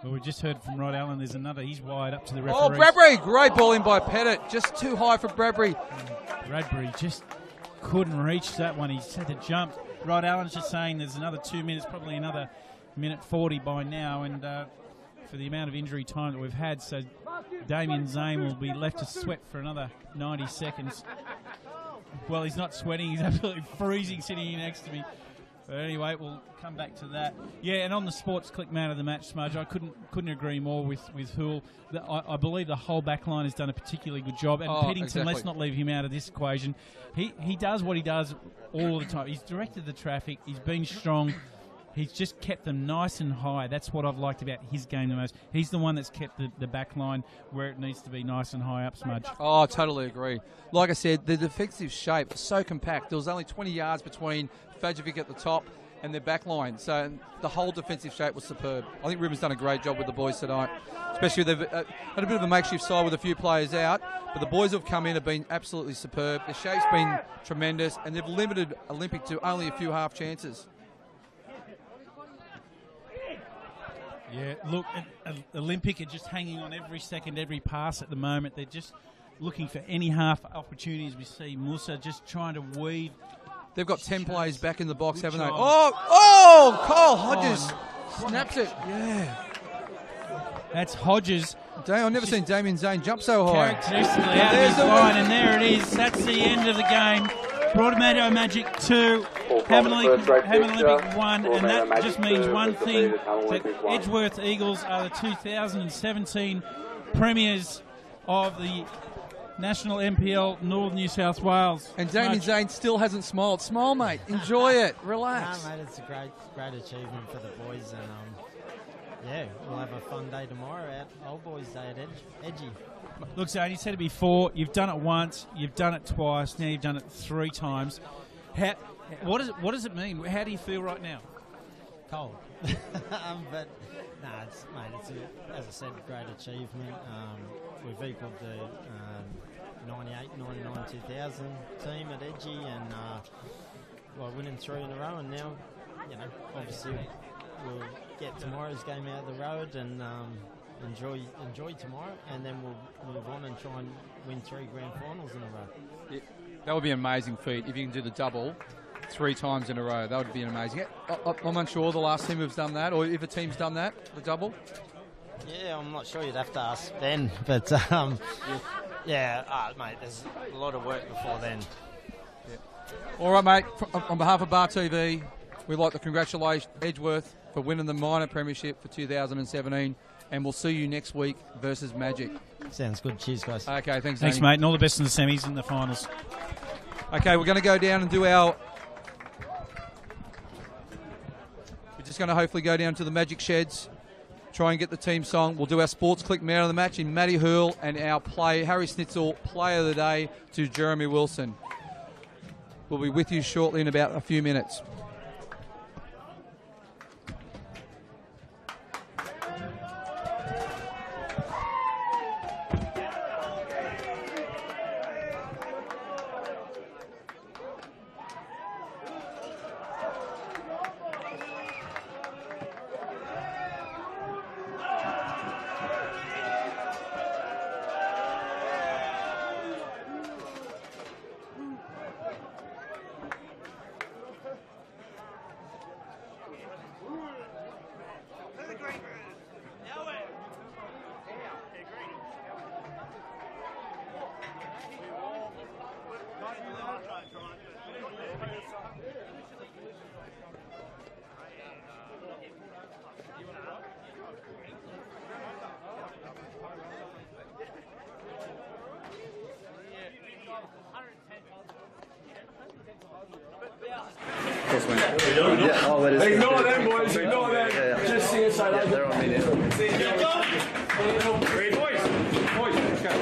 Well, we just heard from Rod Allen. There's another. He's wide up to the Oh, referee. Bradbury! Great ball in by Pettit. Just too high for Bradbury. Bradbury just couldn't reach that one. He's had to jump. Rod Allen's just saying there's another 2 minutes, probably another minute 40 by now, and for the amount of injury time that we've had, so Damien Zane will be left to sweat for another 90 seconds. Well, he's not sweating. He's absolutely freezing sitting here next to me. But anyway, we'll come back to that. Yeah, and on the sports click man of the match, Smudge, I couldn't agree more with Hool. I believe the whole back line has done a particularly good job. And Pennington, exactly. Let's not leave him out of this equation. He does what he does all the time. He's directed the traffic. He's been strong. He's just kept them nice and high. That's what I've liked about his game the most. He's the one that's kept the back line where it needs to be nice and high up, Smudge. Oh, I totally agree. Like I said, the defensive shape is so compact. There was only 20 yards between Fajovic at the top and their back line. So the whole defensive shape was superb. I think Ruben's done a great job with the boys tonight. Especially they've had a bit of a makeshift side with a few players out. But the boys who have come in have been absolutely superb. The shape's been tremendous. And they've limited Olympic to only a few half chances. Yeah, look, Olympic are just hanging on every second, every pass at the moment. They're just looking for any half opportunities. We see Musa just trying to weave. They've got 10 players back in the box, haven't they? job. Oh, Kyle Hodges snaps it. Yeah. That's Hodges. I've never seen Damien Zane jump so high. Characteristically out of his line, and there it is. That's the end of the game. Broadmeadow Magic 2, Hamlin Olympic 1, and that just means one thing, that Edgeworth Eagles are the 2017 premiers of the National NPL North New South Wales. And Damien Zane still hasn't smiled. Smile, mate. Enjoy it. Relax. No, mate, it's a great achievement for the boys, and we'll have a fun day tomorrow at Old Boys Day at Edgy. Look, Zane, you said it before. You've done it once. You've done it twice. Now you've done it 3 times. What does it mean? How do you feel right now? Cold, but it's as I said, great achievement. We've equalled the 98, 99, 2000 team at Edgy, and winning 3 in a row. And now, obviously we'll get tomorrow's game out of the road and. Enjoy tomorrow, and then we'll move on and try and win 3 grand finals in a row. Yeah, that would be an amazing feat if you can do the double 3 times in a row. That would be amazing. I'm unsure the last team who's done that, or if a team's done that, the double. Yeah, I'm not sure. You'd have to ask Ben, but mate, there's a lot of work before then. Yeah. All right, mate. On behalf of Bar TV, we'd like to congratulate Edgeworth for winning the minor premiership for 2017. And we'll see you next week versus Magic. Sounds good. Cheers, guys. Okay, thanks, Thanks, Danny. mate, and all the best in the semis and the finals. Okay, we're going to go down and do our... We're just going to hopefully go down to the Magic Sheds, try and get the team song. We'll do our sports click man of the match in Matty Hurl, and our Harry Snitzel player of the day to Jeremy Wilson. We'll be with you shortly in about a few minutes. Queen. Yeah, oh, but it's Ignore them, boys. Ignore them. Yeah. Just sing it so Yeah, they're on me now. Boys, let's go.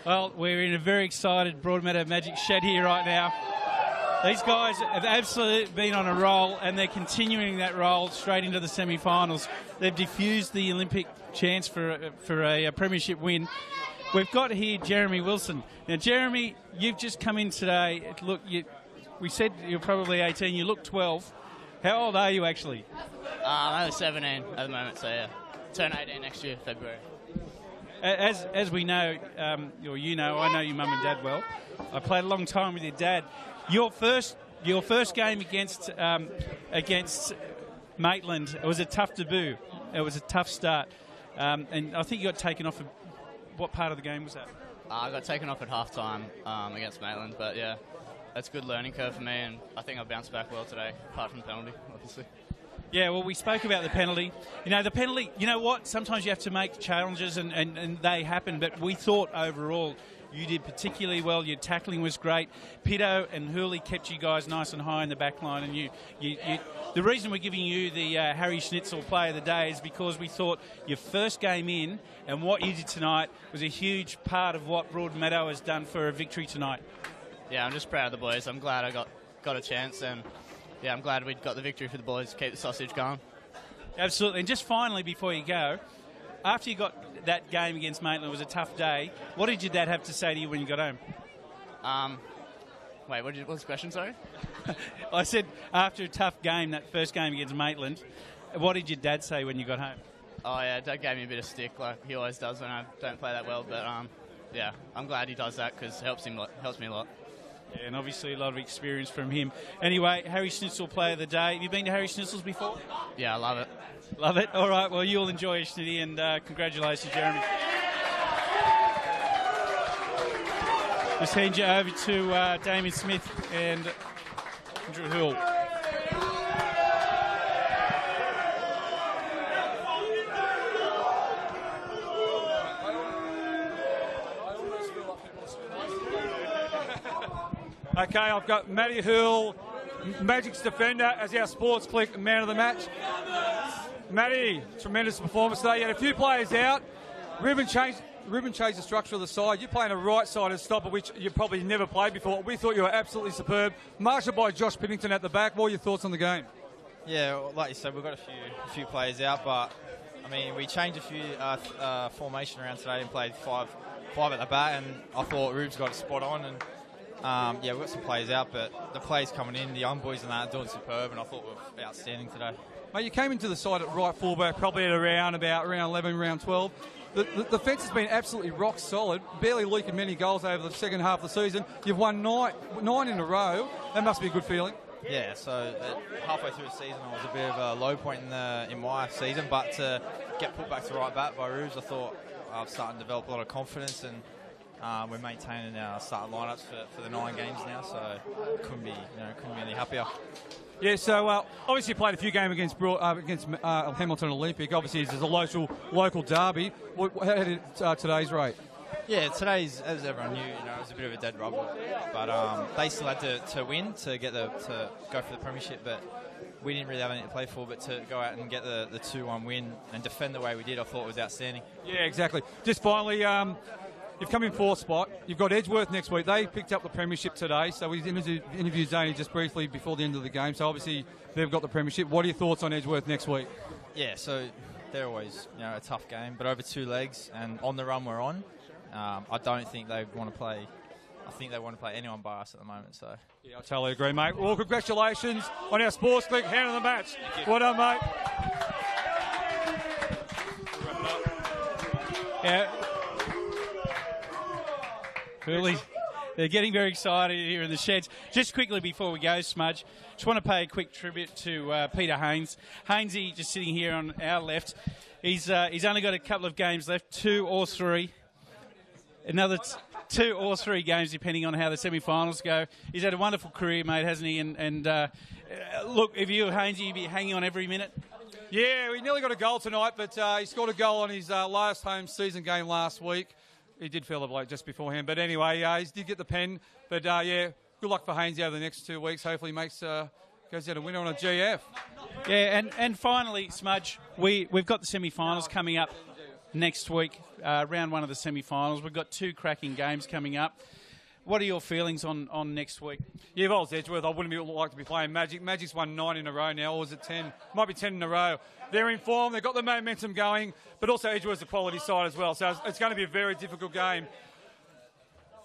Well, we're in a very excited Broadmeadow Magic shed here right now. These guys have absolutely been on a roll, and they're continuing that roll straight into the semi-finals. They've diffused the Olympic chance for a premiership win. We've got here Jeremy Wilson. Now, Jeremy, you've just come in today. Look, we said you're probably 18. You look 12. How old are you actually? I'm only 17 at the moment, so yeah. Turn 18 next year, February. As we know, or you know, I know your mum and dad well. I played a long time with your dad. Your first game against Maitland, it was a tough debut. It was a tough start, and I think you got taken off. What part of the game was that? I got taken off at half-time against Maitland, but yeah, that's a good learning curve for me, and I think I bounced back well today, apart from the penalty, obviously. Yeah, well, we spoke about the penalty. You know, the penalty, you know what? Sometimes you have to make challenges, and they happen, but we thought overall you did particularly well. Your tackling was great. Pito and Hooley kept you guys nice and high in the back line, and you the reason we're giving you the Harry Schnitzel Player of the Day is because we thought your first game in and what you did tonight was a huge part of what Broadmeadow has done for a victory tonight. Yeah, I'm just proud of the boys. I'm glad I got a chance, and yeah, I'm glad we got the victory for the boys to keep the sausage going. Absolutely. And just finally, before you go, after you got that game against Maitland, it was a tough day. What did your dad have to say to you when you got home? Wait, what was the question, sorry? I said after a tough game, that first game against Maitland, what did your dad say when you got home? Oh, yeah, Dad gave me a bit of stick, like he always does when I don't play that well. But, yeah, I'm glad he does that because it helps me a lot. Yeah, and obviously a lot of experience from him. Anyway, Harry Schnitzel Player of the Day. Have you been to Harry Schnitzel's before? Yeah, I love it. Love it? All right, well, you'll enjoy it, Schnitty, and congratulations, Jeremy. Just hand you over to Damien Smith and Andrew Hill. Okay, I've got Matty Hill, Magic's defender, as our Sports Click man of the match. Matty, tremendous performance today. You had a few players out. Ruben changed the structure of the side. You're playing a right-sided stopper, which you probably never played before. We thought you were absolutely superb. Marshaled by Josh Pennington at the back. What are your thoughts on the game? Yeah, well, like you said, we've got a few players out, but I mean, we changed a few formation around today and played five at the back, and I thought Rube's got it spot on. And yeah, we've got some players out, but the players coming in, the young boys and that, are doing superb, and I thought we were outstanding today. Mate, you came into the side at right fullback, probably at around 11, round 12. The defence has been absolutely rock solid, barely leaking many goals over the second half of the season. You've won nine in a row. That must be a good feeling. Yeah, so halfway through the season, I was a bit of a low point in my season, but to get put back to right back by Rubes, I thought I was starting to develop a lot of confidence, and we're maintaining our starting lineups for the 9 games now, so couldn't be any happier. Yeah, so obviously you played a few games against Hamilton Olympic. Obviously, there's a local derby. How did today's rate? Yeah, today's, as everyone knew, it was a bit of a dead rubber, but they still had to win to go for the premiership. But we didn't really have anything to play for, but to go out and get the 2-1 win and defend the way we did, I thought was outstanding. Yeah, exactly. Just finally, you've come in fourth spot. You've got Edgeworth next week. They picked up the premiership today, so we interviewed Zaney just briefly before the end of the game. So obviously they've got the premiership. What are your thoughts on Edgeworth next week? Yeah, so they're always a tough game, but over 2 legs and on the run we're on, I don't think they want to play. I think they want to play anyone by us at the moment. So yeah, I totally agree, mate. Well, congratulations on our Sports Click hand of the match. Well done, mate. Yeah. Really, they're getting very excited here in the sheds. Just quickly before we go, Smudge, just want to pay a quick tribute to Peter Haynes. Hainesy, just sitting here on our left, he's only got a couple of games left, 2 or 3. Another 2 or 3 games, depending on how the semi-finals go. He's had a wonderful career, mate, hasn't he? And look, if you were Hainesy, you'd be hanging on every minute. Yeah, we nearly got a goal tonight, but he scored a goal on his last home season game last week. He did feel the bloke just beforehand. But anyway, he did get the pen. But, yeah, good luck for Hainesy over the next 2 weeks. Hopefully he goes out a winner on a GF. Yeah, and finally, Smudge, we've got the semi-finals coming up next week, round 1 of the semi-finals. We've got 2 cracking games coming up. What are your feelings on next week? Yeah, if I was Edgeworth, I wouldn't like to be playing Magic. Magic's won 9 in a row now, or is it 10? Might be 10 in a row. They're in form, they've got the momentum going, but also Edgeworth's a quality side as well, so it's going to be a very difficult game.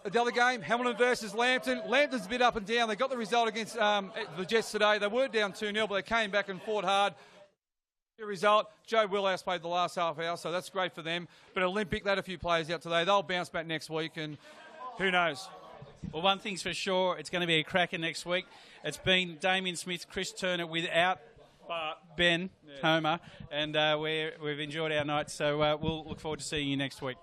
The other game, Hamilton versus Lambton. Lambton's a bit up and down. They got the result against the Jets today. They were down 2-0, but they came back and fought hard. The result, Joe Willhouse played the last half hour, so that's great for them. But Olympic, they had a few players out today. They'll bounce back next week, and who knows? Well, one thing's for sure, it's going to be a cracker next week. It's been Damien Smith, Chris Turner without Ben Homer, and we've enjoyed our night, so we'll look forward to seeing you next week.